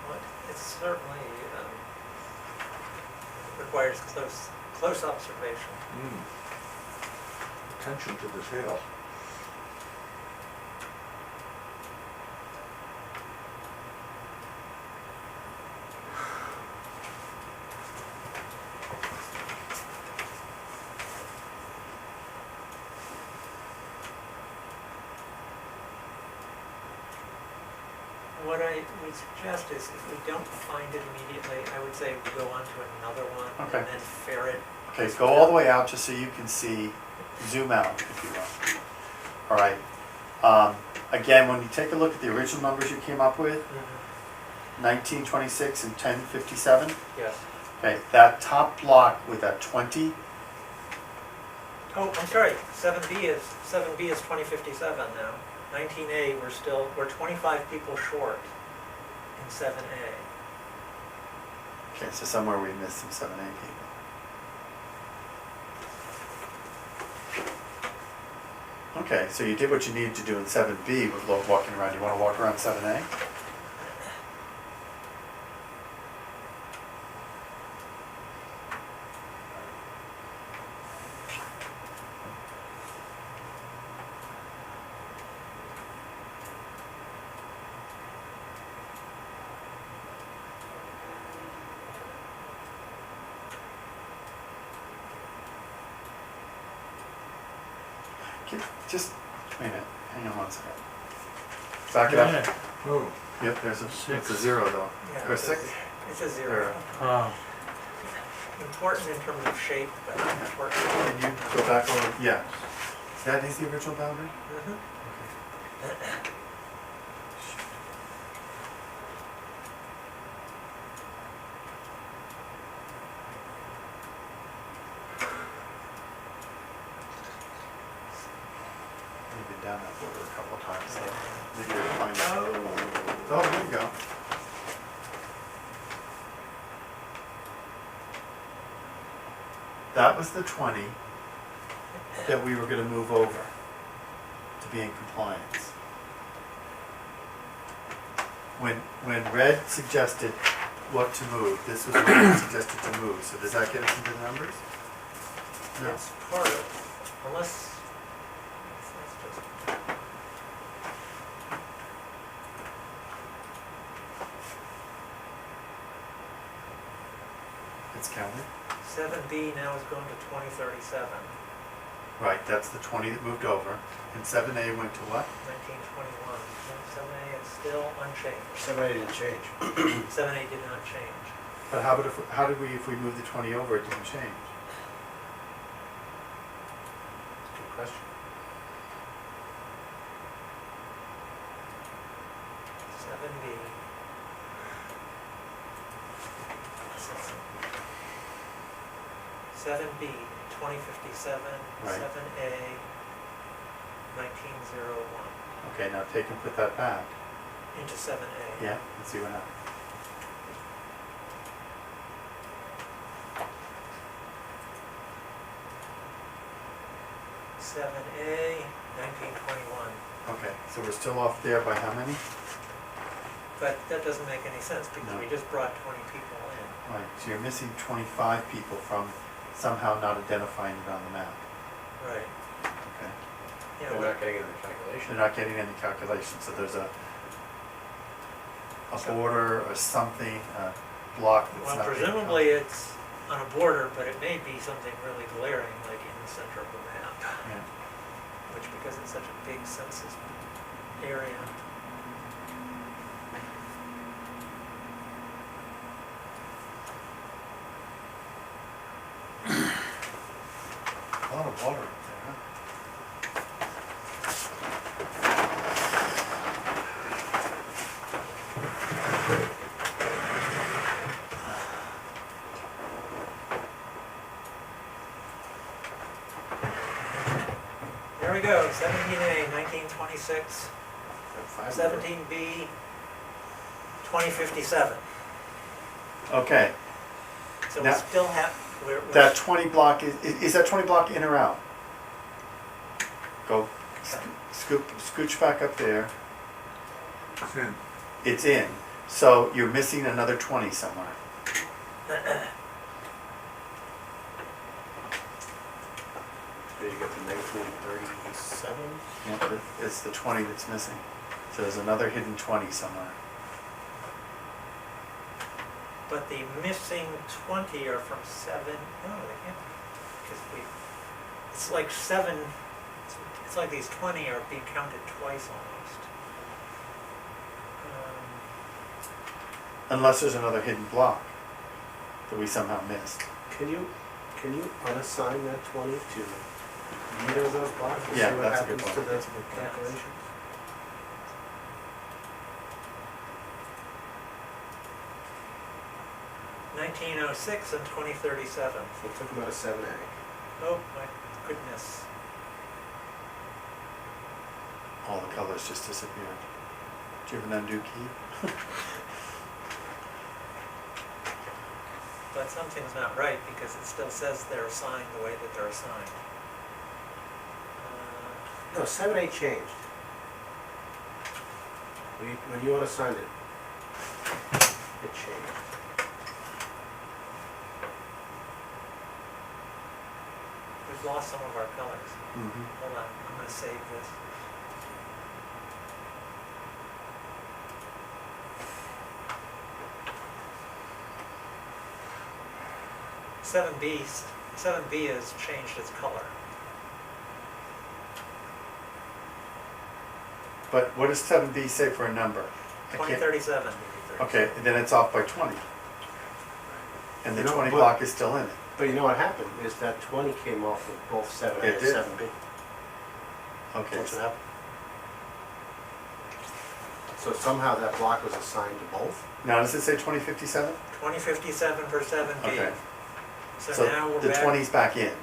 Well, it certainly requires close observation. Attention to detail. What I would suggest is if we don't find it immediately, I would say we go on to another one Okay. and then ferret. Okay, go all the way out just so you can see, zoom out if you will. All right. Again, when you take a look at the original numbers you came up with, 1926 and 1057, Yes. okay, that top block with that 20, Oh, I'm sorry, 7B is 2057 now. 19A, we're 25 people short in 7A. okay, so somewhere we missed some 7A people. Okay, so you did what you needed to do in 7B with walking around. You want to walk around 7A? Just, wait a minute, hang on one second. Back it up. Oh, Yep, there's a, it's a 0 though. Yeah, Or 6? It's a zero. oh, Important in terms of shape, but not important. Can you go back over, yeah. That is the original boundary? Mhm. You've been down that border a couple of times, so maybe you'll find out. Oh, there you go. That was the 20 that we were gonna move over to be in compliance. When Red suggested what to move, this was what he suggested to move, so does that get us into the numbers? No. It's part of, unless, let's just, It's counted? 7B now is going to 2037, Right, that's the 20 that moved over, and 7A went to what? 1921. No, 7A is still unchanged. 7A didn't change. 7A did not change. But how about how did we, if we moved the 20 over, it didn't change? Good question. 7B. 7B, 2057, Right. 7A, 1901, Okay, now take and put that back. into 7A. Yeah, and see what happens. Seven A, 1921. Okay, so we're still off there by how many? But that doesn't make any sense because No. we just brought 20 people in. Right, so you're missing 25 people from somehow not identifying it on the map. Right. Okay. Yeah, They're we- not getting in the calculation. They're not getting any calculation, so there's a border or something, a block that's Well, not being presumably it's on a border, but it may be something really glaring, like in the center of the map, counted. Yeah. which because it's such a big census area. A lot of water up there, huh? There we go, 17A, 1926, Five 17B, 2057. Okay, So we Now- still have, we're. that 20 block, is that 20 block in or out? Go, scooch back up there. It's in. It's in, so you're missing another 20 somewhere. So you get to 1937? Yeah, it's the 20 that's missing. So there's another hidden 20 somewhere. But the missing 20 are from 7, no, they can't, because it's like 7, it's like these 20 are being counted twice almost. Unless there's another hidden block that we somehow missed. Can you unassign that 20 to either of those blocks and Yeah, see what that's a good happens to point. the That's a good point. calculations? Um, 1906 and 2037. So it took them out of 7A. Oh my goodness. All the colors just disappeared. Do you have an undo key? But something's not right because it still says they're assigned the way that they're assigned. No, 7A changed. When you unassigned it, it changed. We've lost some of our colors. Mm-hmm. Hold on, I'm gonna save this. Seven B has changed its color. But what does 7B say for a number? I can't- 2037. Okay, and then it's off by 20. And the You know, 20 but- block is still in it. But you know what happened, is that 20 came off of both 7A It and did. 7B. Okay, That's what happened. So somehow that block was assigned to both? now does it say 2057? 2057 for 7B. Okay, So now so we're the back. 20's back in.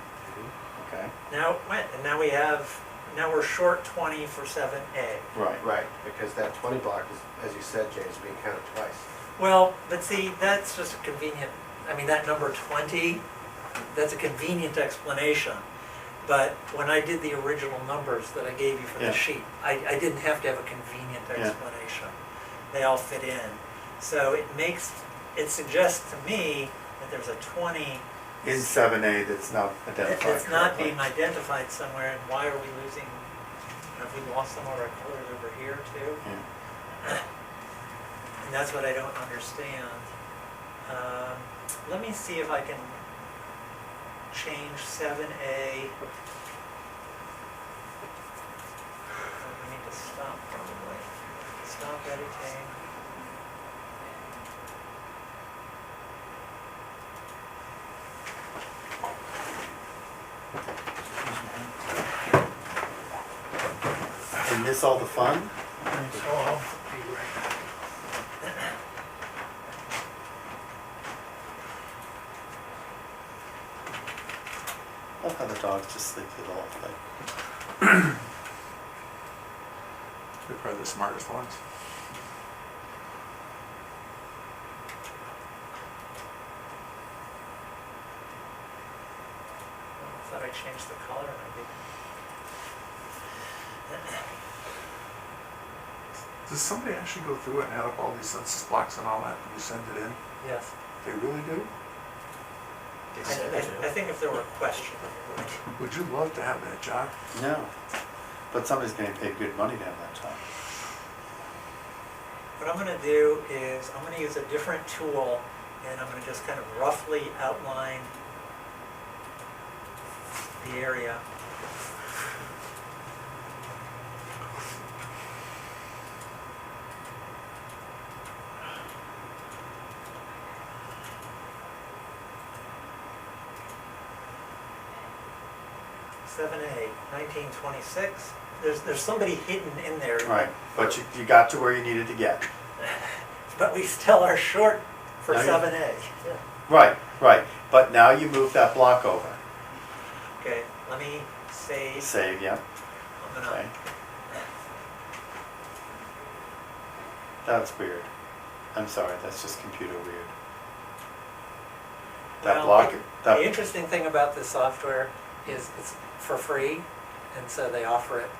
Okay, Now, and now now we're short 20 for 7A. right. Right, because that 20 block is, as you said, James, being counted twice. Well, but see, that's just a convenient, I mean, that number 20, that's a convenient explanation. But when I did the original numbers that I gave you for Yeah. the sheet, I didn't have to have a convenient Yeah. explanation. They all fit in. So it suggests to me that there's a 20 In 7A that's not identified that's not correctly. being identified somewhere, and why are we losing, have we lost some of our colors over here too? Yeah. And that's what I don't understand. Let me see if I can change 7A. We need to stop probably. Stop editing. And miss all the fun? how the dogs just sleep through the whole thing. They're probably the smartest ones. I thought I changed the color, and I didn't. Does somebody actually go through it and add up all these census blocks and all that when you send it in? Yes. They really do? I think if there were a question. Would you love to have that job? No, but somebody's getting paid good money to have that job. What I'm gonna do is, I'm gonna use a different tool, and I'm gonna just kind of roughly outline the area. Seven A, 1926. There's somebody hidden in there. Right, but you got to where you needed to get. But we still are short for Now you- 7A. Right, right, but now you move that block over. Okay, let me save. Save, yeah, I'm okay. gonna, That's weird. I'm sorry, that's just computer weird. That well, block, the that, interesting thing about this software is it's for free, and so they offer it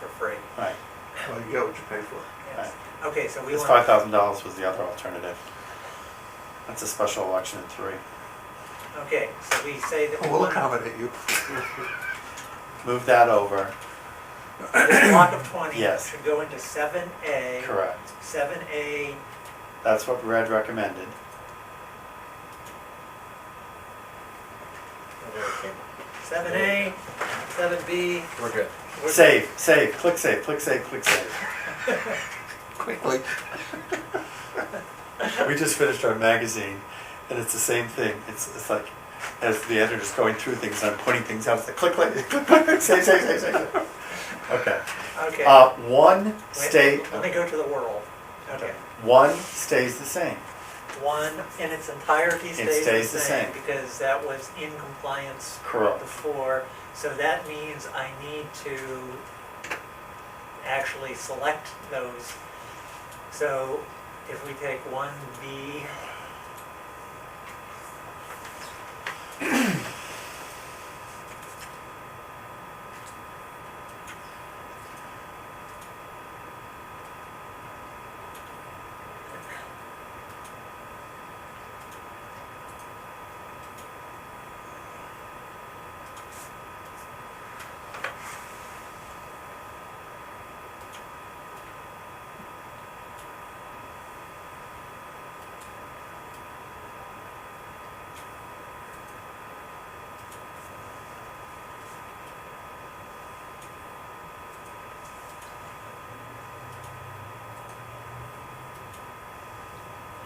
for free. right, Well, you get what you pay for. Yes. Okay, so we this want. $5,000 was the other alternative. That's a special election in 3. Okay, so we say that we We'll want accommodate you. Move that over, this block of 20 Yes. should go into 7A. correct. 7A, That's what Red recommended. 7A, 7B. We're good. Save, save, click save, click save, click save. Quickly. We just finished our magazine, and it's the same thing. It's like, as the editor's going through things, and I'm pointing things out, it's like, click, click, click, click, save, save, save, save. Okay. Okay. One Wait, state, Let me go to the world. Okay. one stays the same. One in its entirety stays stays the the same same. because that was in compliance Correct. before. So that means I need to actually select those. So if we take 1B,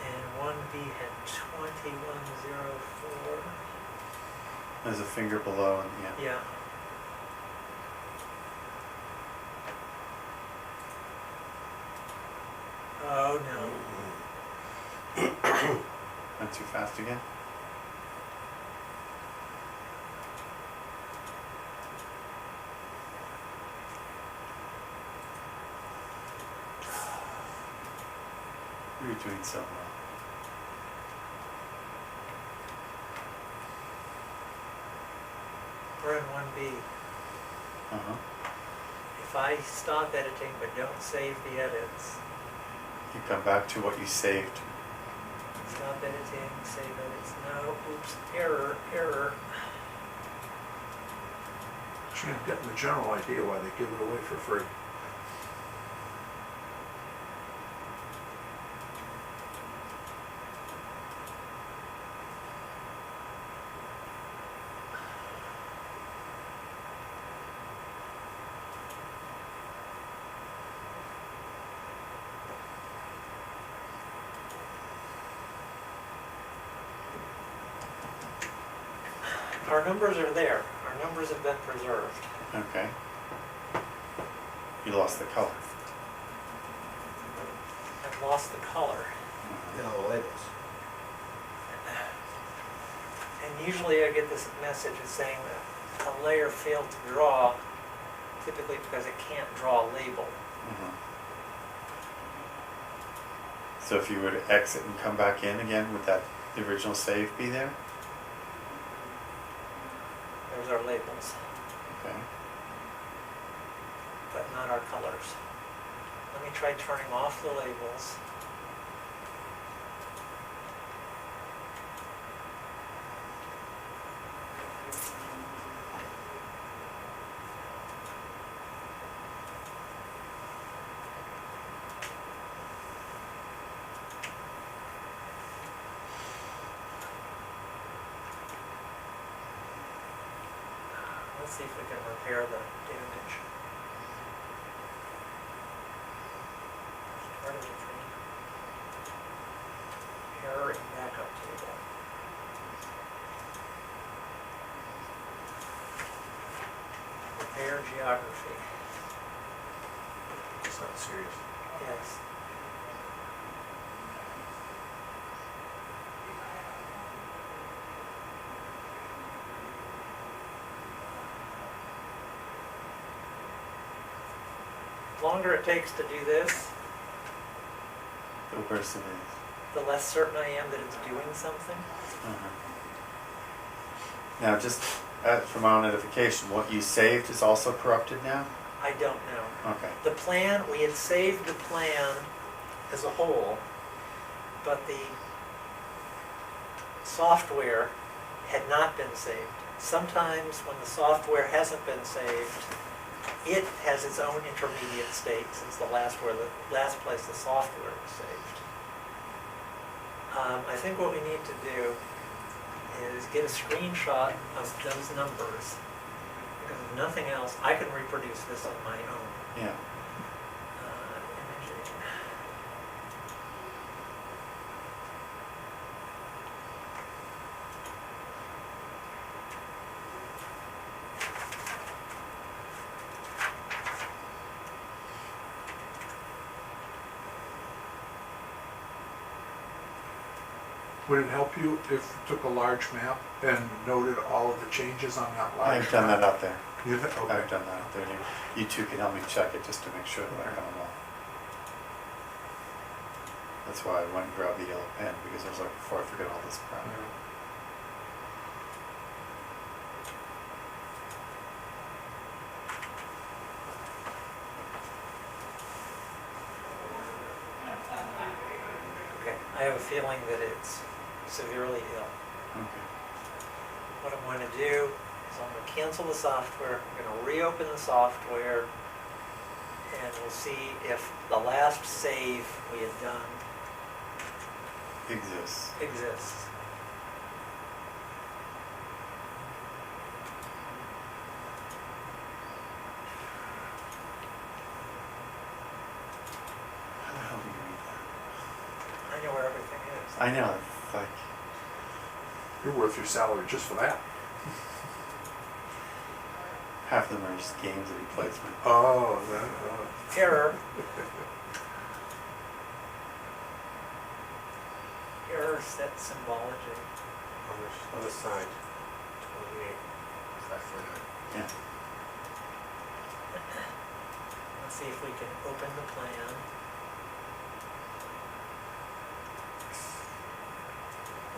and 1B had 2104. There's a finger below, and yeah. Yeah. Oh no. Went too fast again. You're doing so well. We're in 1B. Uh-huh. If I stop editing but don't save the edits, You come back to what you saved. stop editing, save edits, no, oops, error, error. You're getting the general idea why they give it away for free. Our numbers are there, our numbers have been preserved. Okay. You lost the color. I've lost the color. No, labels. And usually I get this message saying that a layer failed to draw, typically because it can't draw a label. So if you were to exit and come back in again, would that, the original save be there? There's our labels, Okay. but not our colors. Let me try turning off the labels. Let's see if we can repair the damage. Start of the tree. Error in backup table. Repair geography. It's not serious. Yes. The longer it takes to do this, The worse it is. the less certain I am that it's doing something. Now, just for my own edification, what you saved is also corrupted now? I don't know. Okay. The plan, we had saved the plan as a whole, but the software had not been saved. Sometimes when the software hasn't been saved, it has its own intermediate state since the last place the software was saved. I think what we need to do is get a screenshot of those numbers. Because if nothing else, I can reproduce this on my own. Yeah. Imaging. Would it help you if you took a large map and noted all of the changes on that large map? I've done that out there. You have, okay. I've done that out there. You two can help me check it just to make sure that I got them all. That's why I went and grabbed the yellow pen, because I was like, before I forget all this crap. Okay, I have a feeling that it's severely ill. Okay. What I'm going to do is I'm going to cancel the software, I'm going to reopen the software, and we'll see if the last save we had done Exists. exists. How the hell do you read that? I know where everything is. I know, it's like, You're worth your salary just for that. half of them are just games that he plays with. Oh, that, Error. Error set symbology. On this other side, 28, 549. Yeah. Let's see if we can open the plan.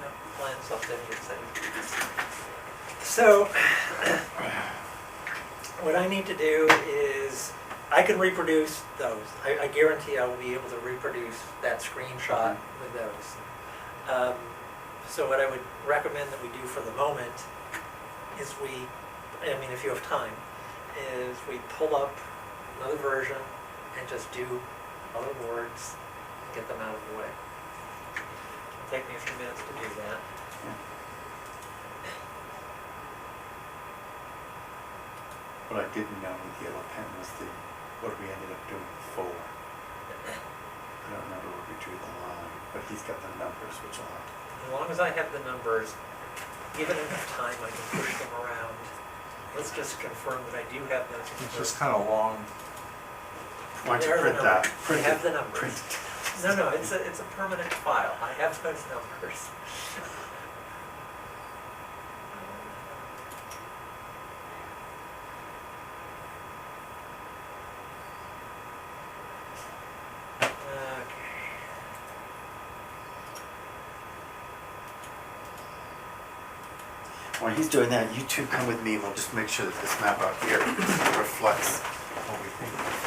No, plan's up there, you say. So, what I need to do is, I can reproduce those. I guarantee I will be able to reproduce that screenshot with those. So what I would recommend that we do for the moment is if you have time, is we pull up another version and just do other words and get them out of the way. It'll take me a few minutes to do that. What I didn't know with the yellow pen was what we ended up doing before. I don't remember where we drew the line, but he's got the numbers, which will help. As long as I have the numbers, given enough time, I can push them around. Let's just confirm that I do have those it's numbers. just kind of long. Why don't you There are the print that? numbers. Print I have it. the numbers. Print it. No, it's a permanent file. I have those numbers. When he's doing that, you two come with me and we'll just make sure that this map out here reflects what we think.